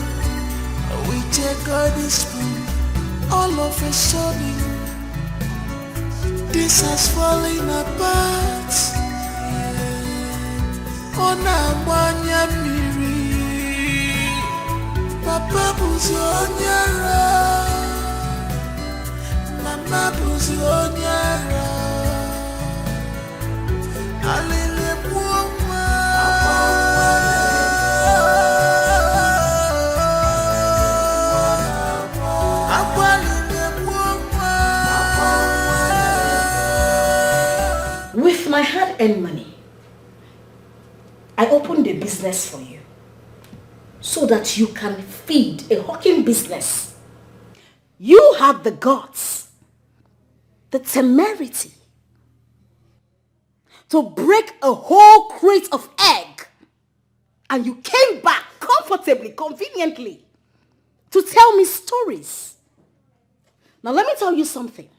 with a golden spoon. All of a sudden, this has fallen apart. On a one miri, Papa Buzionyara, Mama Buzionyara, Alele Puma, With my hard-earned money, I opened a business for you so that you can feed a hawking business. You had the guts, the temerity to break a whole crate of egg, and you came back comfortably, conveniently to tell me stories. Now let me tell you something.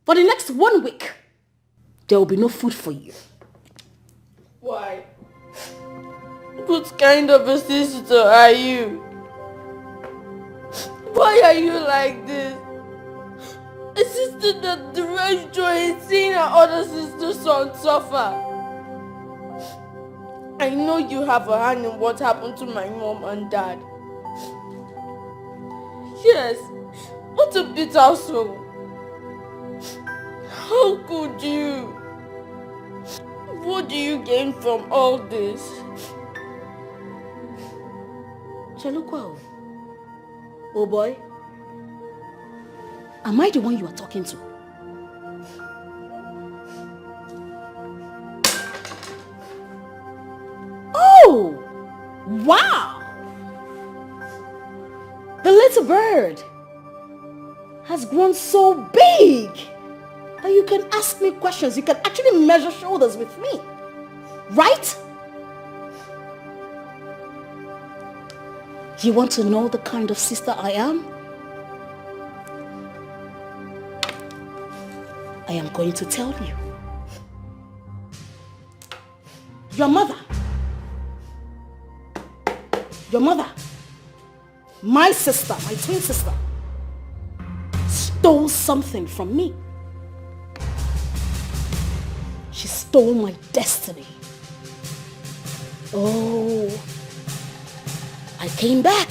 For the next 1 week, there will be no food for you. Why? What kind of a sister are you? Why are you like this? A sister that derives joy in seeing her other sister's son suffer. I know you have a hand in what happened to my mom and dad. Yes, what a bitter soul. How could you? What do you gain from all this? Chelukwa, oh boy, am I the one you are talking to? Oh, wow! The little bird has grown so big that you can ask me questions. You can actually measure shoulders with me, right? You want to know the kind of sister I am? I am going to tell you. Your mother, my sister, my twin sister, stole something from me. She stole my destiny. Oh, I came back.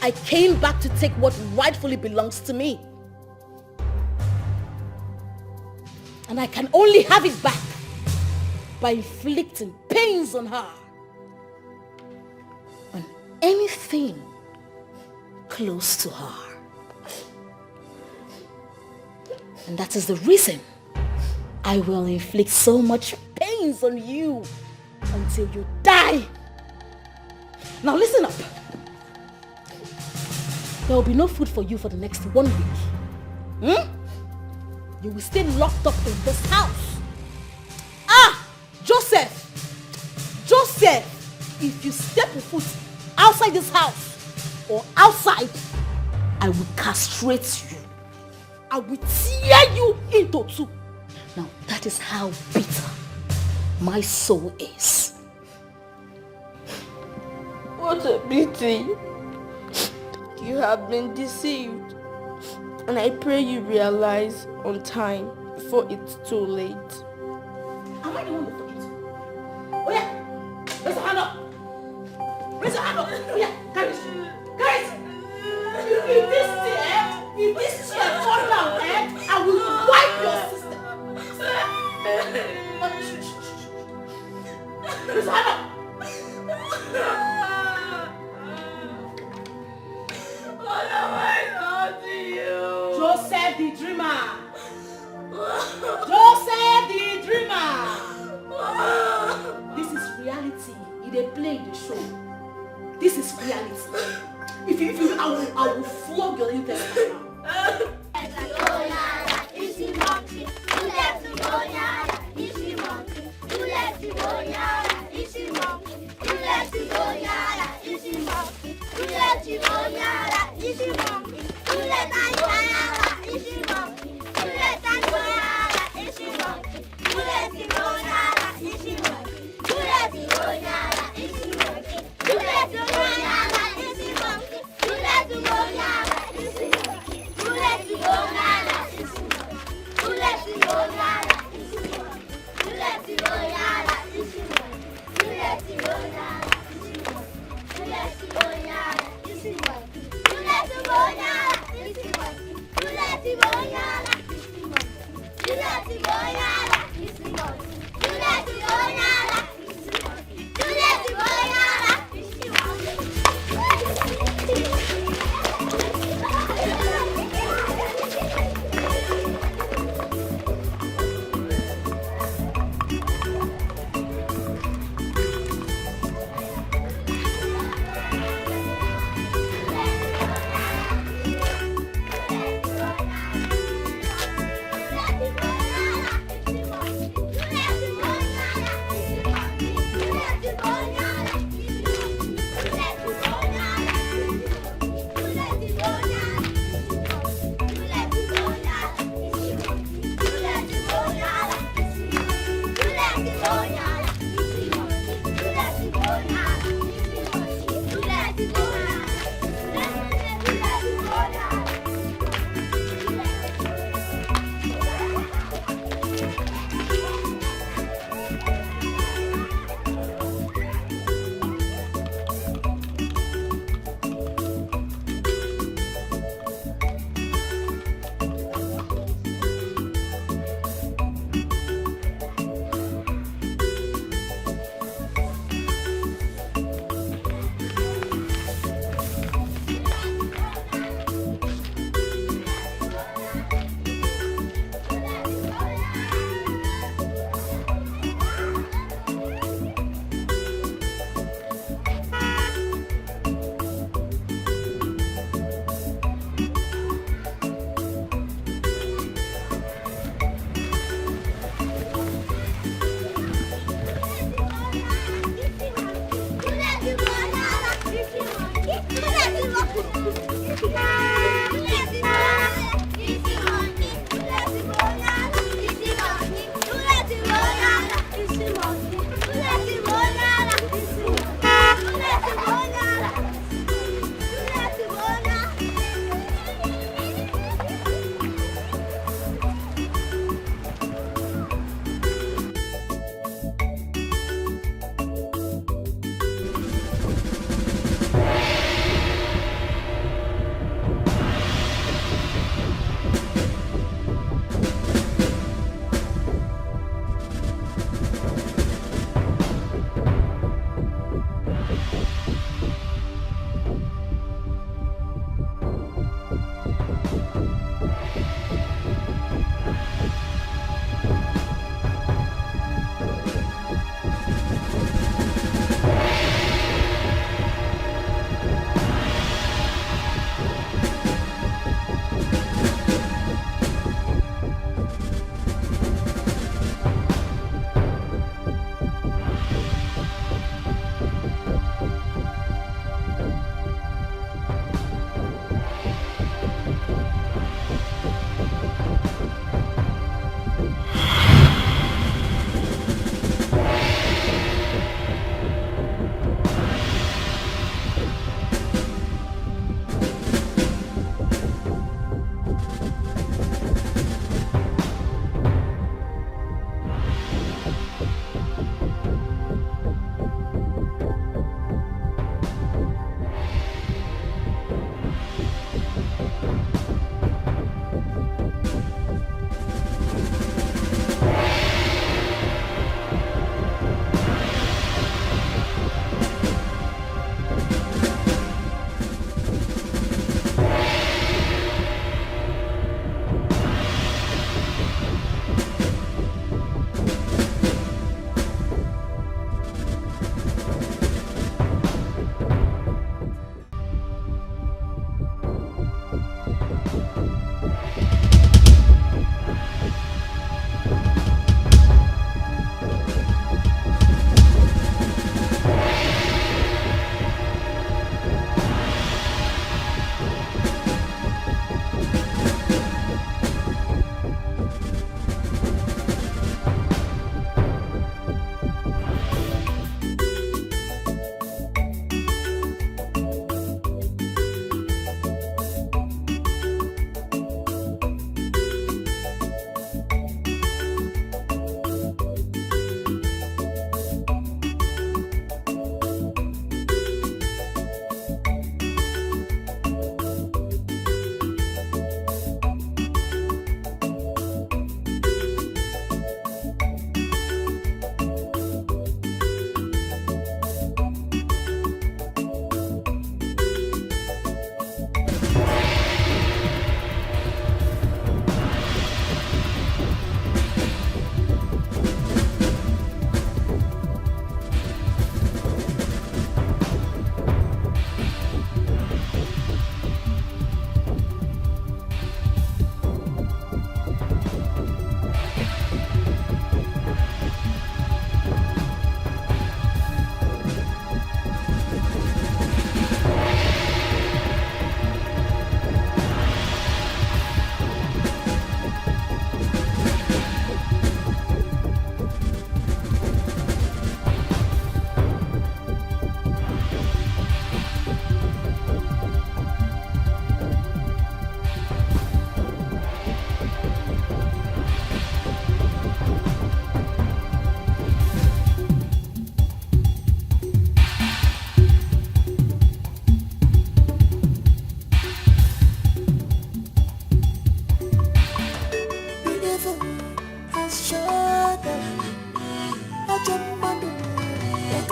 I came back to take what rightfully belongs to me. And I can only have it back by inflicting pains on her. On anything close to her. And that is the reason I will inflict so much pains on you until you die. Now listen up. There will be no food for you for the next 1 week. You will stay locked up in this house. Joseph, if you step a foot outside this house or outside, I will castrate you. I will tear you into two. Now that is how bitter my soul is. What a pity. You have been deceived. And I pray you realize on time before it's too late. Am I the one you're talking to? Oh yeah! Raise your hand up! Raise your hand up! Oh yeah! Carry it! Carry it! If this chair fall down, I will wipe your system! Raise your hand up! What have I done to you? Joseph the dreamer! Joseph the dreamer! This is reality. They play the show. This is reality. If you I will flog your intestine now.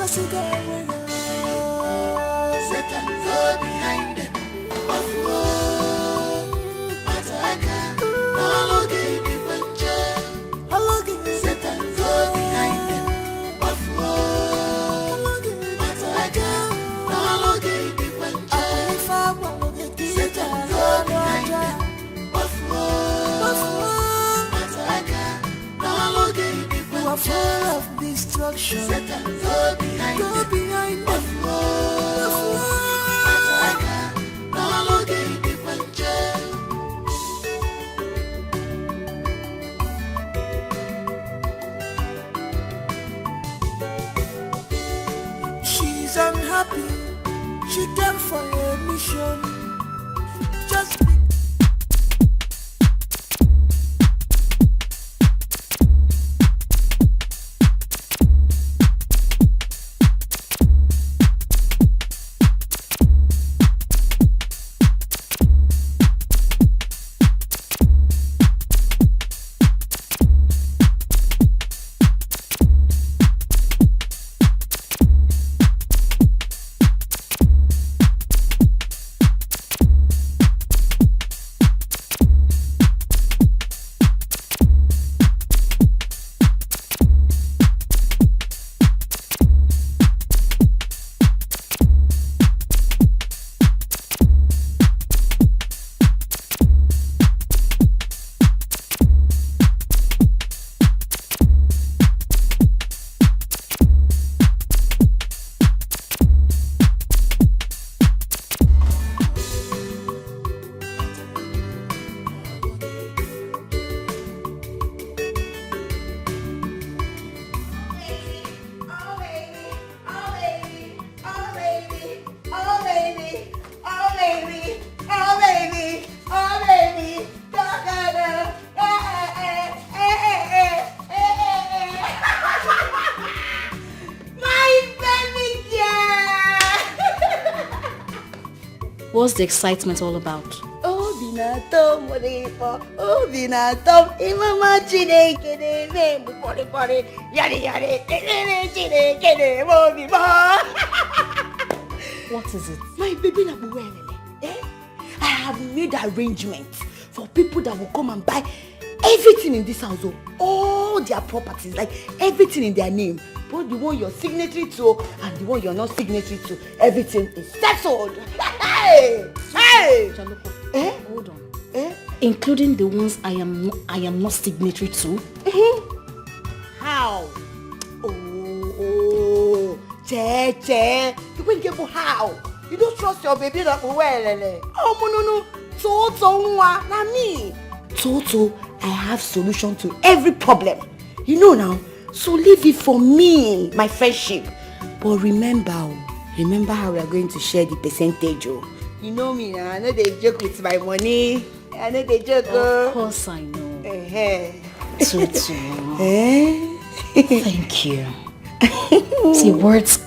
Satan go behind them. Satan go behind them. Full of destruction. Satan, go behind them. She's unhappy. She came for a mission. Just What's the excitement all about? What is it? My baby Nabuwelele, I have made arrangements for people that will come and buy everything in this house, all their properties, like everything in their name. Both the one you're signatory to and the one you're not signatory to. Everything is settled. Hey! Hey! Hold on. Including the ones I am not signatory to? How? Oh, Che. You will get how? You don't trust your baby that well. Oh, no. Toto, na me. Toto, I have solution to every problem. You know now. So leave it for me, my friendship. But remember how we are going to share the percentage. You know me now. I know they joke with my money. I know they joke. Of course I know. Toto. Thank you. See, words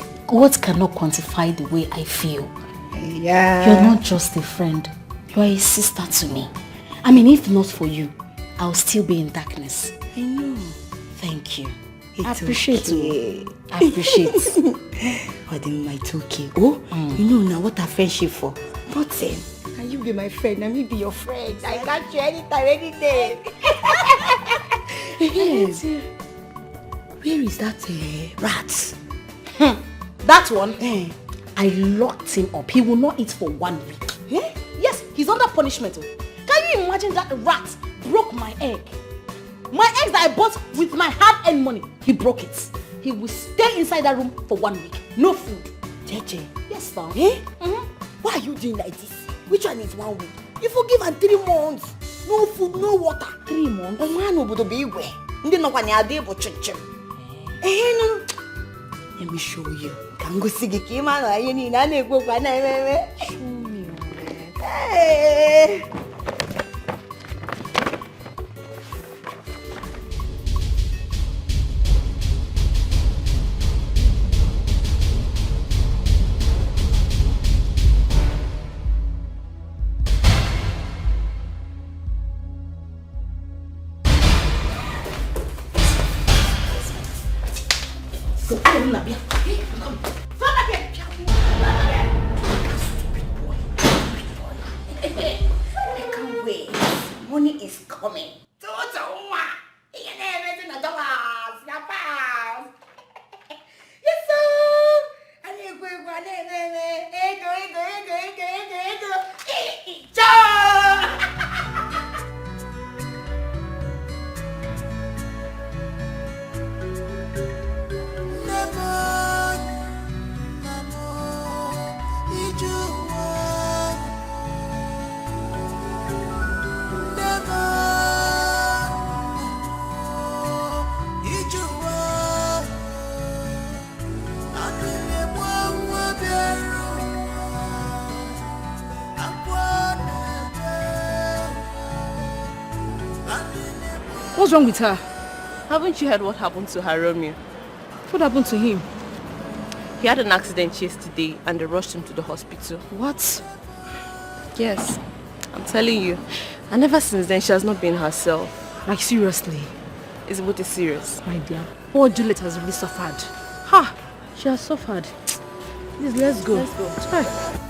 cannot quantify the way I feel. Yeah. You're not just a friend. You're a sister to me. I mean, if not for you, I'll still be in darkness. I know. Thank you. It's I appreciate okay. I appreciate. Oh, then it's okay. Oh, you know now what a friendship for. But can you be my friend? Let me be your friend. I got you anytime, any day. Yes. Where is that rat? That one? I locked him up. He will not eat for 1 week. Yes, he's under punishment. Can you imagine that rat broke my egg? My eggs that I bought with my hard-earned money, he broke it. He will stay inside that room for 1 week. No food. Jeje. Yes, ma'am. Why are you doing like this? Which one is 1 week? You forgive and 3 months. No food, no water. 3 months? Oh man, obodo be where? Ndi no kwani ade bo chinchin. No. Let me show you. Can go see ki man aye ni na na egbo kwa na ememe. Show me. Hey. What's wrong with her? Haven't you heard what happened to her Romeo? What happened to him? He had an accident yesterday and they rushed him to the hospital. What? Yes, I'm telling you. And ever since then, she has not been herself. Like seriously? It's what is serious. My dear, poor Juliet has really suffered. Ha! She has suffered. Please, let's go. Let's go. Hi.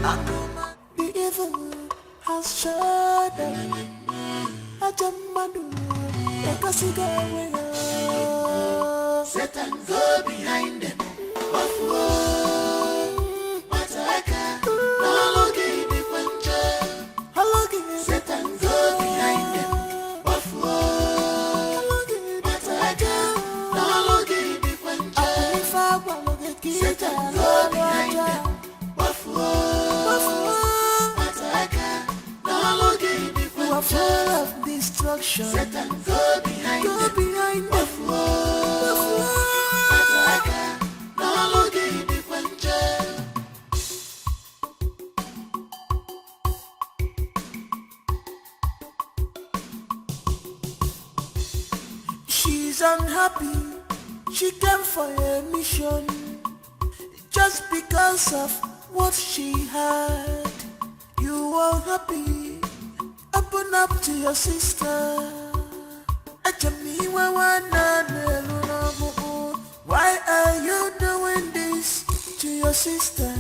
The evil has shut down. Ajamadu, Satan go behind them. Satan go behind them. Full of destruction. Satan, go behind them. She's unhappy. She came for a mission just because of what she had. You are happy. Open up to your sister. Why are you doing this to your sister?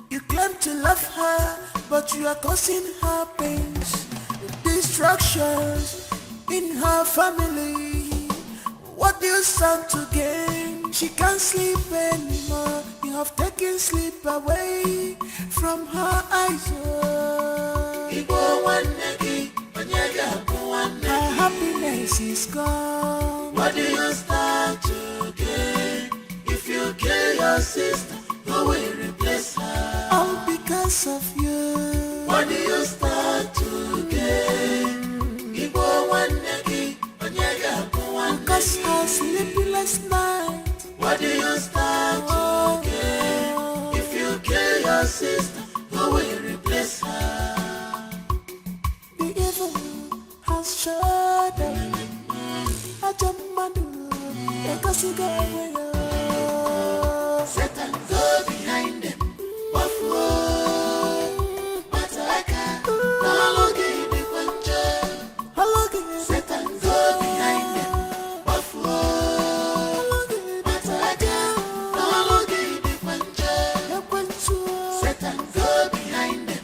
You claim to love her, but you are causing her pains, destructions in her family. What do you stand to gain? She can't sleep anymore. You have taken sleep away from her eyes. Her happiness is gone. What do you stand to gain? If you kill your sister, who will replace her? All because of you. What do you stand to gain? Because her sleepless night. What do you stand to gain? If you kill your sister, who will replace her? The evil has shut down. Satan, go behind them. Satan, go behind them. Satan, go behind them.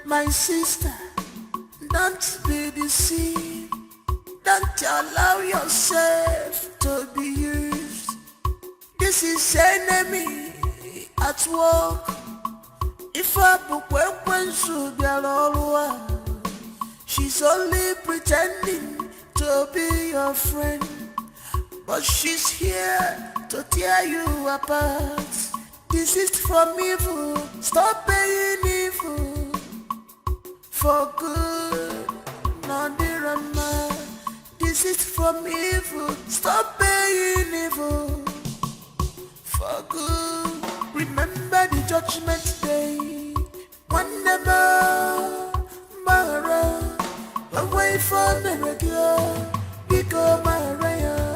My sister, don't be deceived. Don't allow yourself to be used. This is enemy at work. If I she's only pretending to be your friend, but she's here to tear you apart. Desist from evil, stop being evil. For good, not the Rama. Desist from evil, stop being evil. For good, remember the judgment day. One never, Mara, away from the regular, become Maria.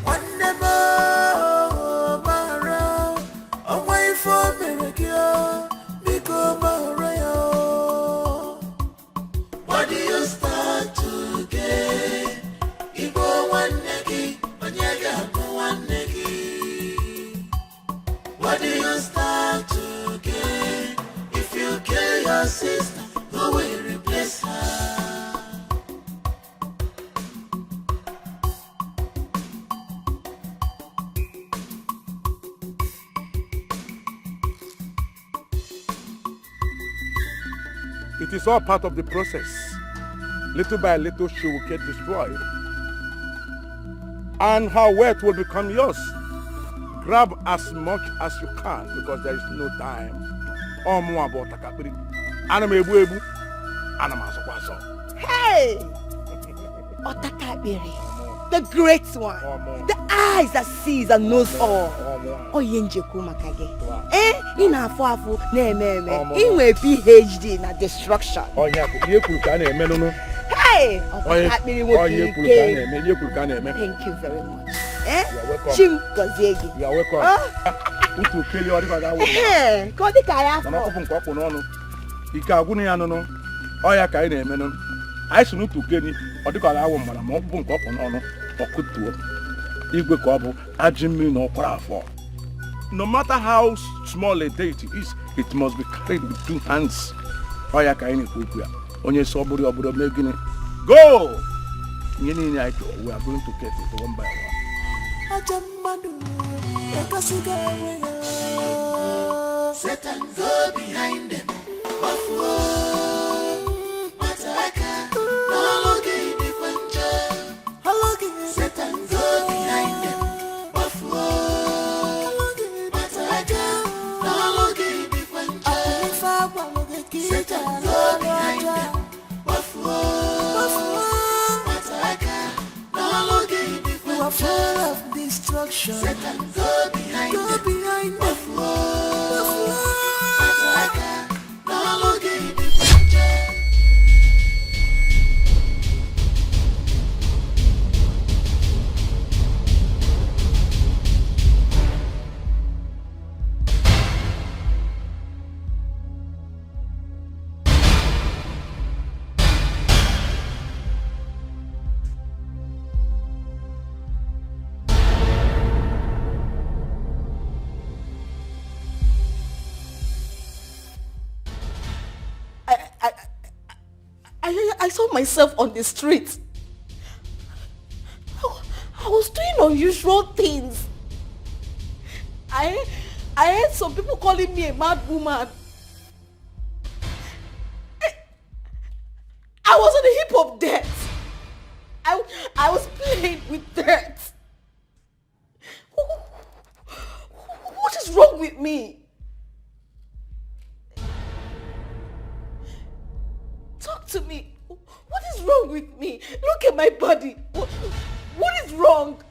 One never, Mara, away from the regular, become Maria. What do you start to get? Ibo one negi, onyaga one negi. What do you start to get? If you kill your sister, who will replace her? It is all part of the process. Little by little, she will get destroyed. And her wealth will become yours. Grab as much as you can because there is no time. Hey! Otakabiri, the great one, the eyes that sees and knows all. Oyenjeku makage. Ina afu na PhD na destruction. Hey! Thank you very much. You are welcome. Chim Gozegi. You are welcome. Utu kele ori ka dawo. Ko di ka ya. Mama ko fun ko no no. Ike agunu ya no no. Oya ka ị na-eme no. Ai sunu tu keni, odi ka dawo mara ma bu nko ko no no. Okutuo. Igwe ka obu ajimi no kwara afọ. No matter how small a deity is, it must be carried with two hands. Oya ka ị na-ekwu ya. Onye so oburu obodo me gini. Go! We are going to get it one by one. Satan, go behind them. Satan, go behind them. Satan, go behind them. You are full of destruction. Satan, go behind them. I saw myself on the street. I was doing unusual things. I heard some people calling me a mad woman. I was on the hip of death. I was playing with death. What is wrong with me? Talk to me. What is wrong with me? Look at my body. What is wrong?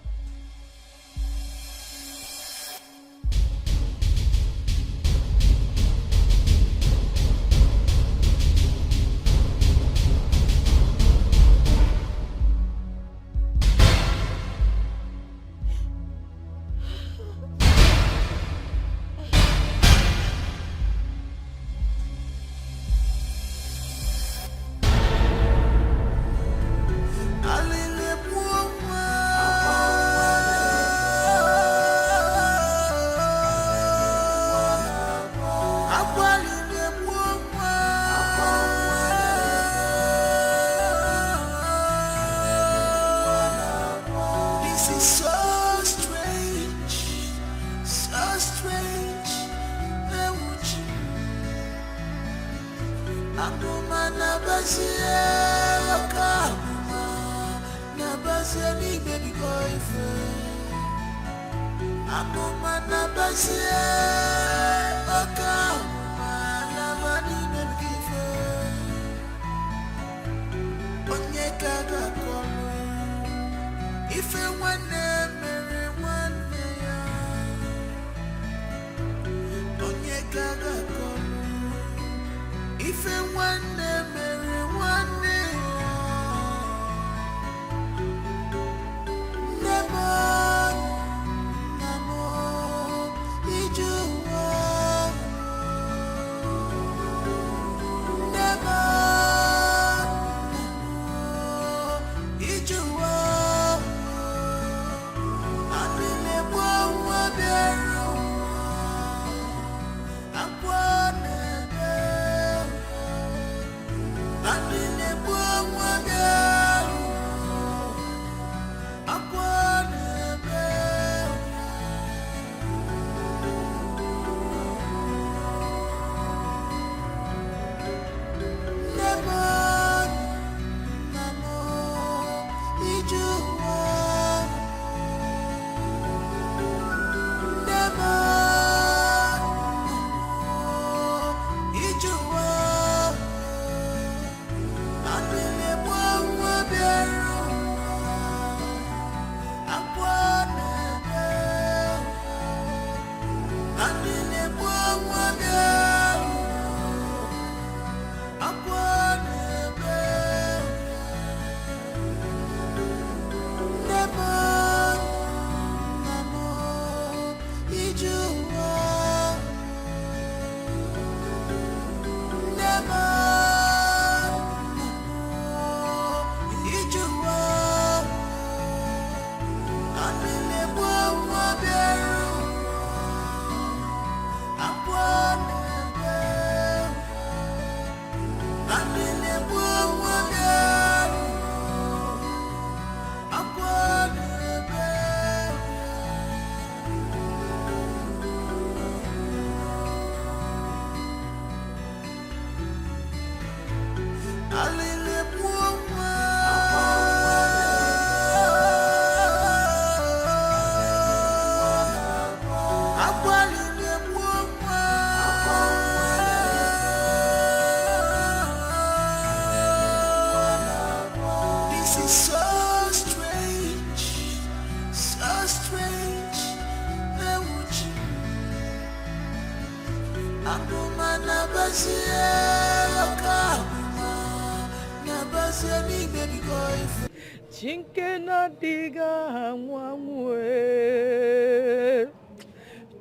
Chinkena diga mwamwe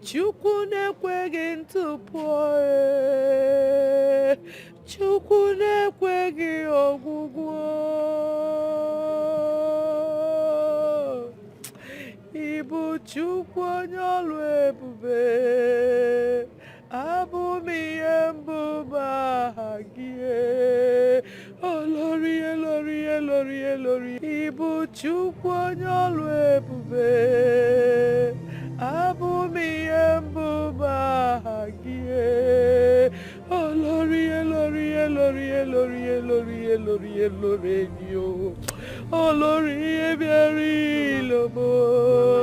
Chukune kwegi ntupoe Chukune kwegi ogugwo Ibu chukwu nyolwe bube Abu miyembu bahagie Olori, Elori, Elori, Elori Ibu chukwu nyolwe bube Abu miyembu bahagie Olori, Elori, Elori, Elori, Elori, Elori, Elori Nyo Olori ebiari lobo.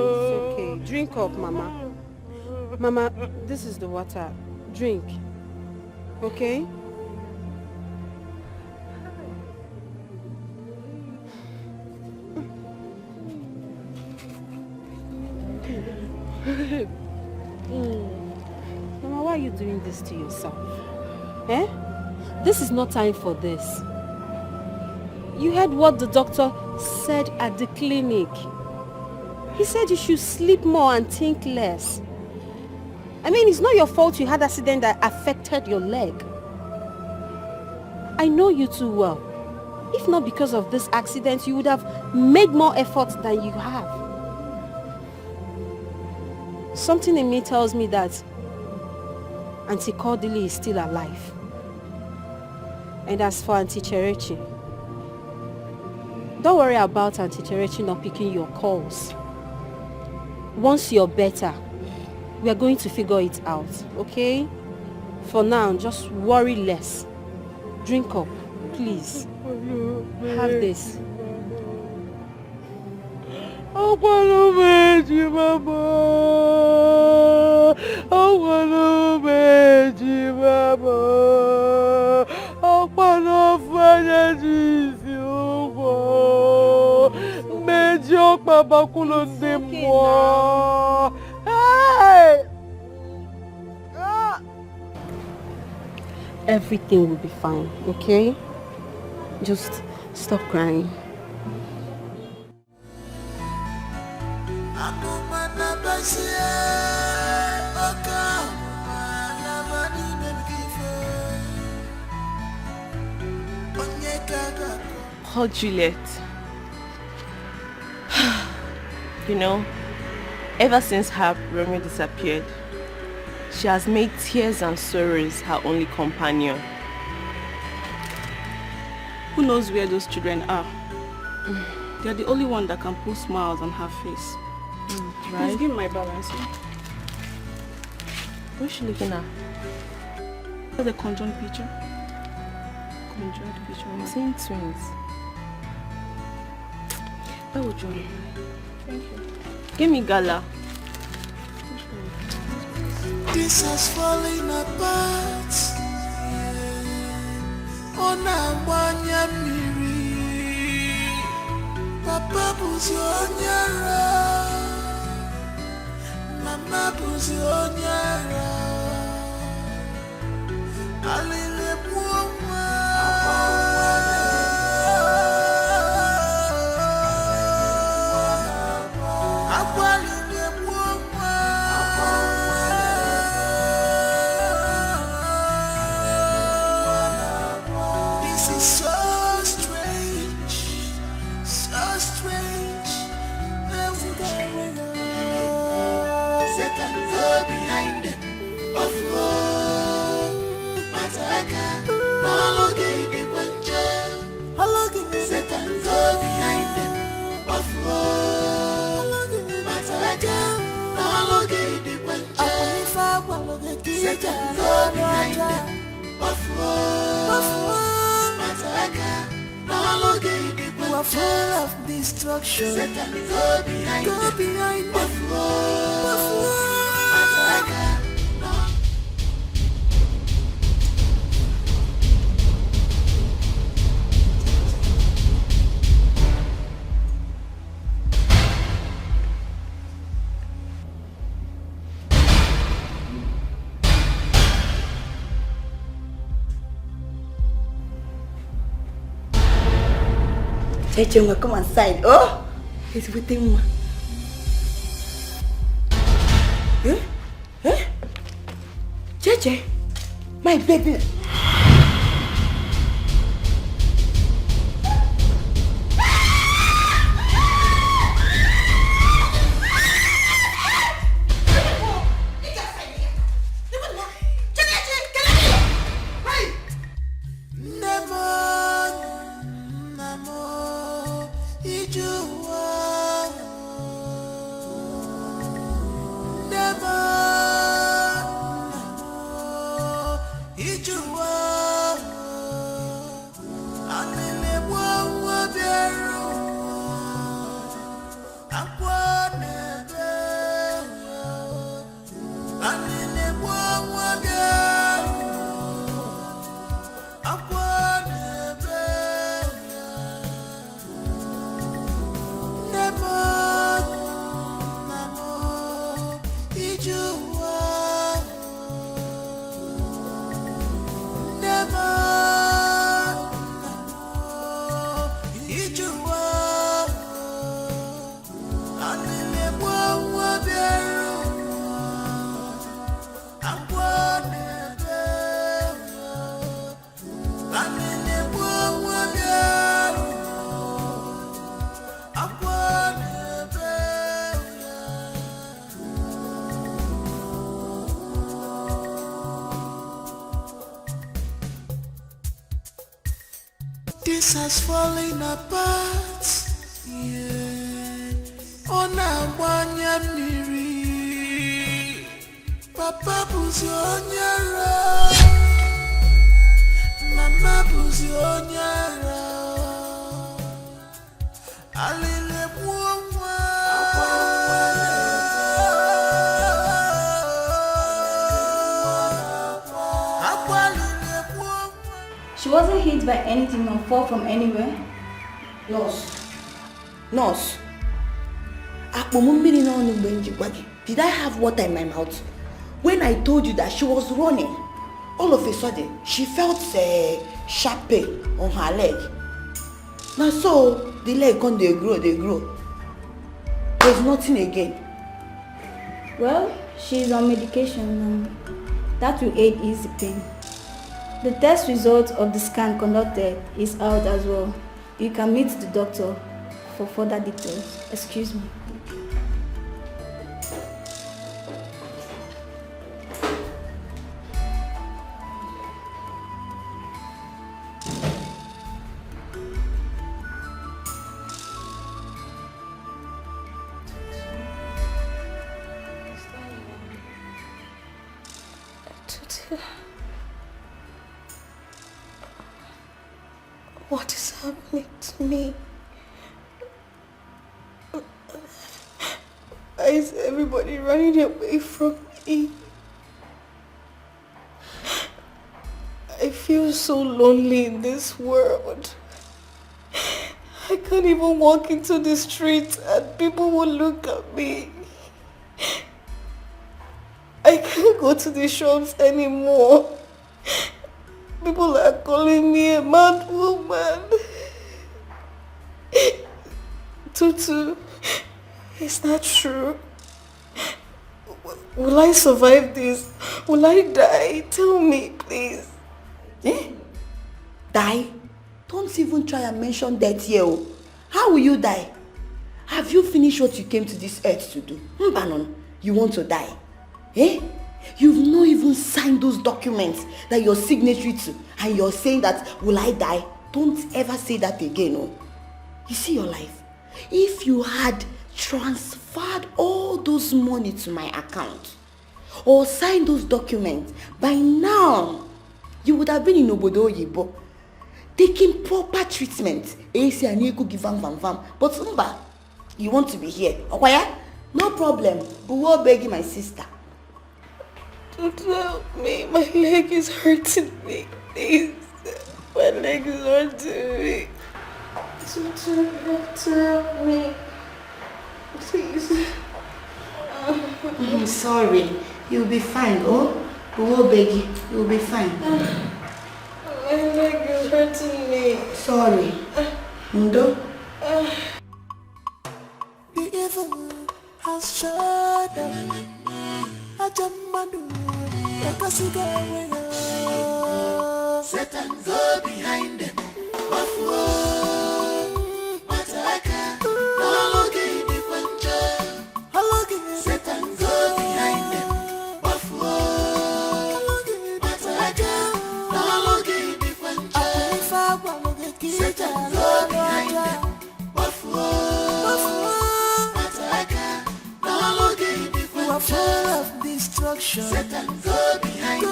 It's okay. Drink up, Mama. Mama, this is the water. Drink. Okay? Mama, why are you doing this to yourself? Eh? This is not time for this. You heard what the doctor said at the clinic. He said you should sleep more and think less. I mean, it's not your fault you had an accident that affected your leg. I know you too well. If not because of this accident, you would have made more effort than you have. Something in me tells me that Auntie Cordelie is still alive. And as for Auntie Cherechi, don't worry about Auntie Cherechi not picking your calls. Once you're better, we are going to figure it out, okay? For now, just worry less. Drink up, please. Have this. I wanna make you, Mama. I wanna make you, Mama. I wanna find you. Major Papa Kulunde moi. Hey! Everything will be fine, okay? Just stop crying. Oh, Juliet. You know, ever since her Romeo disappeared, she has made tears and sorrows her only companion. Who knows where those children are? They're the only one that can put smiles on her face. Right? Please give me my balance. What's she looking at? That's a conjoined picture. Conjoined picture. I'm seeing twins. Where would you? Thank you. Give me gala. This has fallen apart. Ona mwanya miri. Papa buzi onyara. Mama buzi onyara. Alile mwoma. Behind them, of love, Mataka, no longer the Satan go behind them. We're full of destruction. Satan go behind them. Cheche, come inside. Oh, he's waiting. Cheche, my baby. This has fallen apart. Yeah. Ona wanya miri. Papa buzi onyara. Mama buzi onyara. Alile buonwa. She wasn't hit by anything or fall from anywhere. Nurse. Did I have water in my mouth? When I told you that she was running, all of a sudden, she felt a sharp pain on her leg. Now so, the leg can they grow. There's nothing again. Well, she's on medication and that will aid ease the pain. The test result of the scan conducted is out as well. You can meet the doctor for further details. Excuse me. What is happening to me? Why is everybody running away from me? I feel so lonely in this world. I can't even walk into the street and people will look at me. I can't go to the shops anymore. People are calling me a mad woman. Tutu, is that true? Will I survive this? Will I die? Tell me, please. Die? Don't even try and mention death here. How will you die? Have you finished what you came to this earth to do? Mbanon, you want to die? You've not even signed those documents that you're signatory to, and you're saying that, will I die? Don't ever say that again. You see your life. If you had transferred all those money to my account, or sign those documents, by now you would have been in Obodo Oyibo taking proper treatment. But Mba, you want to be here. Okay? No problem. But we'll beg you, my sister. Don't help me. My leg is hurting me. Please. My leg is hurting me. Don't help me. Please. I'm sorry. You'll be fine, oh? But we'll beg you. You'll be fine. My leg is hurting me. Sorry. Ndo? The evil has shut down. Ajamadu, Satan go behind them. Buffalo, Mataka, Halogi, the Puncha. Halogi, Satan go behind them. Buffalo, Mataka, Halogi, the Puncha. Satan go behind them. Buffalo, Mataka, Halogi, the Puncha. You are full of destruction. Satan go behind them.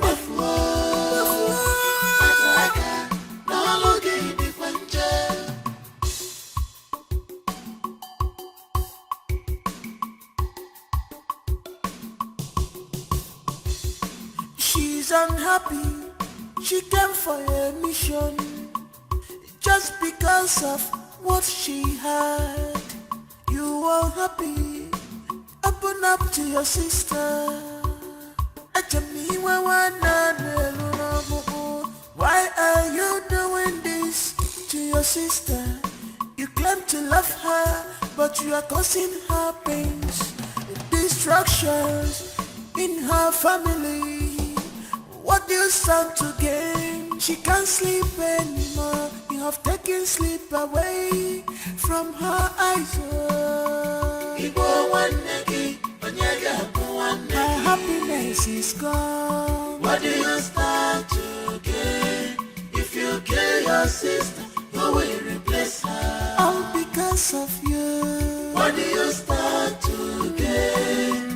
Buffalo, Mataka, Halogi, the Puncha. She's unhappy. She came for a mission just because of what she had. You are happy. Open up to your sister. Why are you doing this to your sister? You claim to love her, but you are causing her pains, destructions in her family. What do you stand to gain? She can't sleep anymore. You have taken sleep away from her eyes. Her happiness is gone. What do you stand to gain? If you kill your sister, who will replace her? All because of you. What do you stand to gain?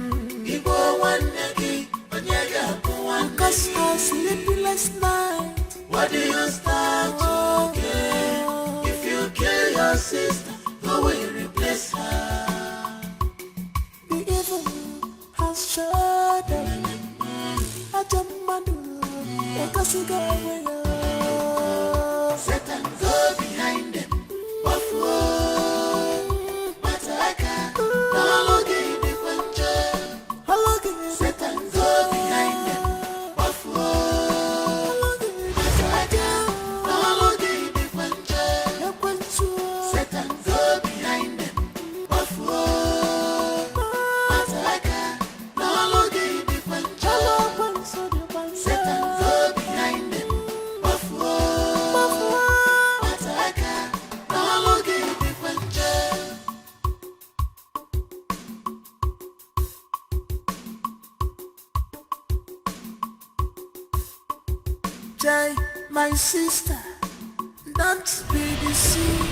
Because her sleepless night. What do you stand to gain? If you kill your sister, who will replace her? The evil has shut down. Ajamadu, Satan go behind them. Buffalo, Mataka, Halogi, the Puncha. Halogi, Satan go behind them. Buffalo, Mataka, Halogi, the Puncha. Satan go behind them. Buffalo, Mataka, Halogi, the Puncha. Satan go behind them. Buffalo, Mataka, Halogi, the Puncha. Jai, my sister, don't be deceived.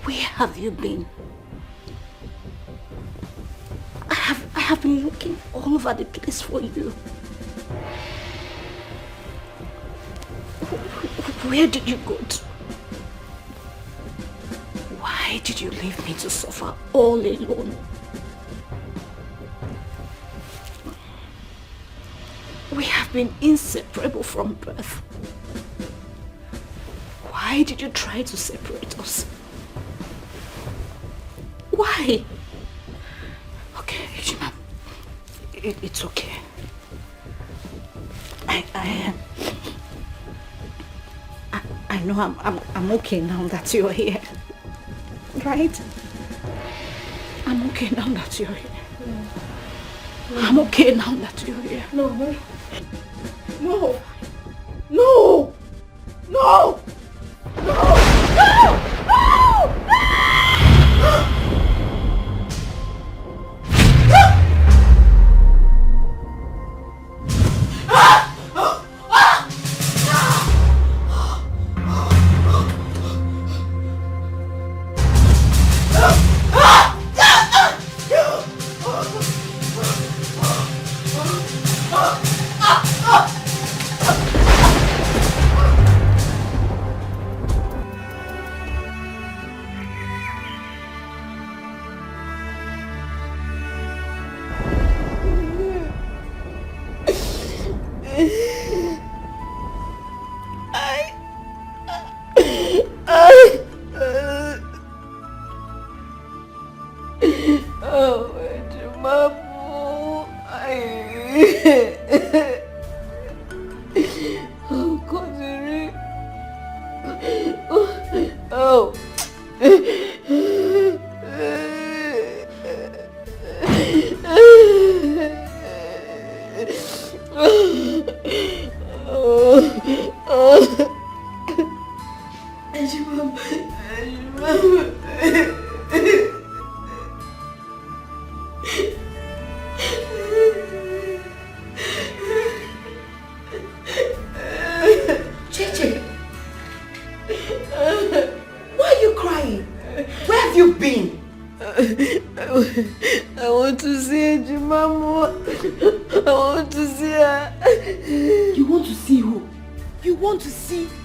Where have you been? I have been looking all over the place for you. Where did you go to? Why did you leave me to suffer all alone? We have been inseparable from birth. Why did you try to separate us? Why? Okay, Ejima. It's okay. I know I'm okay now that you're here. Right? I'm okay now that you're here. I'm okay now that you're here. No. No! No!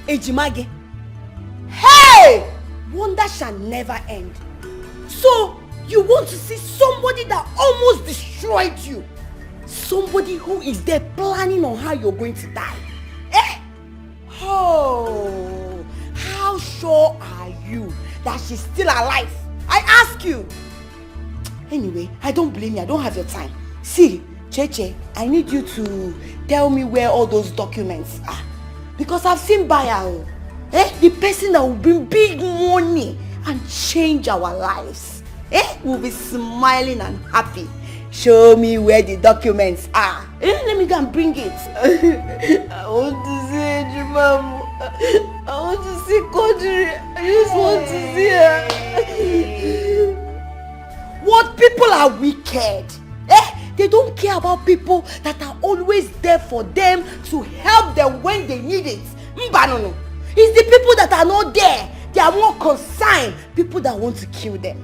Ejimage. Hey! Wonder shall never end. So, you want to see somebody that almost destroyed you? Somebody who is there planning on how you're going to die? Eh? Oh, how sure are you that she's still alive? I ask you. Anyway, I don't blame you. I don't have your time. See, Cheche, I need you to tell me where all those documents are. Because I've seen buyer, the person that will bring big money and change our lives, will be smiling and happy. Show me where the documents are. Let me go and bring it. I want to see Ejimamo. I want to see Kodri. I just want to see her. What people are wicked. They don't care about people that are always there for them to help them when they need it. Mbanono. It's the people that are not there. They are more concerned. People that want to kill them.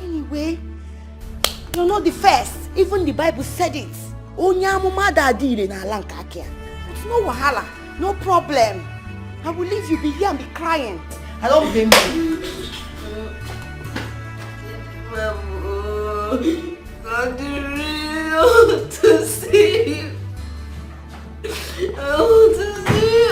Anyway, you're not the first. Even the Bible said it. It's no wahala. No problem. I will leave you be here and be crying. I don't blame you. I want to see you. I want to see you.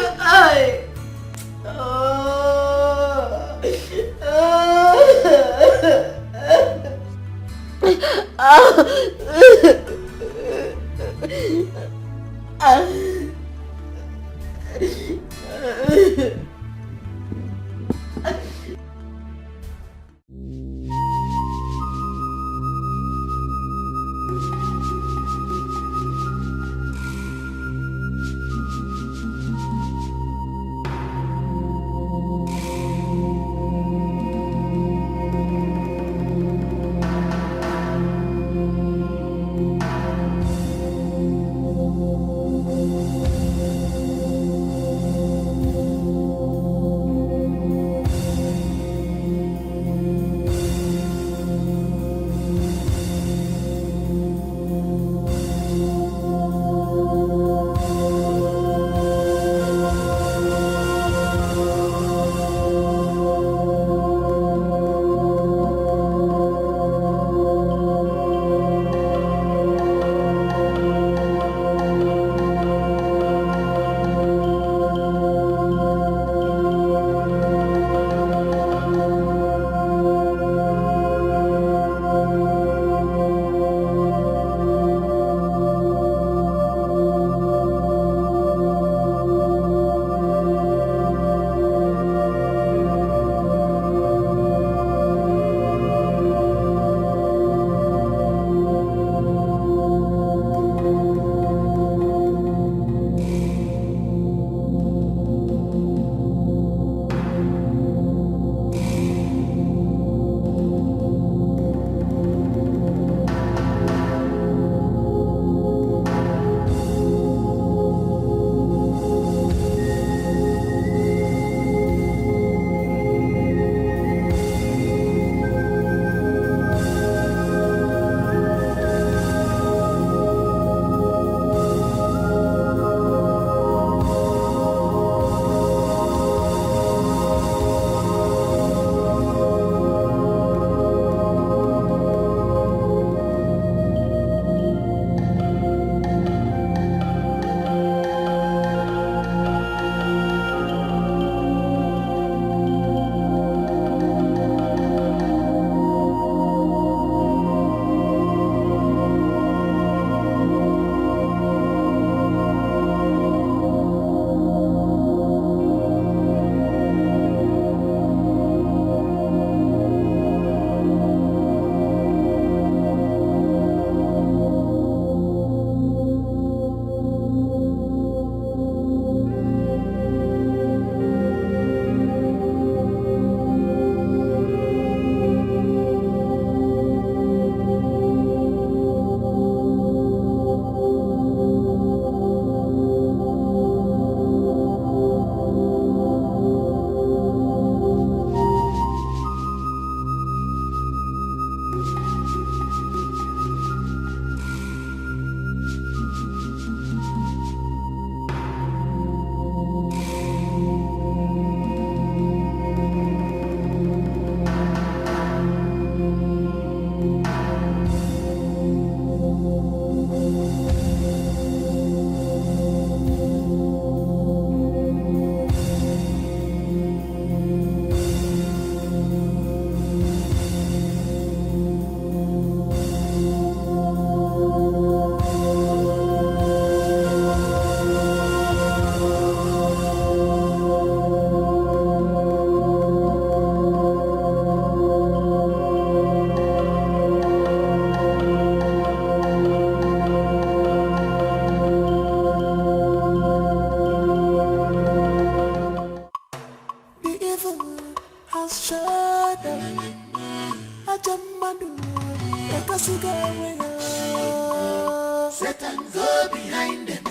Satan go behind them.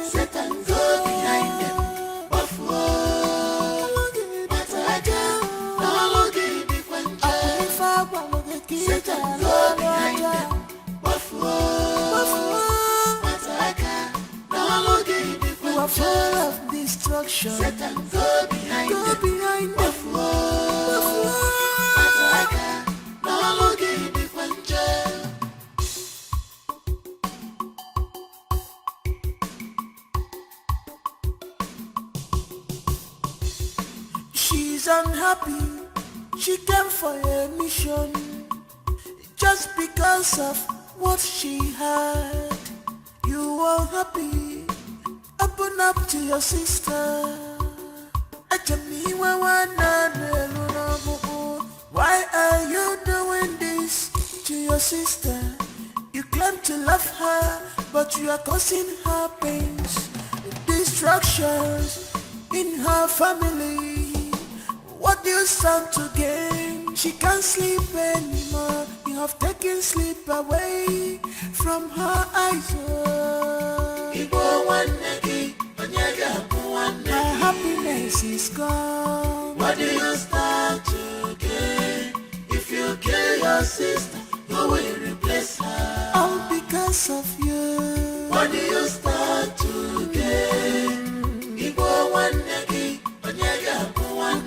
Satan go behind them. Satan go behind them. You are full of destruction. Satan go behind them. She's unhappy. She came for a mission just because of what she had. You are happy. Open up to your sister. Why are you doing this to your sister? You claim to love her, but you are causing her pains, destructions in her family. What do you stand to gain? She can't sleep anymore. You have taken sleep away from her eyes. My happiness is gone. What do you start to gain? If you kill your sister, who will replace her? All because of you. What do you start to gain?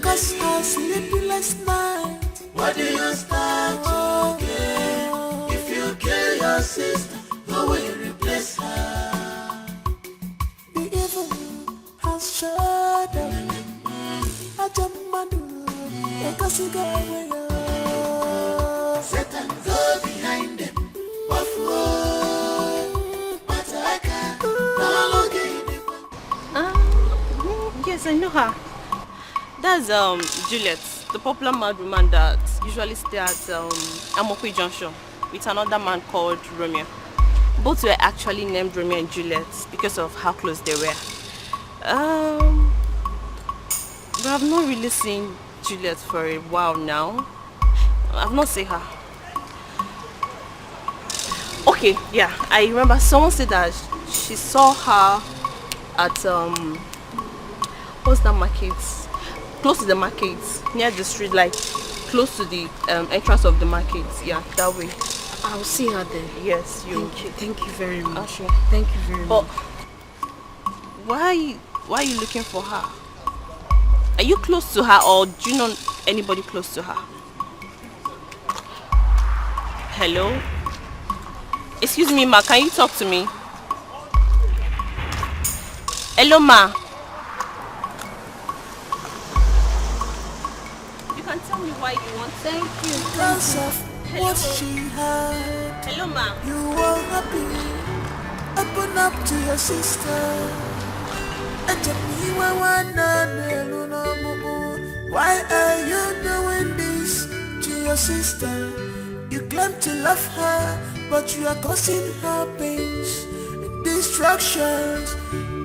Because her sleepless night. What do you start to gain? If you kill your sister, who will replace her? The evil has shut up. Satan go behind them. Yes, I know her. That's Juliet, the popular mad woman that usually stays at Amokwe Junction with another man called Romeo. Both were actually named Romeo and Juliet because of how close they were. But I've not really seen Juliet for a while now. I've not seen her. Okay, yeah, I remember someone said that she saw her at what's that market? Close to the market, near the street, like close to the entrance of the market. Yeah, that way. I'll see her there. Yes, you. Thank you very much. Sure. Thank you very but much. Why are you looking for her? Are you close to her, or do you know anybody close to her? Hello? Excuse me, ma, can you talk to me? Hello, ma. You can tell me why you want. Thank you. Because of what she had. Hello, ma. You are happy. Open up to your sister. Why are you doing this to your sister? You claim to love her, but you are causing her pains, destructions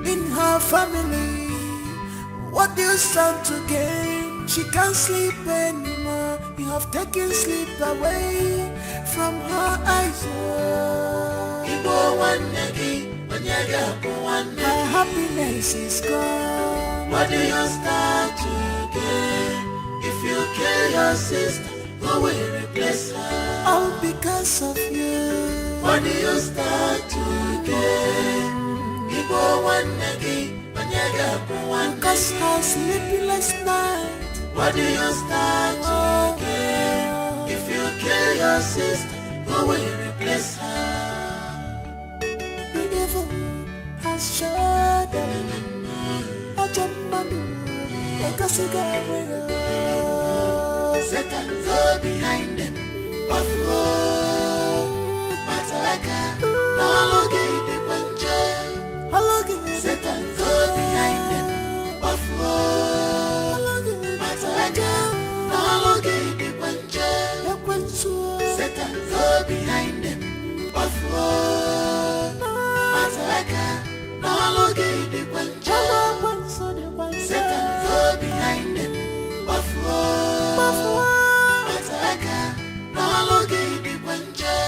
in her family. What do you stand to gain? She can't sleep anymore. You have taken sleep away from her eyes. Her happiness is gone. What do you start to gain? If you kill your sister, who will replace her? All because of you. What do you start to gain? Cause no sleepless night. What do you start to gain? If you kill your sister, who will you replace her? The devil has shot them. I jump on you, like a cigarette. Satan go behind them. Buffalo, Matalaka, no longer the puncher. Satan go behind them. Buffalo, Matalaka, no longer the puncher. Satan go behind them. Buffalo, Matalaka, no longer the puncher. Satan go behind them. Buffalo, Matalaka, no longer the puncher.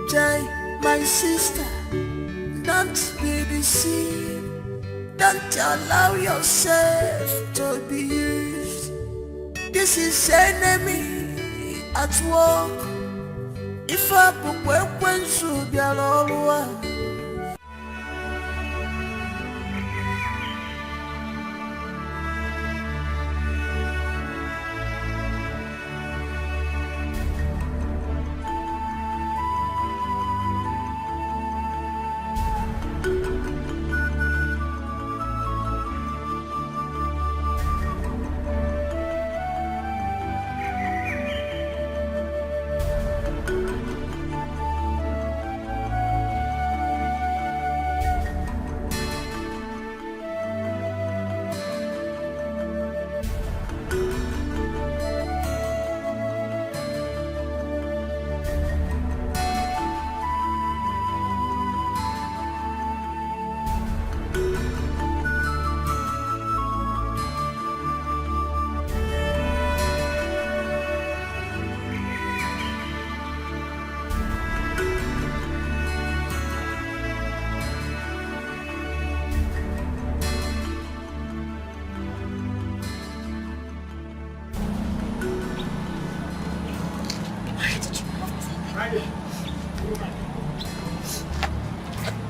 Jai, my sister, don't be deceived. Don't allow yourself to be used. This is enemy at work. If I put weapons to be alone.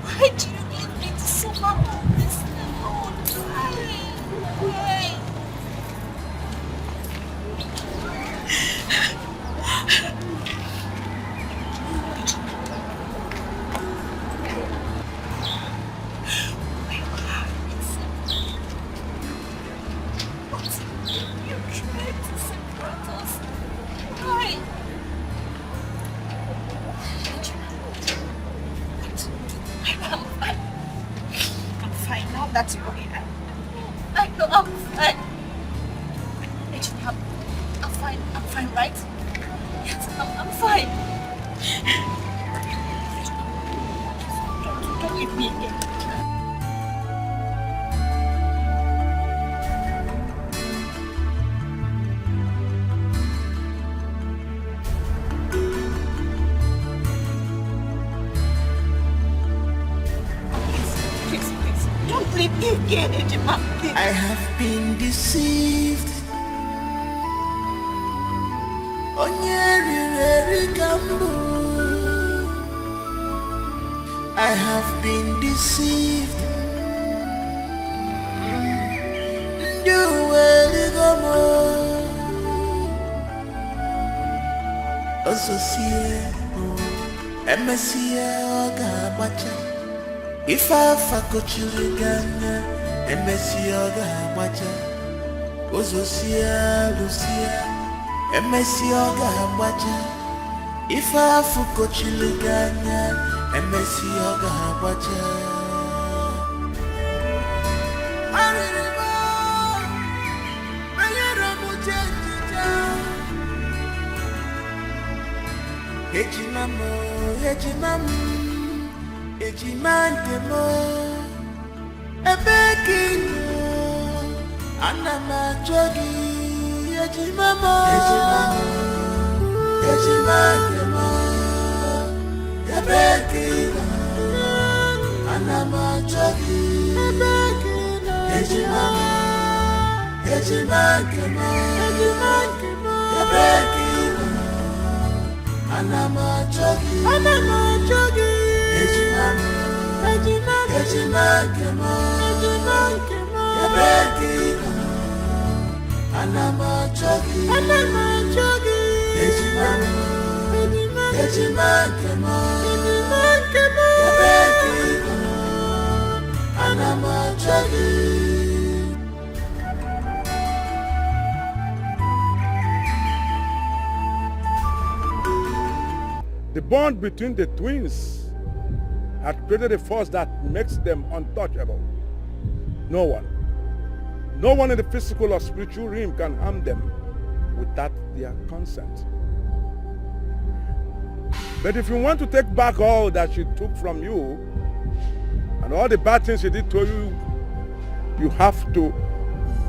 Why do you need me to suffer all this alone? Why? You tried to separate us. Why? I'm fine now that you're here. I know I'm fine. I'm fine, right? Yes, I'm fine. Don't leave me again. I have been deceived. I have been deceived. If I fuck children, MSC Oga Macha, Ozosia, Lucia, MSC Oga Macha. If I fuck children, MSC Oga Macha. Ejimantemo ebekino anamachogi ejimantemo ebekino anamachogi ejimantemo ebekino The bond between the twins had created a force that makes them untouchable. No one in the physical or spiritual realm can harm them without their consent. But if you want to take back all that she took from you and all the bad things she did to you, you have to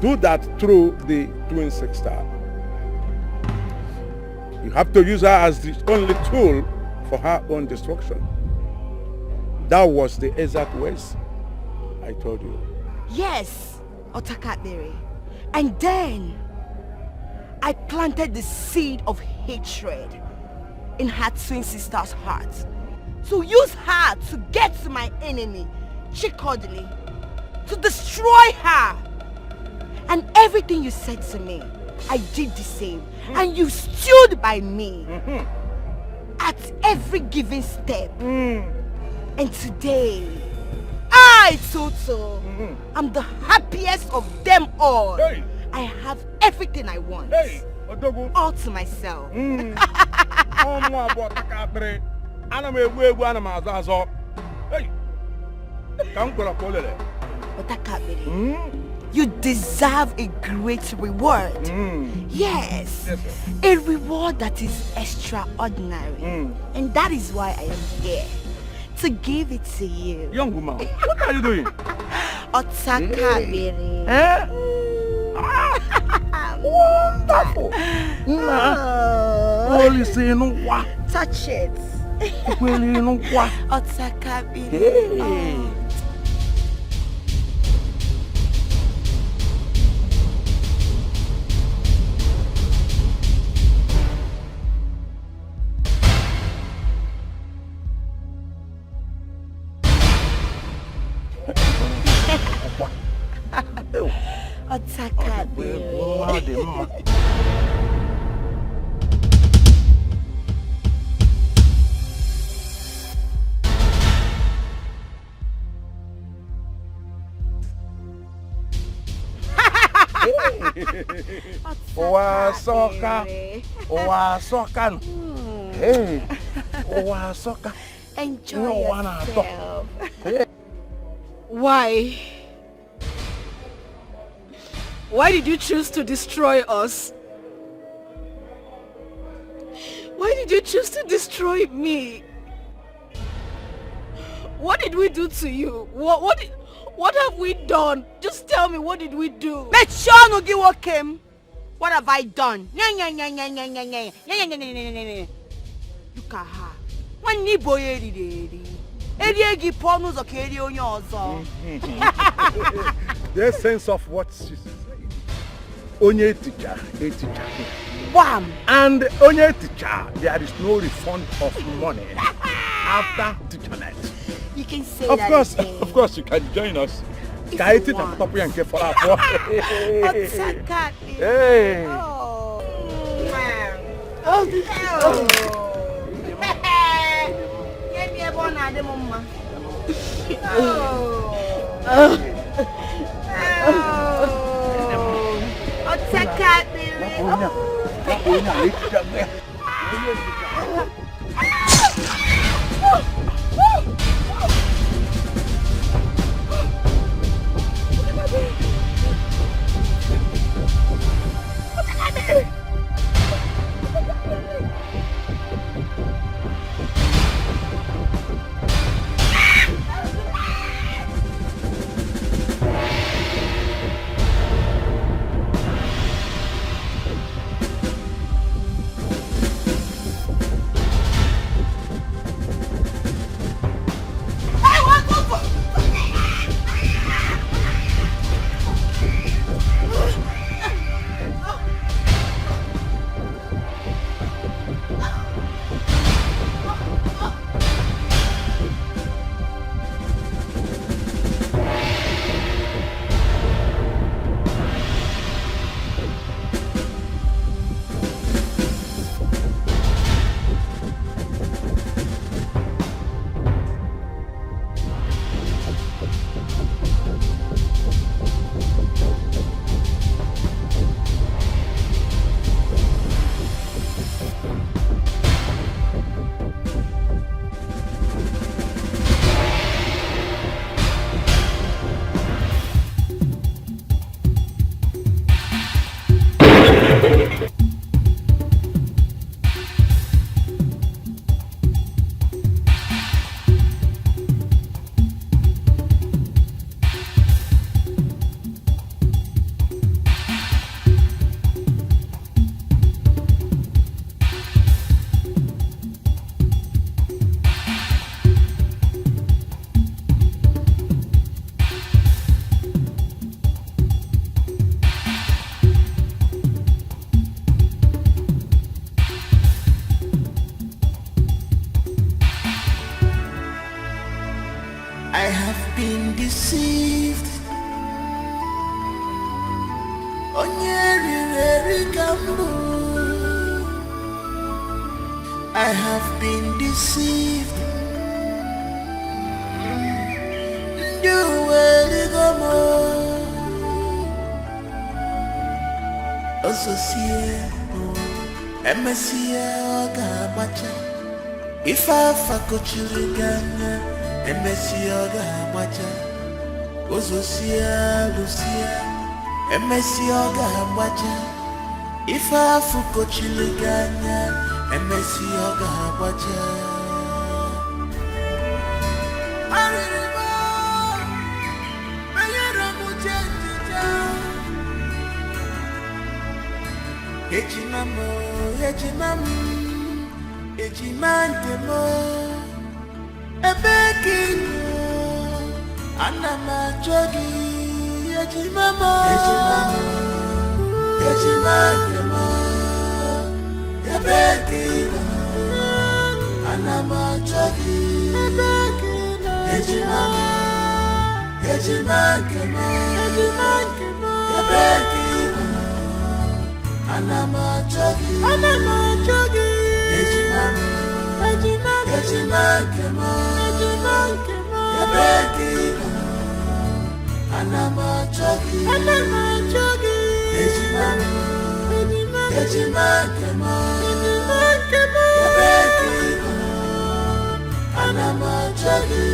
do that through the twin sister. You have to use her as the only tool for her own destruction. That was the exact words I told you. Yes, Otakabere. And then I planted the seed of hatred in her twin sister's heart. So use her to get to my enemy, Chikodili, to destroy her. And everything you said to me, I did the same. And you stood by me at every given step. And today, I, Toto, am the happiest of them all. Hey. I have everything I want. Hey, all to myself. Hey, you deserve a great reward. Yes, a reward that is extraordinary. And that is why I am here, to give it to you. Young woman, what are you doing? Otakabere. Wonderful. Holy say no wa. Touch it. Otakabere. Hey, soka. Enjoy yourself. Why? Why did you choose to destroy us? Why did you choose to destroy me? What did we do to you? What have we done? Just tell me, what did we do? Look what have I done? Look at her. There's sense of what she's saying. Onye teacher, a teacher. Wham! And onye teacher, there is no refund of money after teacher night. You can say of that course, again. Of course, you can join us. If Hey. you want. Hey. I have been deceived. I have been deceived. If I fuck children, Emesioga Macha, Ozosia, Lucia, Emesioga Macha. If I fuck children, Emesioga Macha. Ejimantemo, ebekino, anama jogi, ejimantemo, ebekino, anama jogi, ejimantemo, ebekino, anama jogi,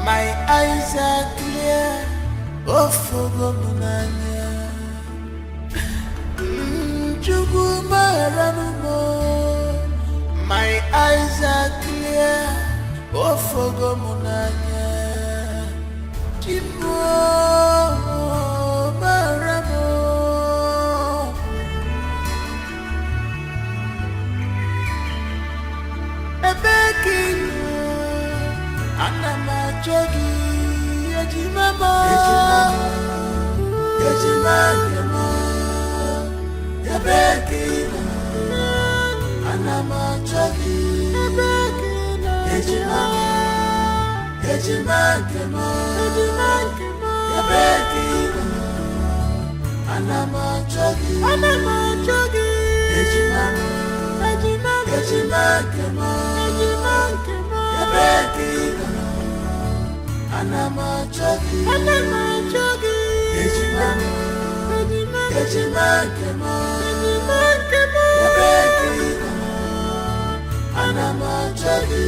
my eyes are clear, oh fogo munanya. My eyes are clear, oh fogo munanya. Timo maramo, ebekino. Anama jogi, ejimamo, ejimamo, ebekino. Anama jogi, ejimamo, ejimamo, ebekino. Anama jogi, ejimamo, ejimamo, ebekino. Anama jogi, ejimamo, ejimamo, ebekino. Anama jogi.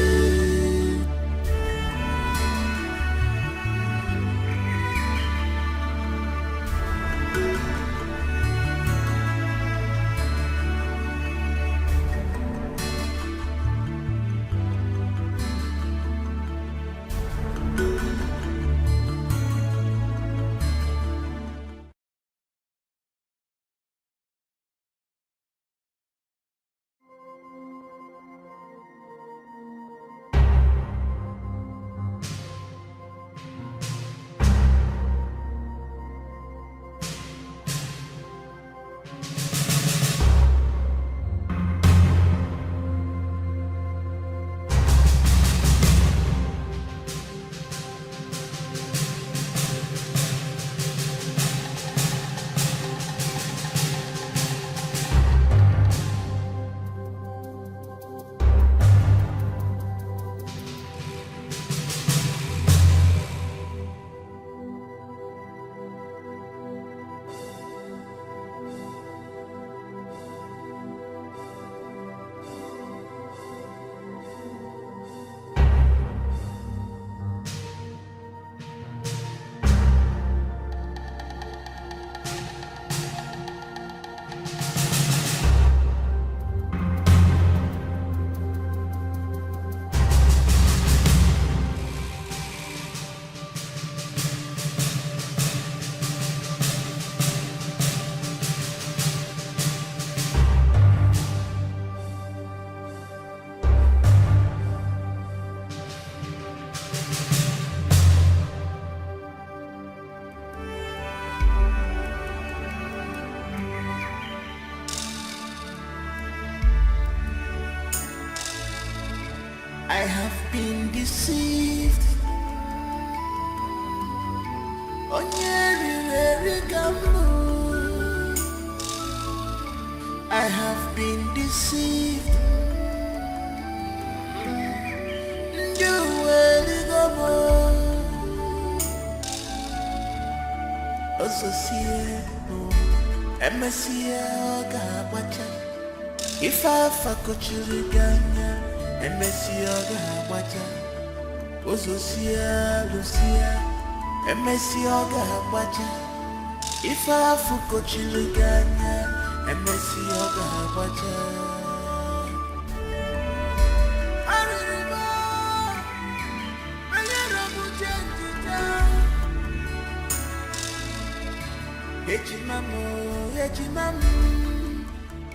I have been deceived. You will go more. Associate, MSCA, Gabacha. If I fuck Chirigana, MSCA, Gabacha. Associate, Lucia, MSCA, Gabacha. If I fuck Chirigana, MSCA, Gabacha.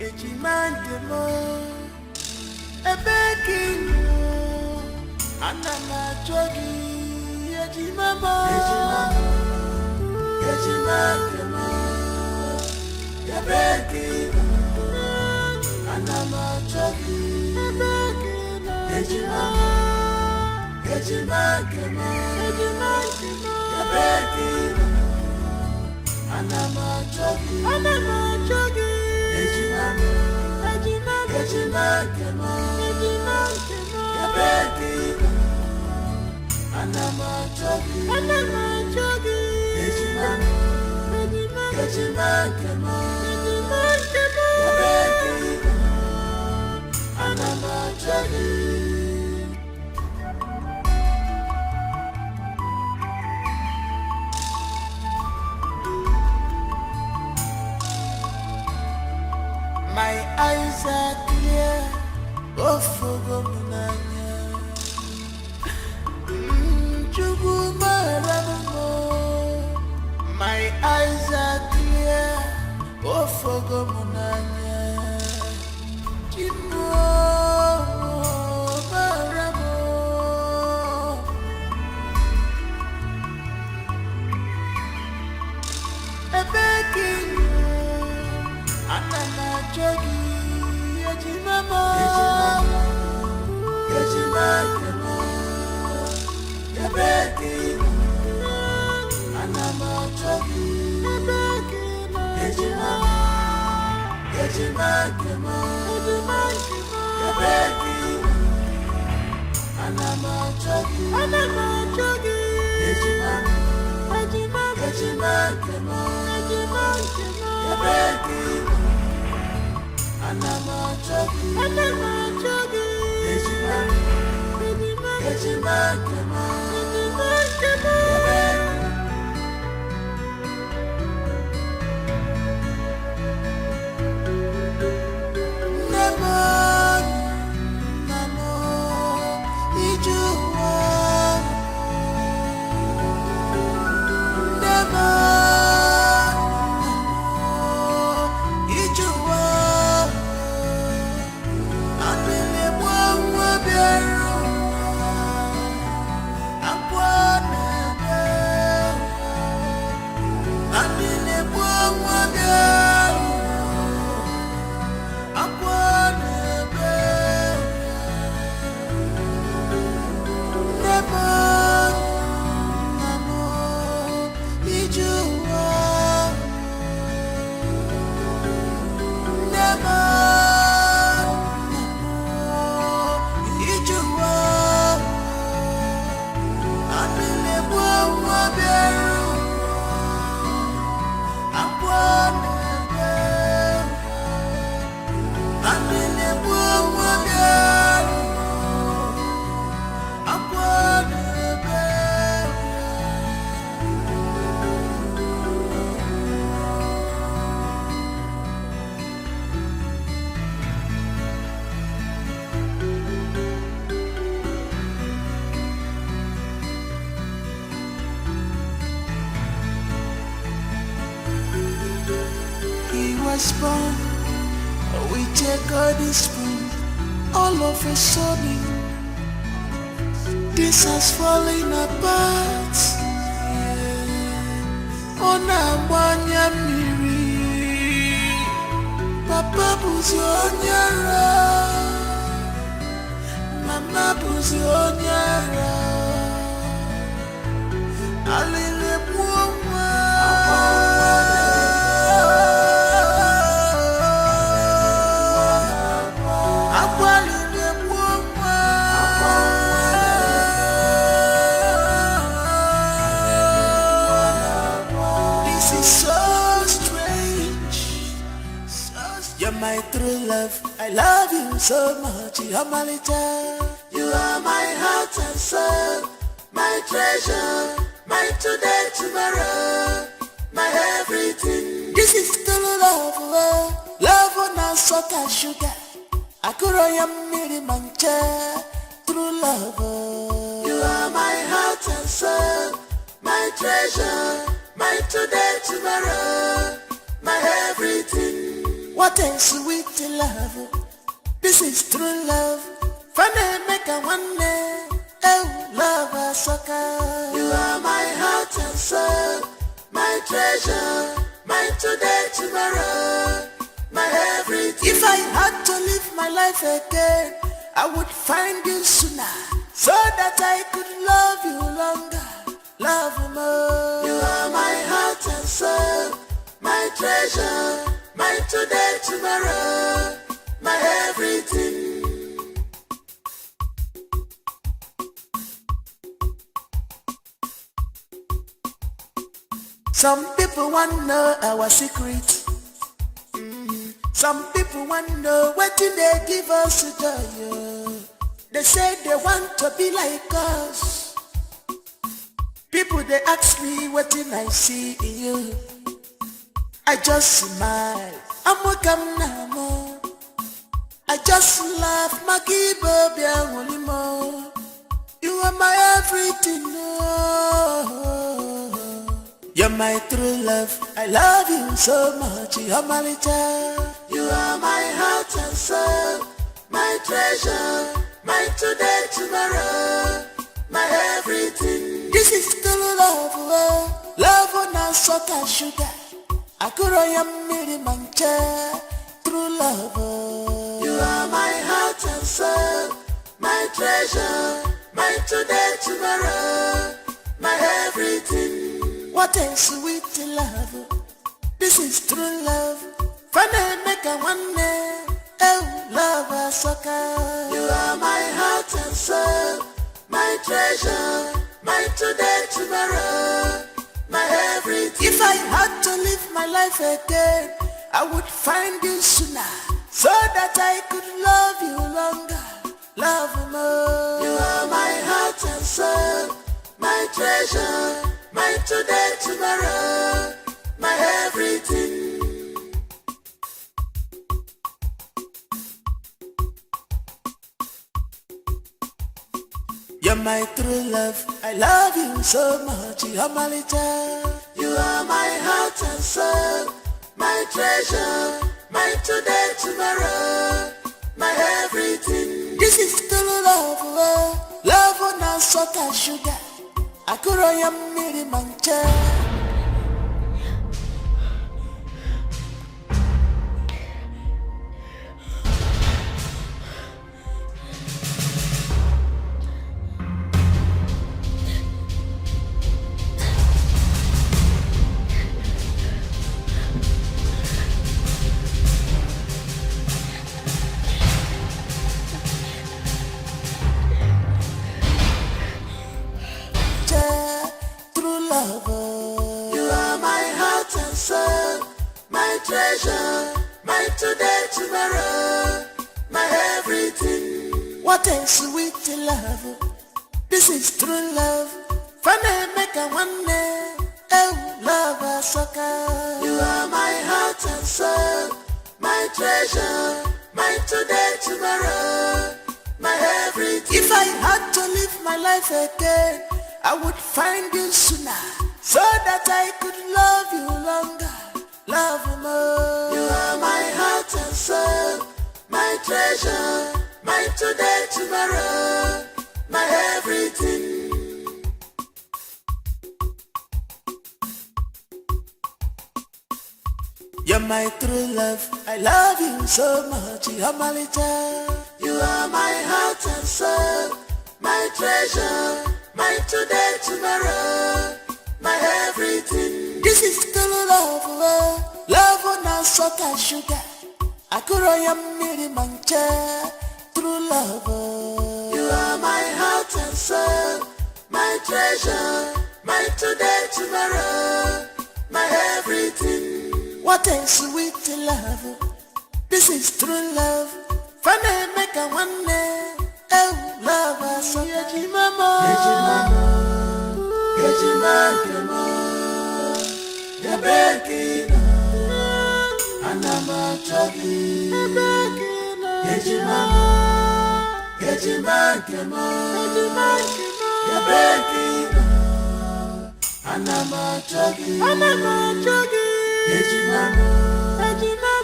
Ejimandemo, ebekinu, anamachogi, ejimamo, ejimandemo, ebekinu, anamachogi, ejimamo, ejimandemo, ebekinu. Anamachogi, Ejimamo, Ejimagemo, Yabekino. Anamachogi, Ejimamo, Ejimagemo, Yabekino. Anamachogi. My eyes are clear, oh for my eyes are clear, oh for Anamachogi, Ejimamo, Ejimagemo, Yabekino. Anamachogi, Ejimamo, Ejimagemo, Yabekino. Anamachogi, Ejimamo, Ejimagemo, Yabekino. Anamachogi, Ejimamo, Ejimagemo, Born with a golden spoon. All of a sudden this has fallen apart. Onabanya miri, Papa buzonyara, Mama buzonyara, Alele mwa my true love. I love you so much. You're my little. You are my heart and soul. My treasure. My today, tomorrow. My everything. This is true love. Love on a salt and sugar. Akuroya miri mancha. True love. You are my heart and soul. My treasure. My today, tomorrow. My everything. What a sweet love. This is true love. Funny make a one day. Oh, love a sucker. You are my heart and soul. My treasure. My today, tomorrow. My everything. If I had to live my life again, I would find you sooner, so that I could love you longer. Love more. You are my heart and soul. My treasure. My today, tomorrow, my everything. Some people want to know our secret. Some people want to know what do they give us to do. They say they want to be like us. People they ask me what did I see in you. I just smile, I'm welcome now. I just laugh, Maggie Bobby and more. You are my everything. You're my true love. I love you so much. You're my little. You are my heart and soul. My treasure. My today, tomorrow. My everything. This is true love. Love on a salt and sugar. Akuroya miri mancha, true love. You are my heart and soul, my treasure, my today, tomorrow, my everything. What a sweet love. This is true love. Funny make a one day. Oh, love a sucker. You are my heart and soul, my treasure, my today, tomorrow. My everything. If I had to live my life again, I would find you sooner, so that I could love you longer, love more. You are my heart and soul, my treasure, my today, tomorrow, my everything. You're my true love. I love you so much. You're my little. You are my heart and soul. My treasure. My today, tomorrow. My everything. This is true love. Love on a salt and sugar. Akuroya miri mancha. Treasure, my today, tomorrow, my everything. What a sweet love. This is true love. Funny make a one day. Oh, love a sucker. You are my heart and soul, my treasure, my today, tomorrow, my everything. If I had to live my life again, I would find you sooner, so that I could love you longer. Love more. You are my heart and soul, my treasure, my today, tomorrow, my everything. You're my true love. I love you so much. You're my little. You are my heart and soul, my treasure, my today, tomorrow, my everything. This is true love. Love on a salt and sugar. Akuroya miri mancha. True love. You are my heart and soul, my treasure, my today, tomorrow, my everything. What a sweet love. This is true love. Funny make a one day. Oh, love, so Yajimama. Yajimama. Yabekina. Anama Chogi. Yajimama. Yajimama. Yabekina. Anama Chogi. Yajimama.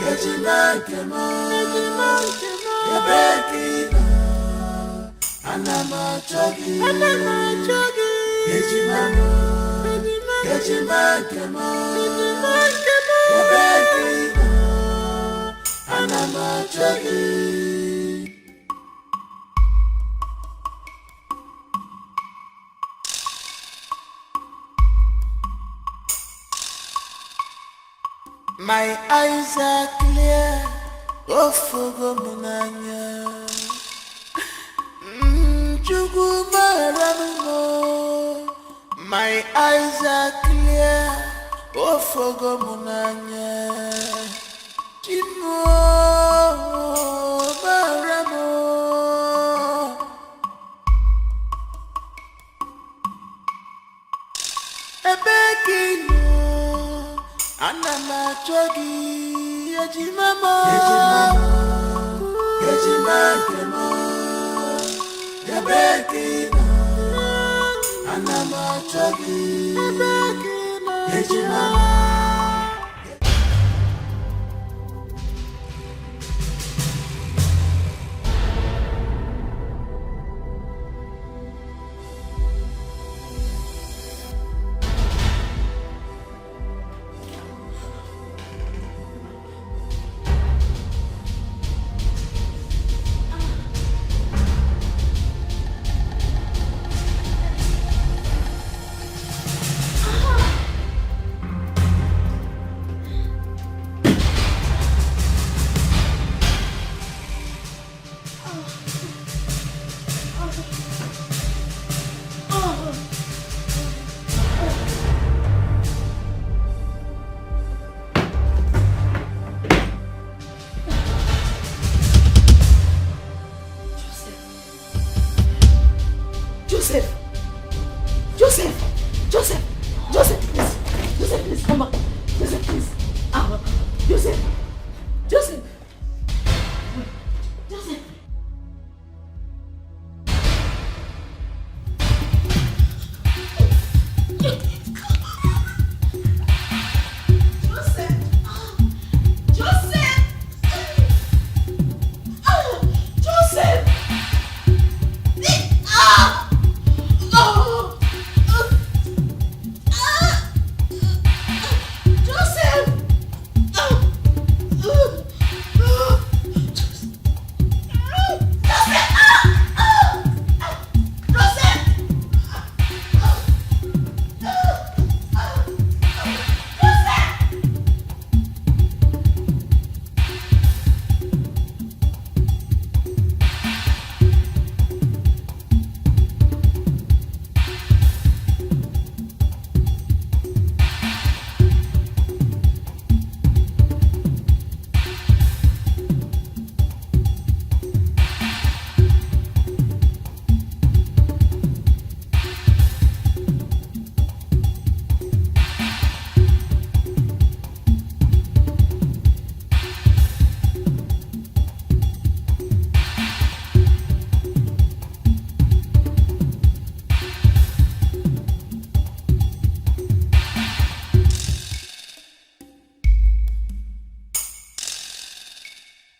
Yajimama. Yabekina. Anama Chogi. Yajimama. Yajimama. Yabekina. Anama Chogi. My eyes are clear, oh fogo munanya. My eyes are clear, oh fogo munanya. Chimo baramo. Ebekino. Anama Chogi, Yajimama, Yajimama, Yabekina. Anama Chogi, Yajimama.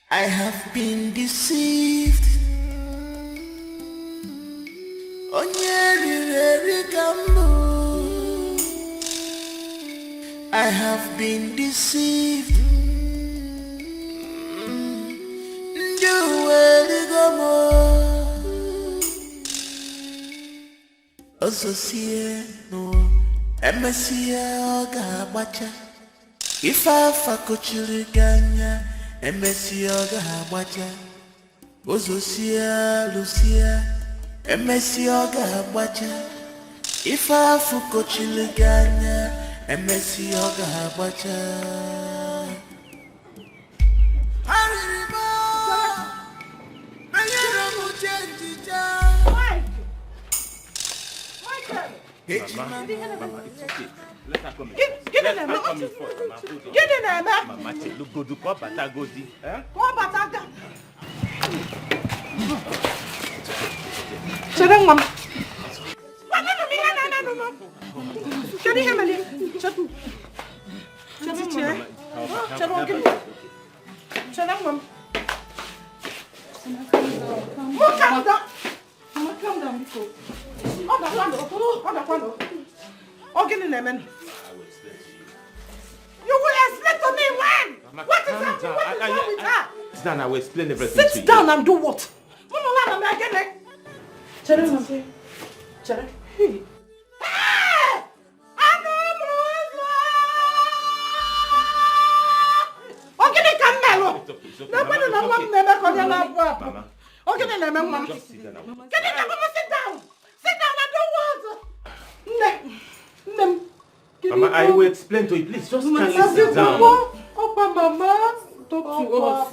I have been deceived. I have been deceived. No, Emesia Gabacha. If I fakochiriganya, Emesia Gabacha. Ozosia Lucia, Emesia Gabacha. If I fakochiriganya, Emesia Gabacha. Mama, it's okay. Let her come in. Get Let in her there, come in first, Mama. Get in there, man. Mama, look good. Go Batagodi. Go Bataga. Sit down, Mama. No. Can you hear me? Shut down, Mama. Calm down. Mama, calm down before. Oh, get in there, man. You will explain to me when? Mama, What is happening? What is wrong with her? Sit down, I will explain everything to you. Sit down and do what? Mama, get it. Chere. Hey! Mama. Just sit down. Sit down and do what? Mama, I will explain to you. Please, just kindly sit down. Mama, talk to us.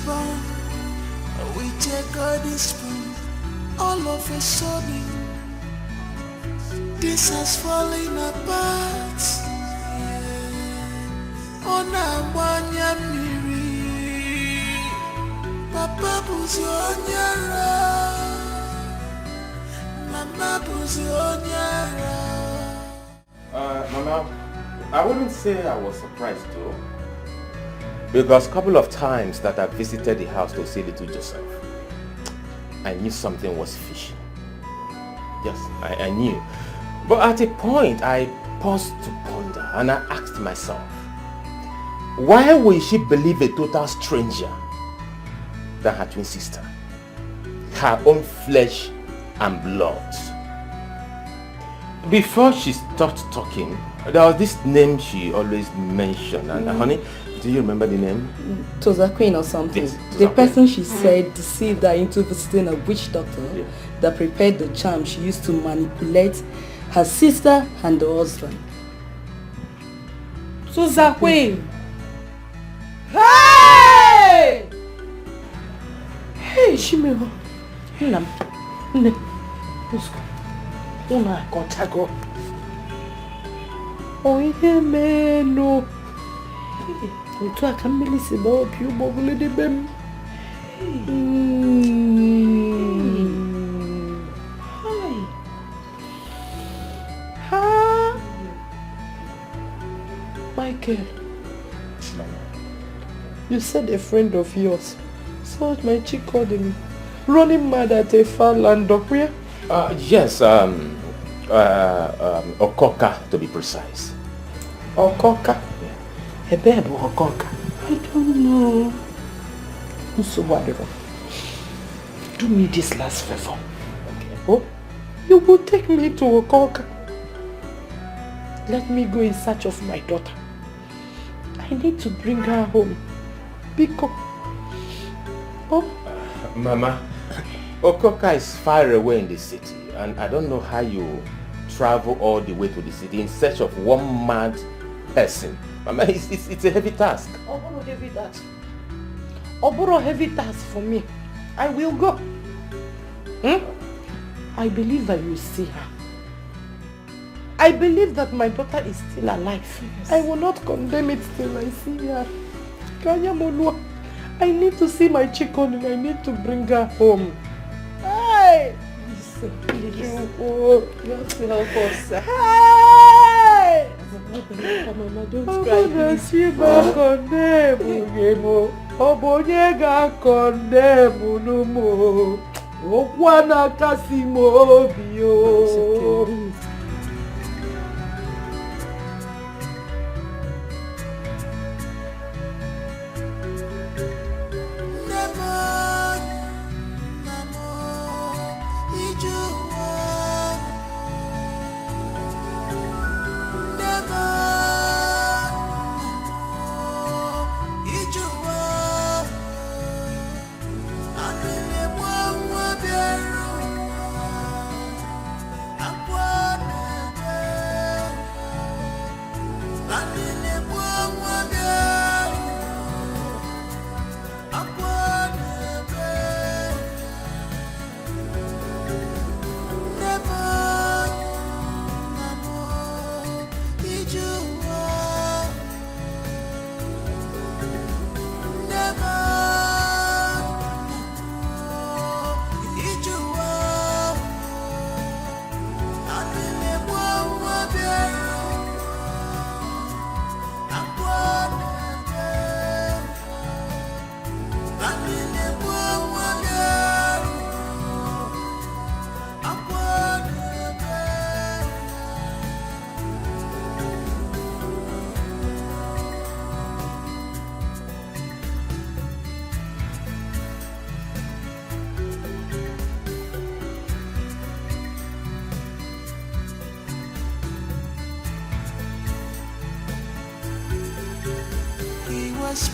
Born with a golden spoon. All of a sudden, this has fallen apart. On a one-year miri, Papa buzi onyara, Mama buzi onyara. Mama, I wouldn't say I was surprised though. Because a couple of times that I visited the house to see little Joseph, I knew something was fishy. Yes, I knew. But at a point, I paused to ponder and I asked myself, why will she believe a total stranger than her twin sister? Her own flesh and blood. Before she stopped talking, there was this name she always mentioned. And honey, do you remember the name? Toza Queen or something. Yes, the person she said deceived her into visiting a witch doctor that prepared the charm she used to manipulate her sister and the husband. Toza Queen! Hey! Hey, Shimiro. Nne, Una Kotago. Oh, yeah, man, no. Otu aka mmiri si gbaa opi ụgbọ ogologo m. Michael, you said a friend of yours saw my chick called him running mad at a far land of where? Yes, Okoka to be precise. Okoka? A babe or Okoka? I don't know. So whatever. Do me this last favor. Okay. Oh, you will take me to Okoka. Let me go in search of my daughter. I need to bring her home. Because... Oh. Mama, Okoka is far away in the city, and I don't know how you travel all the way to the city in search of one mad person. Mama, it's a heavy task. Oboro heavy task. Oboro heavy task for me. I will go. I believe I will see her. I believe that my daughter is still alive. Yes. I will not condemn it till I see her. I need to see my chicken and I need to bring her home. Hey! Please. You have to help us. Hey! Mama, don't cry, please.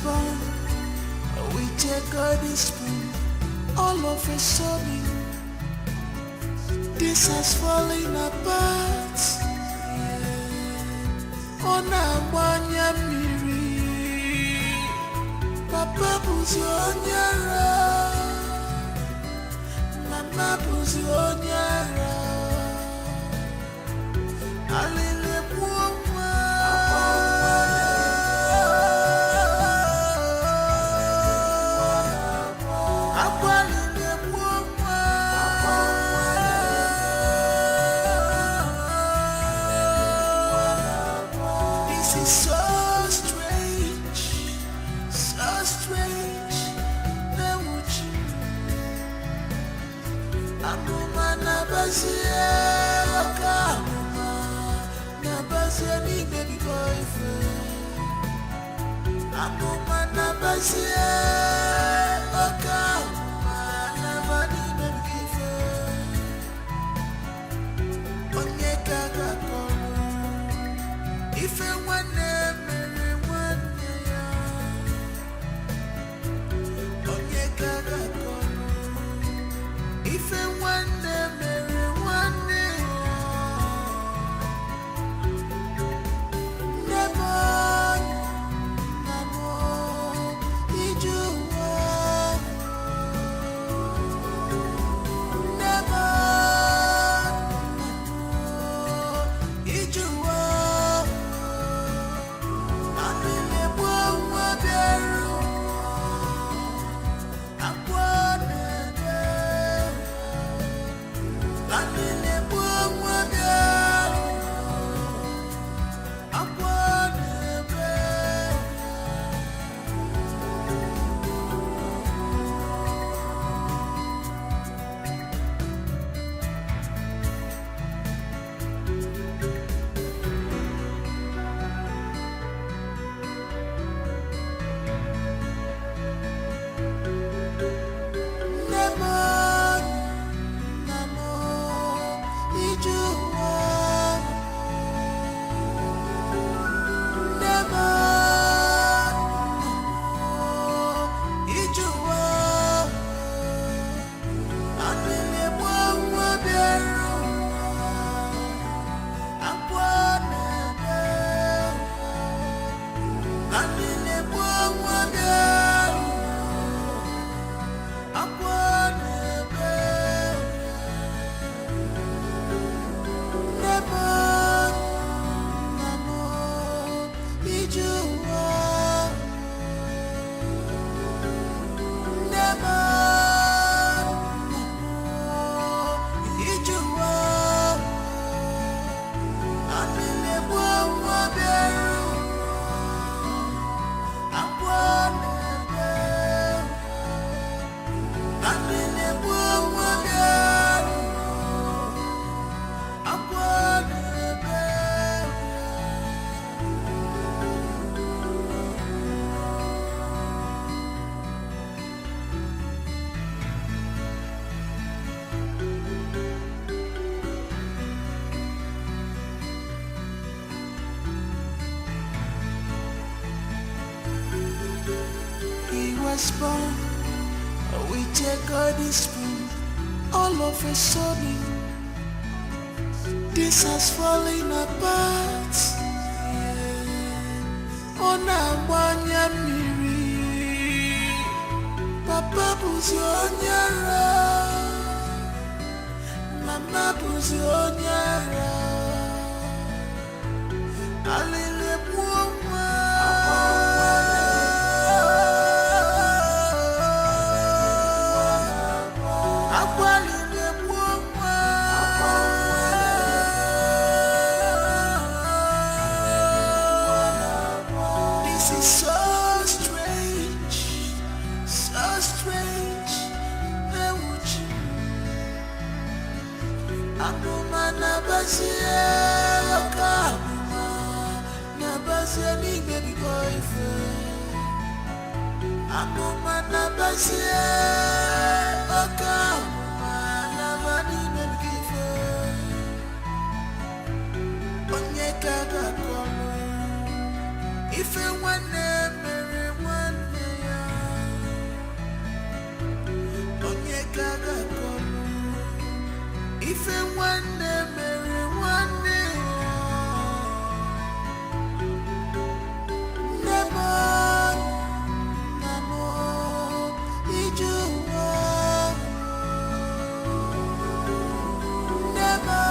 Born with a golden spoon. All of a sudden, this has fallen apart. On a one-year miri, Papa Buzi Onyara, Mama Buzi Onyara, Alile Buoma. was born with a golden spoon. All of a sudden, this has fallen apart. On a one-year mirror, Papa was on Mama was on This is so strange, so strange. Akuma nabasia, akuma nabasia ni baby boyfriend. Akuma nabasia, akuma nabani baby boyfriend. Onye kaga kono, ife wane mere wane ya. Onye kaga kono, ife wane mere wane ya. Nemo, nemo, ijuwa. Nemo,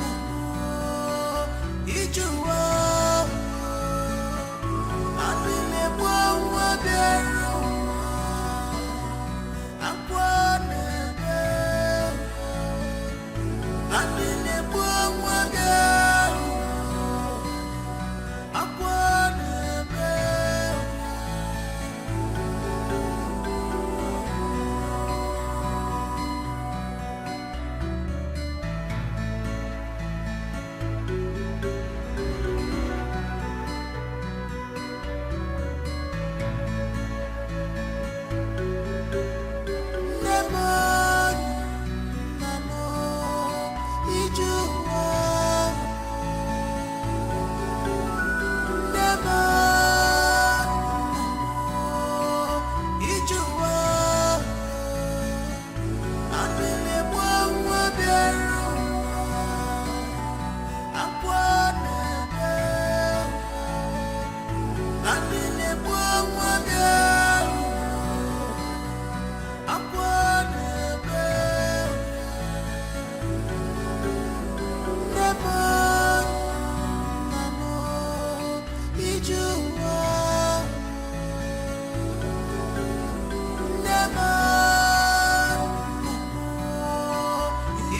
nemo, ijuwa. Abile mwa bero, akwane bero. Abile mwa bero, akwane bero. Nemo, nemo, ijuwa. Nemo, nemo, ijuwa. Abile mwa bero, akwane bero. Abile mwa bero, akwane bero. Nemo, nemo, ijuwa. Nemo, nemo,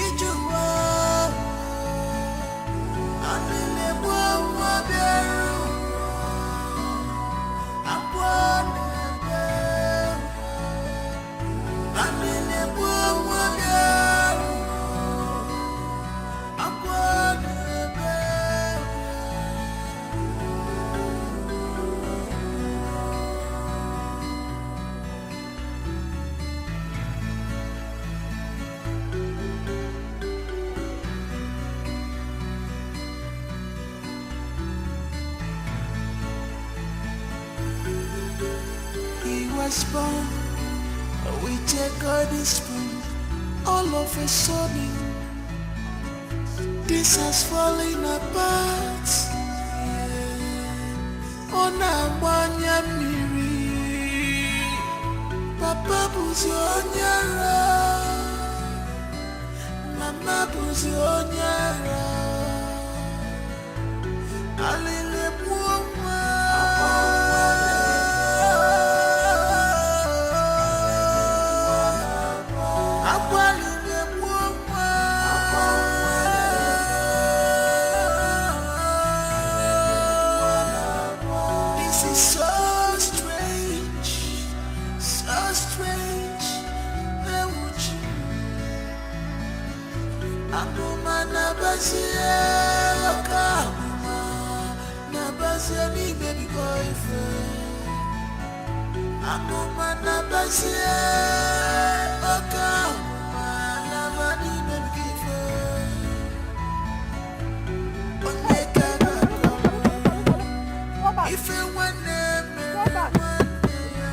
ijuwa. Abile mwa bero, akwane bero. Abile mwa bero, akwane bero. He was born with a golden spoon. All of a sudden, this has fallen apart. On a one-year mirror, Papa was on Mama was on Alile This is so strange, so strange. Akuma nabasia, akuma nabasia ni baby boyfriend. Akuma nabasia, akuma nabani baby boyfriend. Onye kaga kono, ife wane mere wane ya.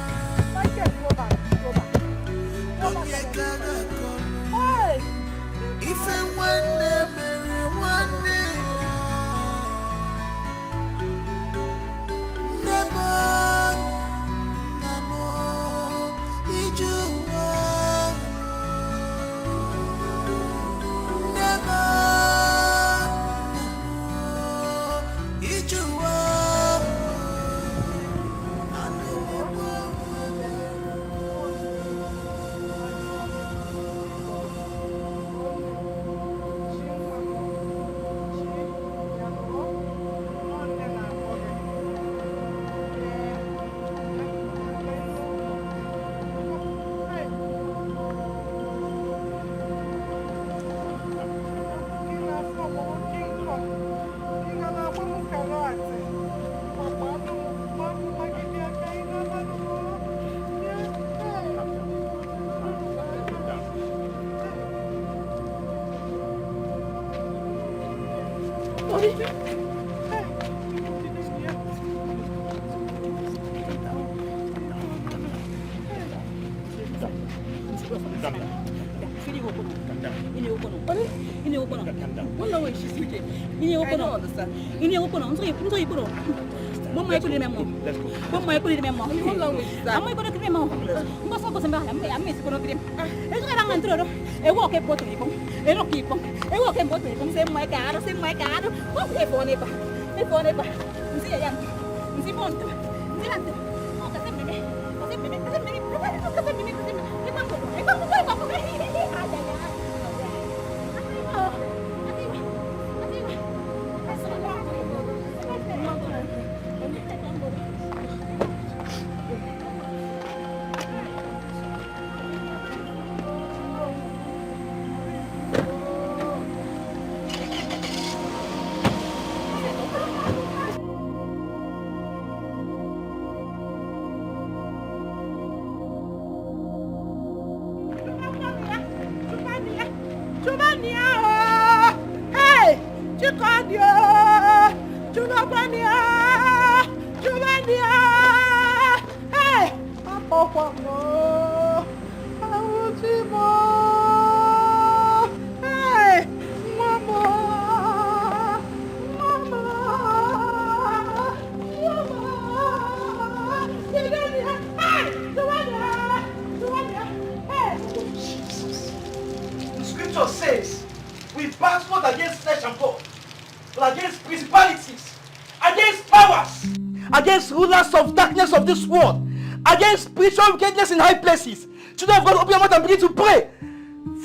Against rulers of darkness of this world, against spiritual wickedness in high places. Children of God, open your mouth and begin to pray.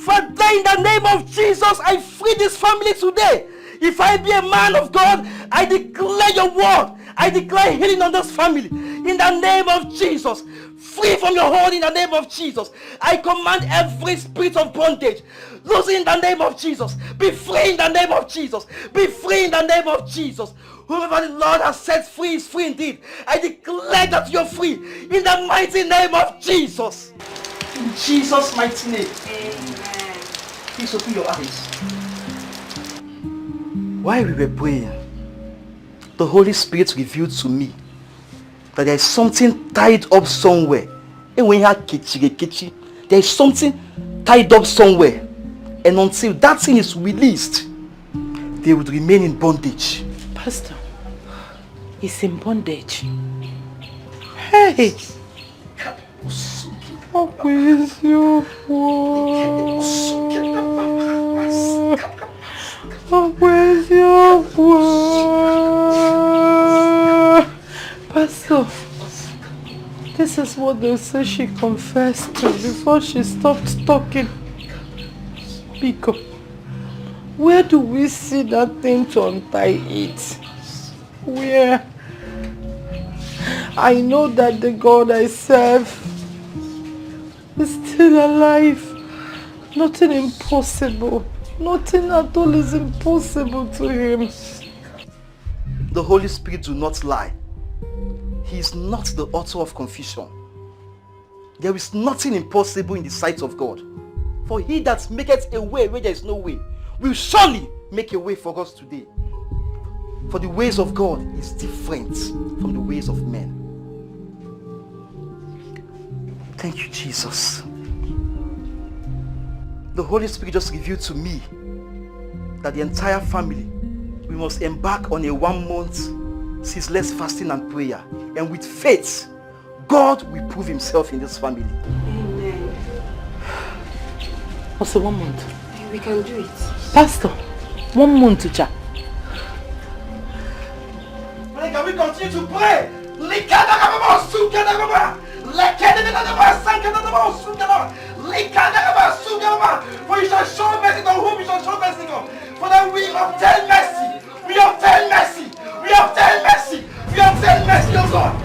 Father, in the name of Jesus, I free this family today. If I be a man of God, I declare your word. I declare healing on this family. In the name of Jesus. Free from your hold in the name of Jesus. I command every spirit of bondage. Lose in the name of Jesus. Be free in the name of Jesus. Be free in the name of Jesus. Whoever the Lord has set free is free indeed. I declare that you're free in the mighty name of Jesus. In Jesus' mighty name. Amen. Please open your eyes. While we were praying, the Holy Spirit revealed to me that there is something tied up somewhere. And when you have kichi, there is something tied up somewhere. And until that thing is released, they would remain in bondage. Pastor, he's in bondage. Hey! Oh, where's your word? Oh, where's your word? Pastor, this is what they say she confessed to before she stopped talking. Pick up. Where do we see that thing to untie it? Where? I know that the God I serve is still alive. Nothing impossible. Nothing at all is impossible to him. The Holy Spirit do not lie. He is not the author of confusion. There is nothing impossible in the sight of God. For he that maketh a way where there is no way will surely make a way for us today. For the ways of God is different from the ways of men. Thank you, Jesus. The Holy Spirit just revealed to me that the entire family, we must embark on a 1 month ceaseless fasting and prayer. And with faith, God will prove himself in this family. Amen. Also 1 month. We can do it. Pastor, 1 month to chat. Can we continue to pray? For you shall show mercy to whom you shall show mercy on. For that we obtain mercy. We obtain mercy. We obtain mercy. We obtain mercy, O God.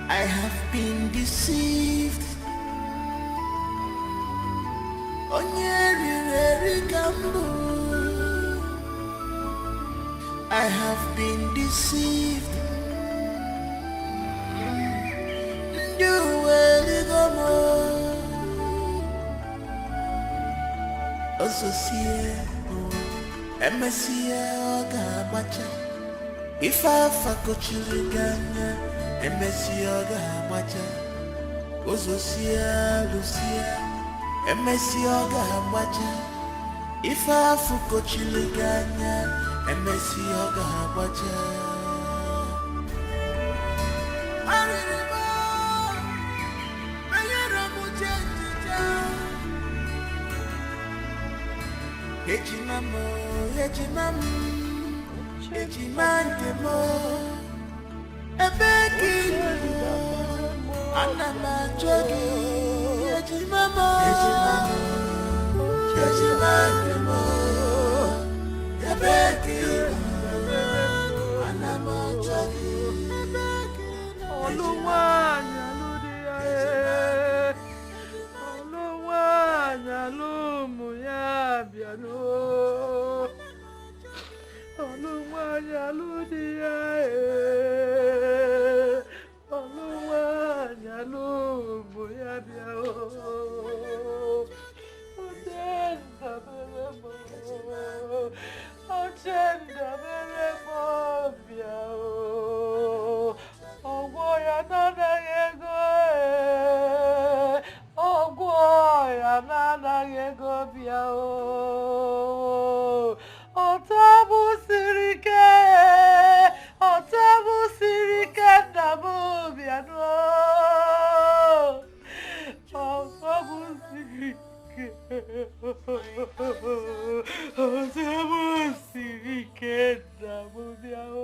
I have been deceived. I have been deceived. If I fuck children, Emessioga Macha, Ozosia, Lucia, Emessioga Macha. If I fuck children, Emessioga Macha. Ejimamo, Ejimantemo, Ebeki, Anama Jogi, Ejimamo, Ejimantemo, Ebeki, Anama Jogi, Oluwanya Lumuya Biano. Oluwanya Ludia, Oluwanya Lumuya Biao. Ochenda Beremo Biao. Ogoya Nana Yego, Ogoya Nana Yego Biao. Otabu Sirike Namu Biano. Otabu Sirike Namu Biao.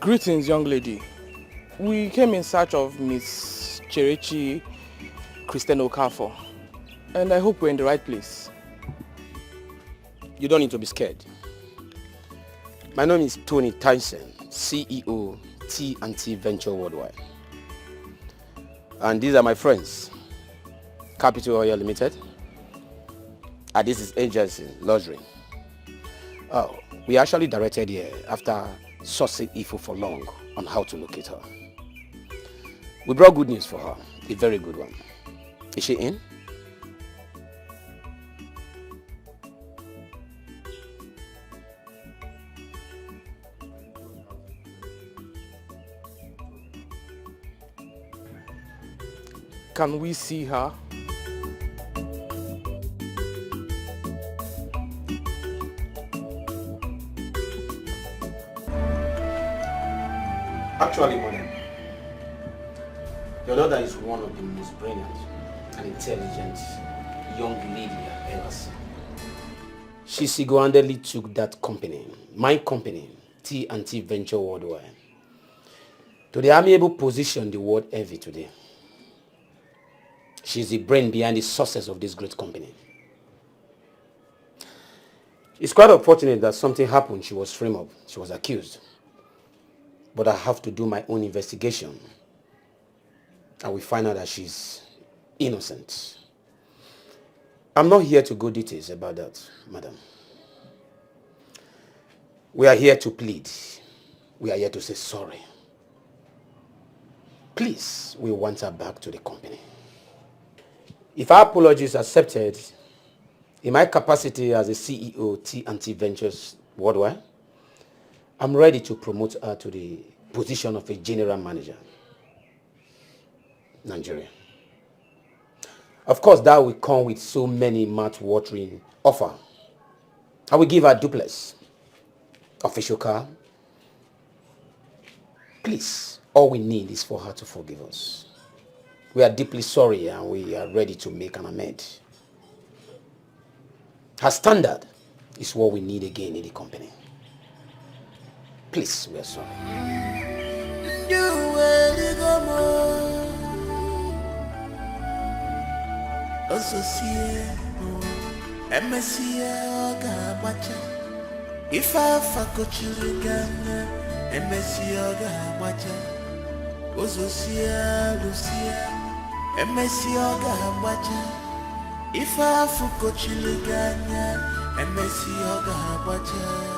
Greetings, young lady. We came in search of Miss Cherechi Christian Okafor, and I hope we're in the right place. You don't need to be scared. My name is Tony Tyson, CEO, T&T Venture Worldwide. And these are my friends, Capital Oil Limited. And this is Agency Luxury. Oh, we actually directed here after sourcing info for long on how to locate her. We brought good news for her, a very good one. Is she in? Can we see her? Actually, madam, your daughter is one of the most brilliant and intelligent young lady I've ever seen. She single-handedly took that company, my company, T&T Venture Worldwide, to the amiable position the world envy today. She's the brain behind the success of this great company. It's quite unfortunate that something happened. She was framed up. She was accused. But I have to do my own investigation. And we find out that she's innocent. I'm not here to go details about that, madam. We are here to plead. We are here to say sorry. Please, we want her back to the company. If our apology is accepted, in my capacity as the CEO T&T Ventures Worldwide, I'm ready to promote her to the position of a general manager, Nigeria. Of course, that will come with so many mouth-watering offer. I will give her a duplex, official car. Please, all we need is for her to forgive us. We are deeply sorry and we are ready to make an amend. Her standard is what we need again in the company. Please, we are sorry. If I fuck you again, MSC Oga Macha, Ozosia, Lucia, MSC Oga Macha. If I fuck you again, MSC Oga Macha.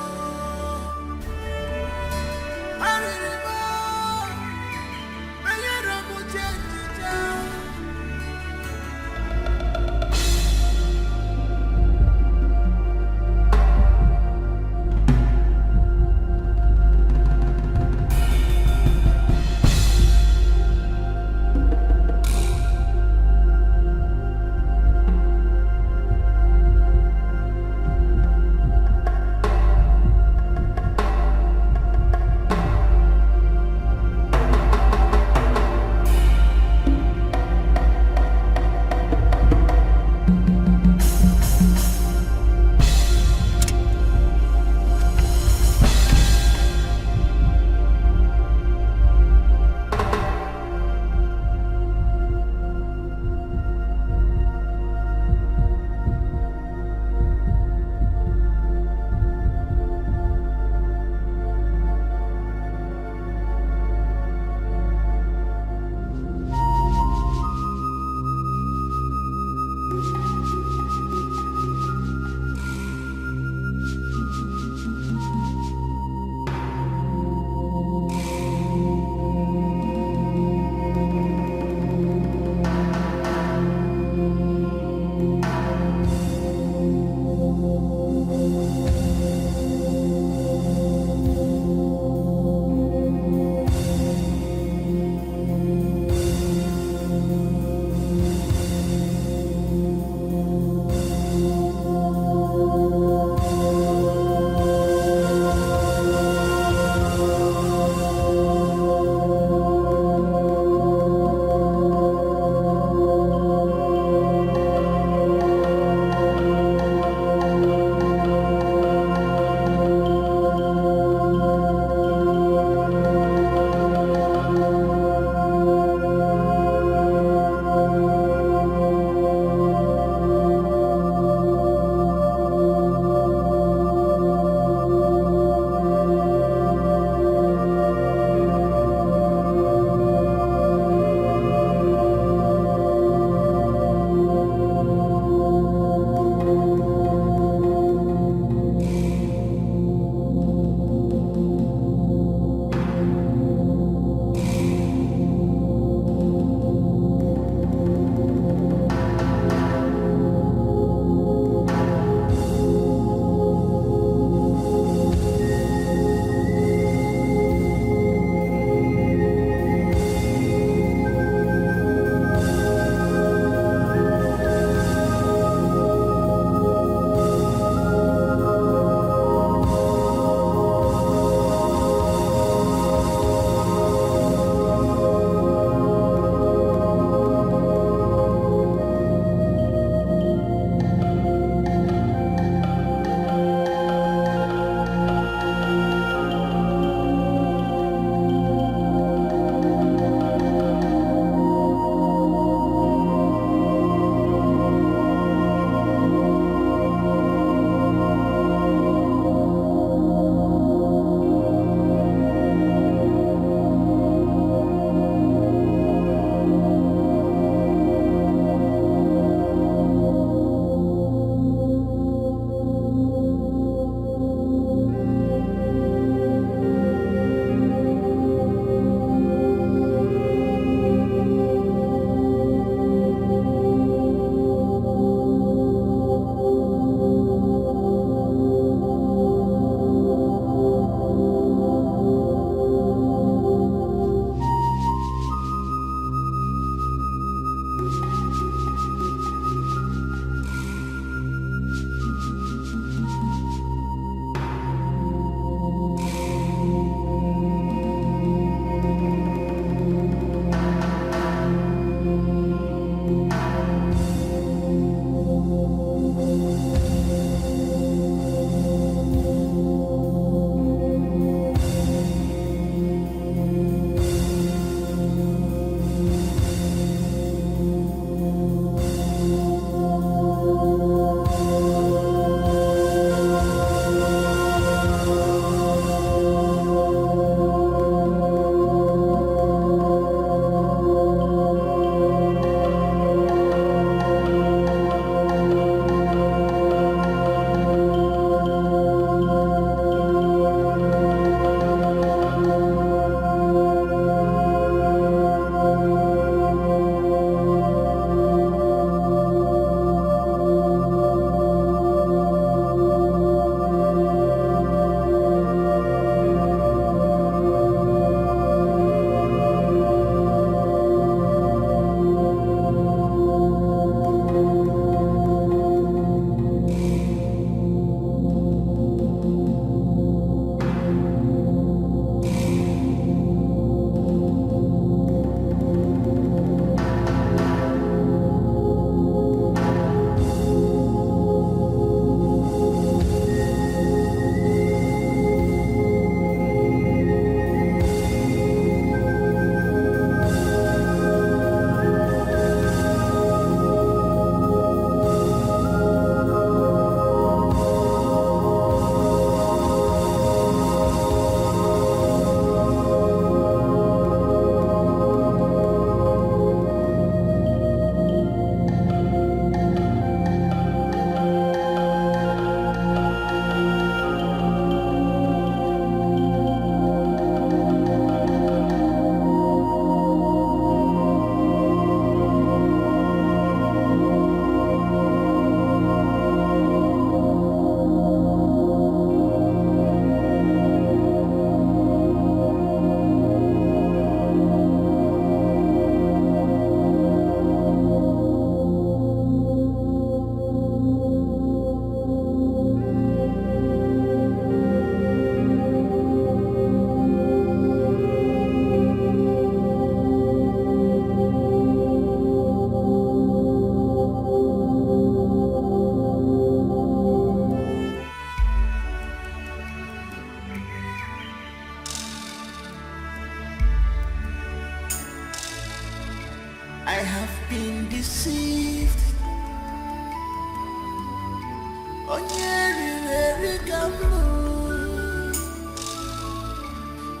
have been deceived.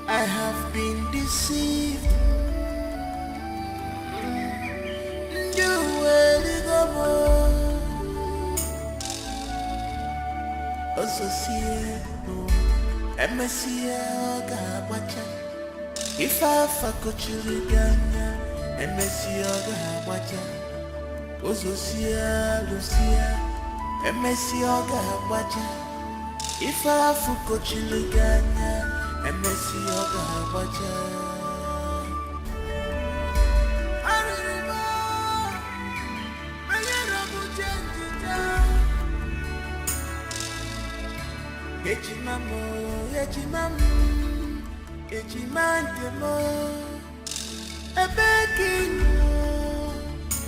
I have been deceived. If I fakochiriganya, MSC Oga Wacha, Ozosia, Lucia, MSC Oga Wacha. If I fakochiriganya, MSC Oga Wacha. Ejimandemo, ebekinu,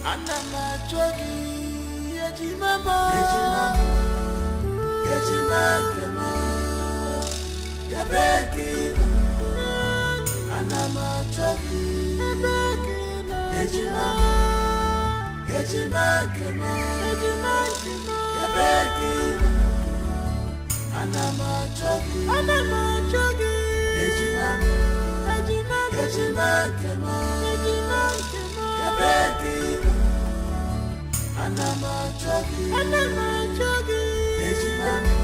anamachogi, ejimamo, ejimandemo, ebekinu, anamachogi, ebekinu, ejimamo, ejimandemo, ebekinu, anamachogi, Ejimamo, Ejimamo, Yabekino, Anamachogi, Ejimamo,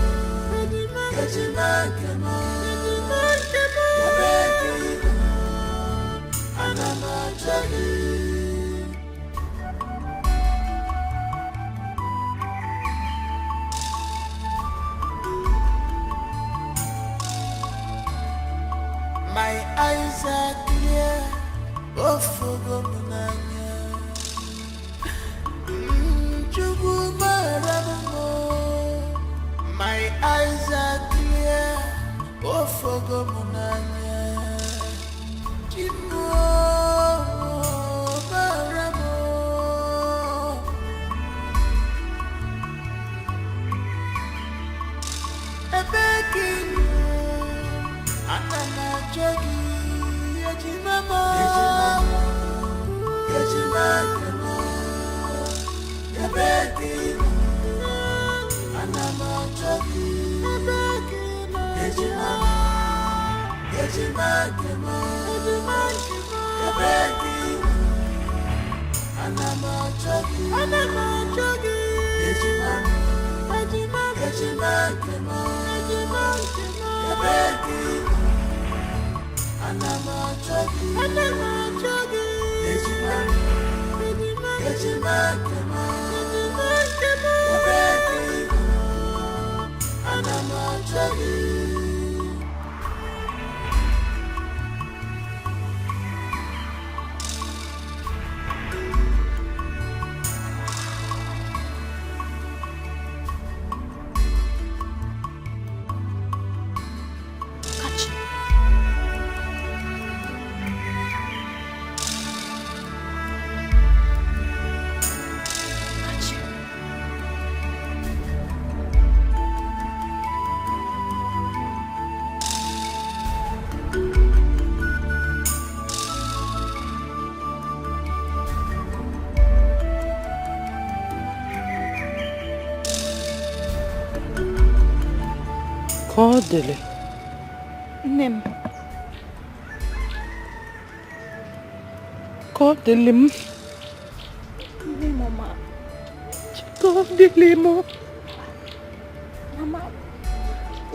Ejimamo, Yabekino, Anamachogi. My eyes are clear, oh Fogomunanya. My eyes are clear, oh Fogomunanya. Chimo Baramo. Ebekinu. Anamachogi, Ejimamo, Ejimamo, Yabekino, Anamachogi, Ejimamo, Ejimamo, Yabekino, Anamachogi, Ejimamo, Ejimamo, Yabekino. Anamachogi, Ejimamo, Ejimamo, Yabekino, Anamachogi. Kodele. Nem. Kodele. Mama. Kodele mo. Mama.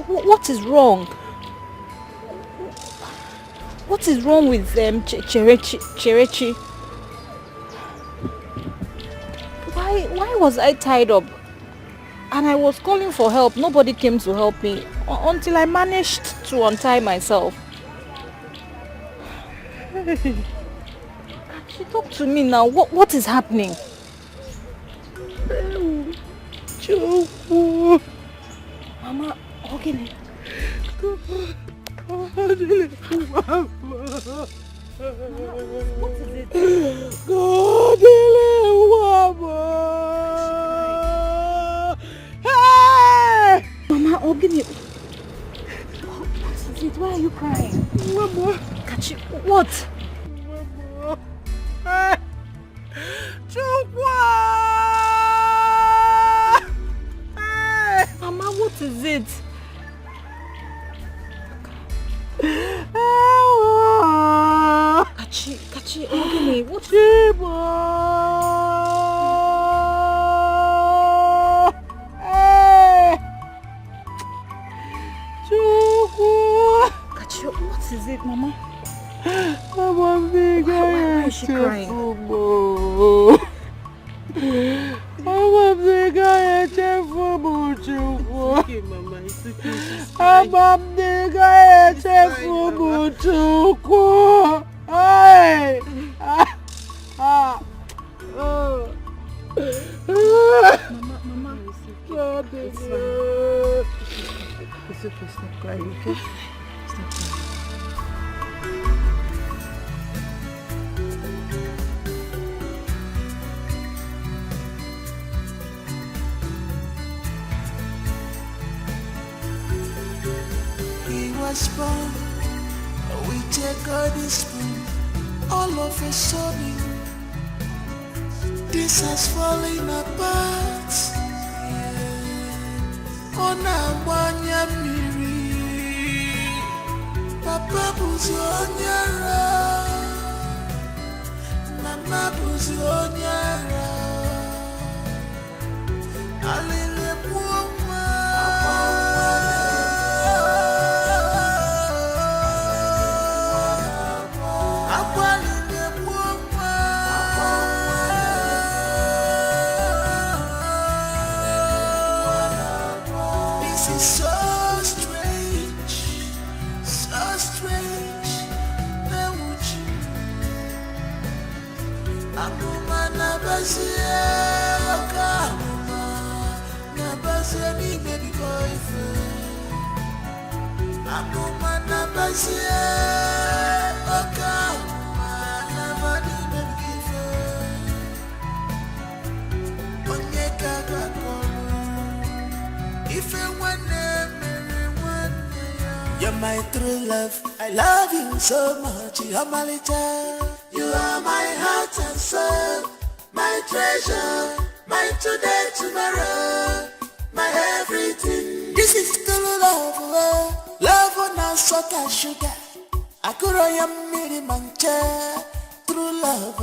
What is wrong? What is wrong with Cherechi? Why was I tied up? And I was calling for help. Nobody came to help me until I managed to untie myself. She talk to me now. What is happening? Mama, okay. What is it? Hey! Mama, Ogini. What is it? Why are you crying? Mama. Kachi, what? Mama. Mama, what is it? Kachi, Ogini, what? Kachi, what is it, Mama? Why is she crying? Okay, Mama, it's Mama, it's fine. It's okay, stop crying, okay? Stop crying. He was born with a golden spoon. All of a sudden, this has fallen apart. Ona wanya miri, Papa buzi onyara, Mama buzi onyara. Alile buoma. You're my true love, I love you so much, you're my little. You are my heart and soul, my treasure, my today, tomorrow, my everything. This is true love, love on our salt and sugar. I could miri mancha, true love.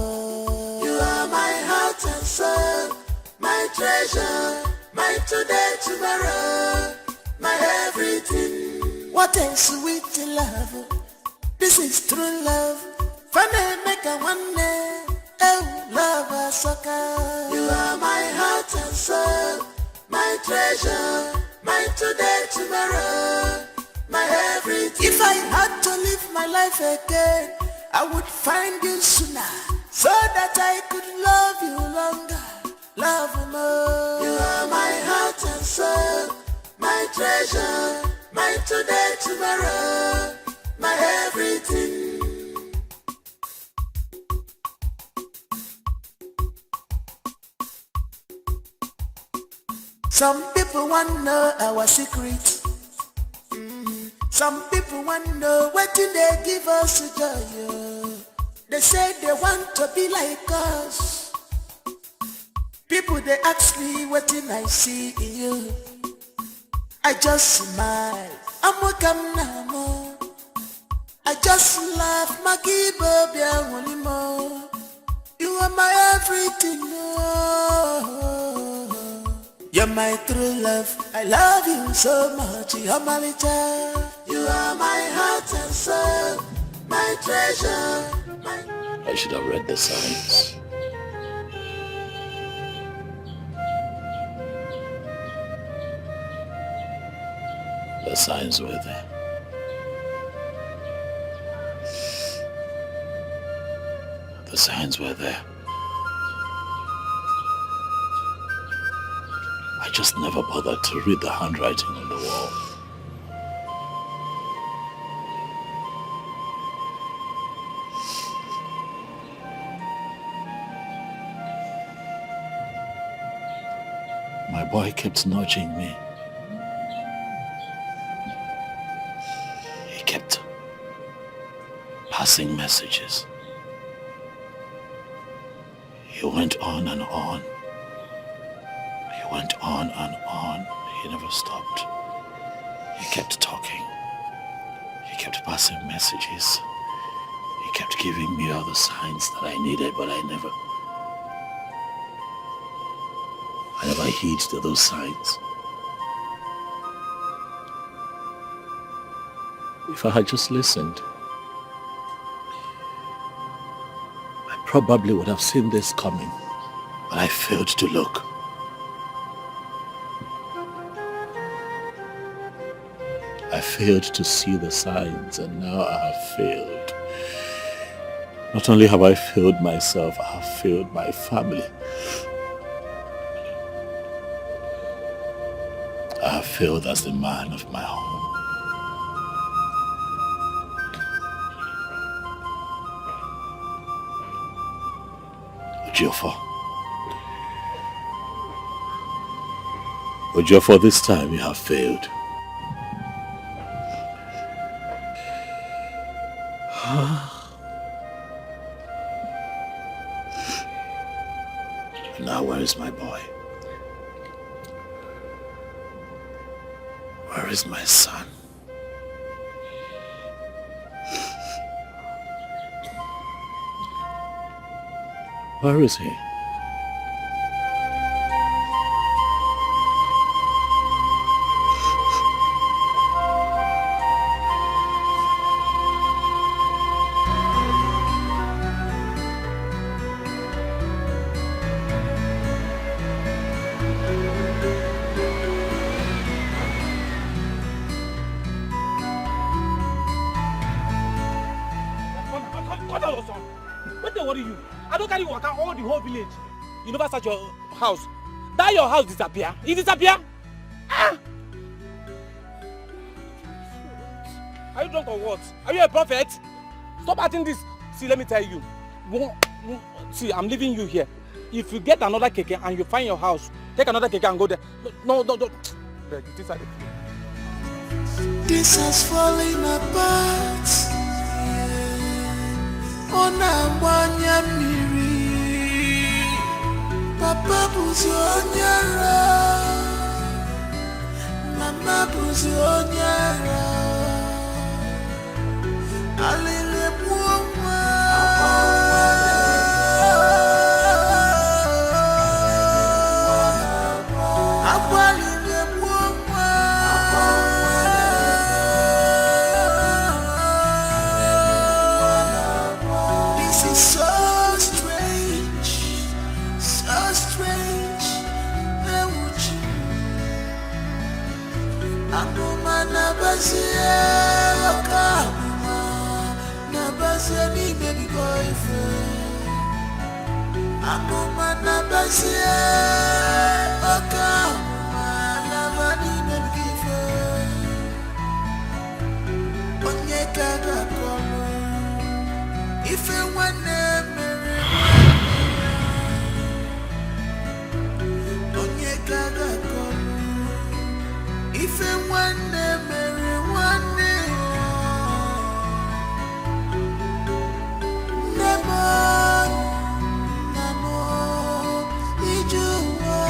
You are my heart and soul, my treasure, my today, tomorrow, my everything. What a sweet love, this is true love. Funny make a one day, oh love a sucker. You are my heart and soul, my treasure, my today, tomorrow, my everything. If I had to live my life again, I would find you sooner, so that I could love you longer, love more. You are my heart and soul, my treasure, my today, tomorrow, my everything. Some people want to know our secret. Some people want to know what do they give us joy. They say they want to be like us. People they ask me what did I see in you. I just smile. I'm a camnamo. I just laugh. Maki baby, you are my everything. You're my true love. I love you so much. You're my little. You are my heart and soul, my treasure. I should have read the signs. The signs were there. The signs were there. I just never bothered to read the handwriting on the wall. My boy kept nudging me. He kept passing messages. He went on and on. He went on and on. He never stopped. He kept talking. He kept passing messages. He kept giving me all the signs that I needed, but I never heed to those signs. If I had just listened, I probably would have seen this coming, but I failed to look. I failed to see the signs, and now I have failed. Not only have I failed myself, I have failed my family. I have failed as the man of my home. Ejiofor, this time you have failed. Now where is my boy? Where is my son? Where is he? You never search your house. That your house disappear. It disappear. Ah! Are you drunk or what? Are you a prophet? Stop acting this. See, let me tell you. See, I'm leaving you here. If you get another keke and you find your house, take another keke and go there. No. This has fallen apart. Onabanya miri. Papa buzi onyara, Mama buzi onyara. Alele buoma, Akwalele buoma. This is so strange. So strange, Akuma nabasia, Akuma nabasia ni baby boyfriend. Akuma nabasia, Akuma nabani baby boyfriend. Onyeka gakono, ife wane mere. Gaga kono, if it one memory one day, Namo, Ijuwa,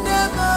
Namo.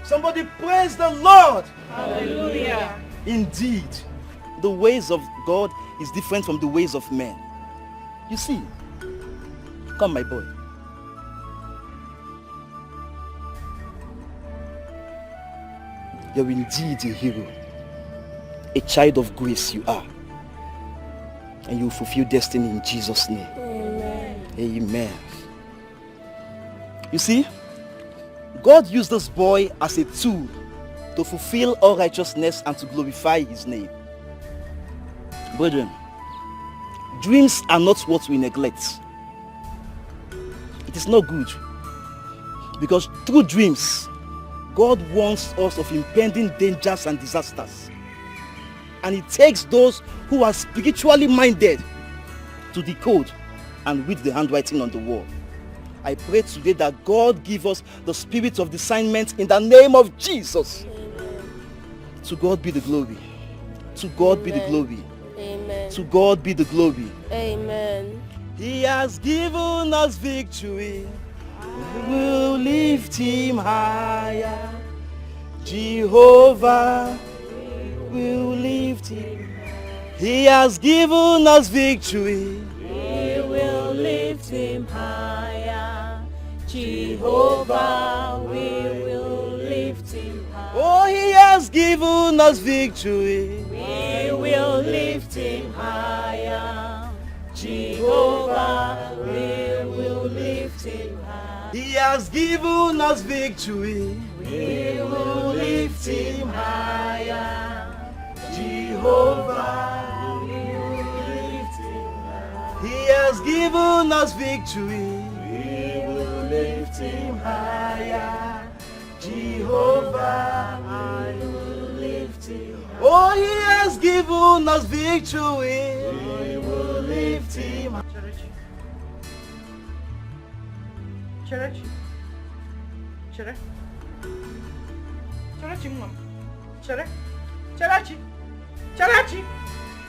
Somebody praise the Lord. Hallelujah. Indeed, the ways of God is different from the ways of men. You see, come my boy. You're indeed a hero. A child of grace you are. And you will fulfill destiny in Jesus' name. Amen. Amen. You see, God used this boy as a tool to fulfill all righteousness and to glorify his name. Brethren, dreams are not what we neglect. It is not good. Because through dreams, God warns us of impending dangers and disasters. And it takes those who are spiritually minded to decode and read the handwriting on the wall. I pray today that God give us the spirit of discernment in the name of Jesus. Amen. To God be the glory. To God be the glory. Amen. To God be the glory. Amen. He has given us victory. We will lift him higher. Jehovah will lift him. He has given us victory. We will lift him higher. Jehovah, we will lift him higher. Oh, he has given us victory. We will lift him higher. Jehovah, we will lift him higher. He has given us victory. We will lift him higher. Jehovah, we will lift him higher. he has given us victory. We will lift him higher. Jehovah, I will lift him higher. oh, he has given us victory. We will lift him higher. Cherechi. Chere. Cherechi, mom. Chere. Cherechi. Cherechi.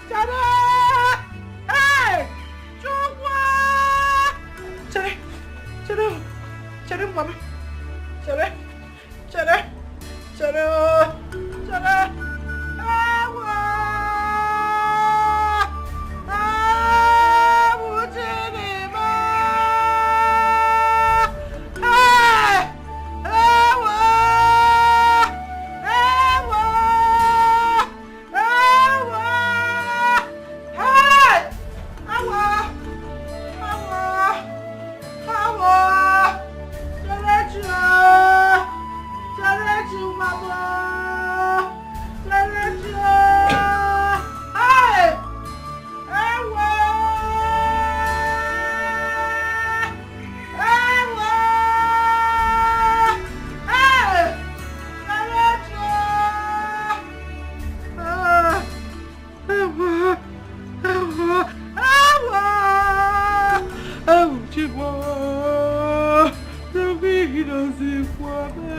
Chere. Hey! Chukwa! Chere. Chere. Chere, mom. Chere. Chere. Chere. Chere. Awa! Awa, Chinima! Hey! Awa! Awa! Awa! Hey! Awa! Awa! Awa! Cherechi! Cherechi, mama! Cherechi! Hey! Awa! Awa! Hey! Cherechi! Awa! Awa! Awa! Awa! Chigwa! Davida Zikwame!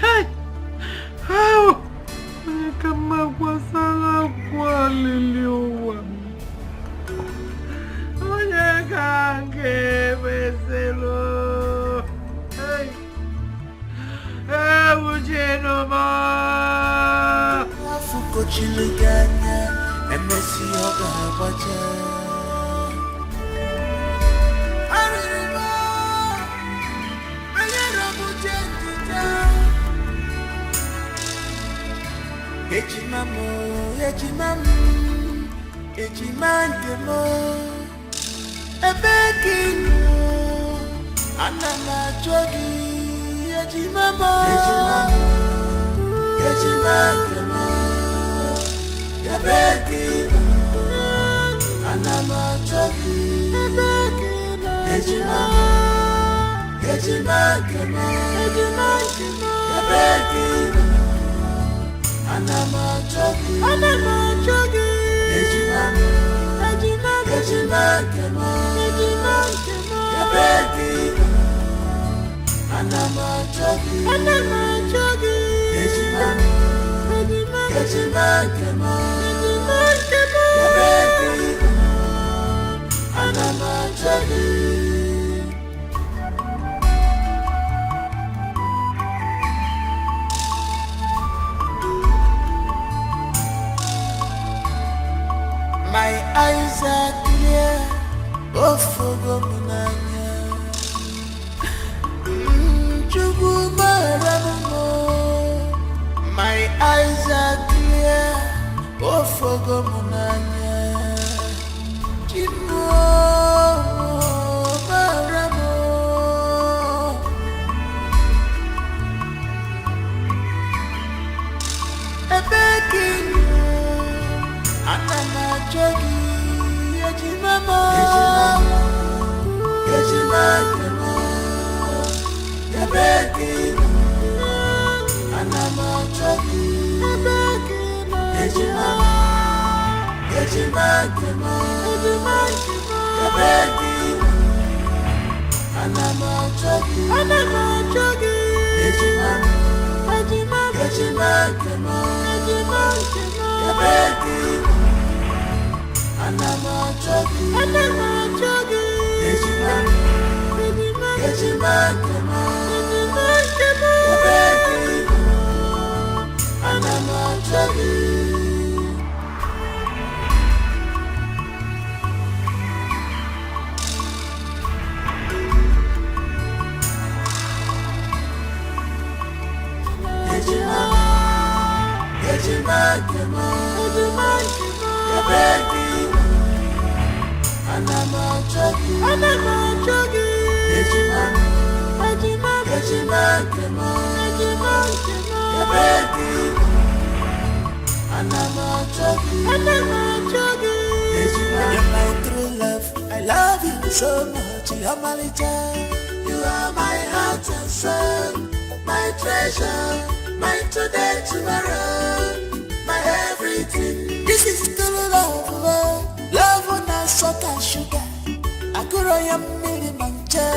Hey! How? Kama kwa sala kwa liliwa. Oye kange beselo. Hey! Hey, ujeno ma. Afuko chiliganya, emesi yoga wacha. Arima, ayera mujendita. Ejimamo, ejimamu, ejimandemo. Ebekino, anama jogi, ejimamo. Ejimandemo, ebekino, anama jogi, ebekino. Ejimamo, ejimandemo, ebekino. Anama jogi, ejimamo, ejimandemo, ebekino. Anama jogi, ejimamo, ejimandemo, ebekino. eyes are clear. Oh, forgo munanya. My eyes are clear. Oh, forgo munanya. Chimo maramo. Ebekin anama jogi ejimamo ejimamo ebekin anama jogi ejimamo ejimamo ebekin anama jogi ejimamo ejimamo ebekin anama jogi ejimamo ejimamo ebekin anama jogi. You're my true love, I love you so much, you're my child. You are my heart and soul, my treasure, my today, tomorrow, my everything. This is true love, love on a salt and sugar. I could really mancha,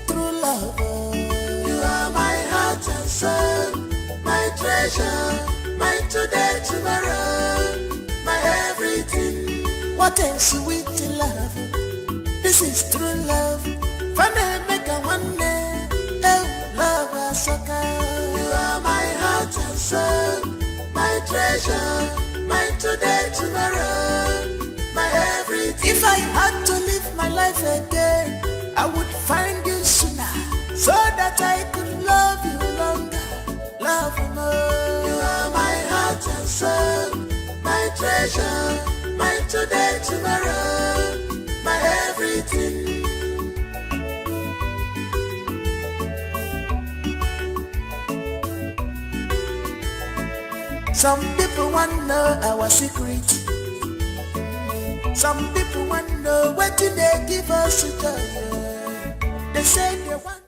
true love. You are my heart and soul, my treasure, my today, tomorrow, my everything. What a sweet love, this is true love. Funny make a one day, oh love a sucker. You are my heart and soul, my treasure, my today, tomorrow, my everything. If I had to live my life again, I would find you sooner, so that I could love you longer, love you more. You are my heart and soul, my treasure, my today, tomorrow, my everything. Some people want to know our secret. Some people want to know what do they give us to joy. They say they want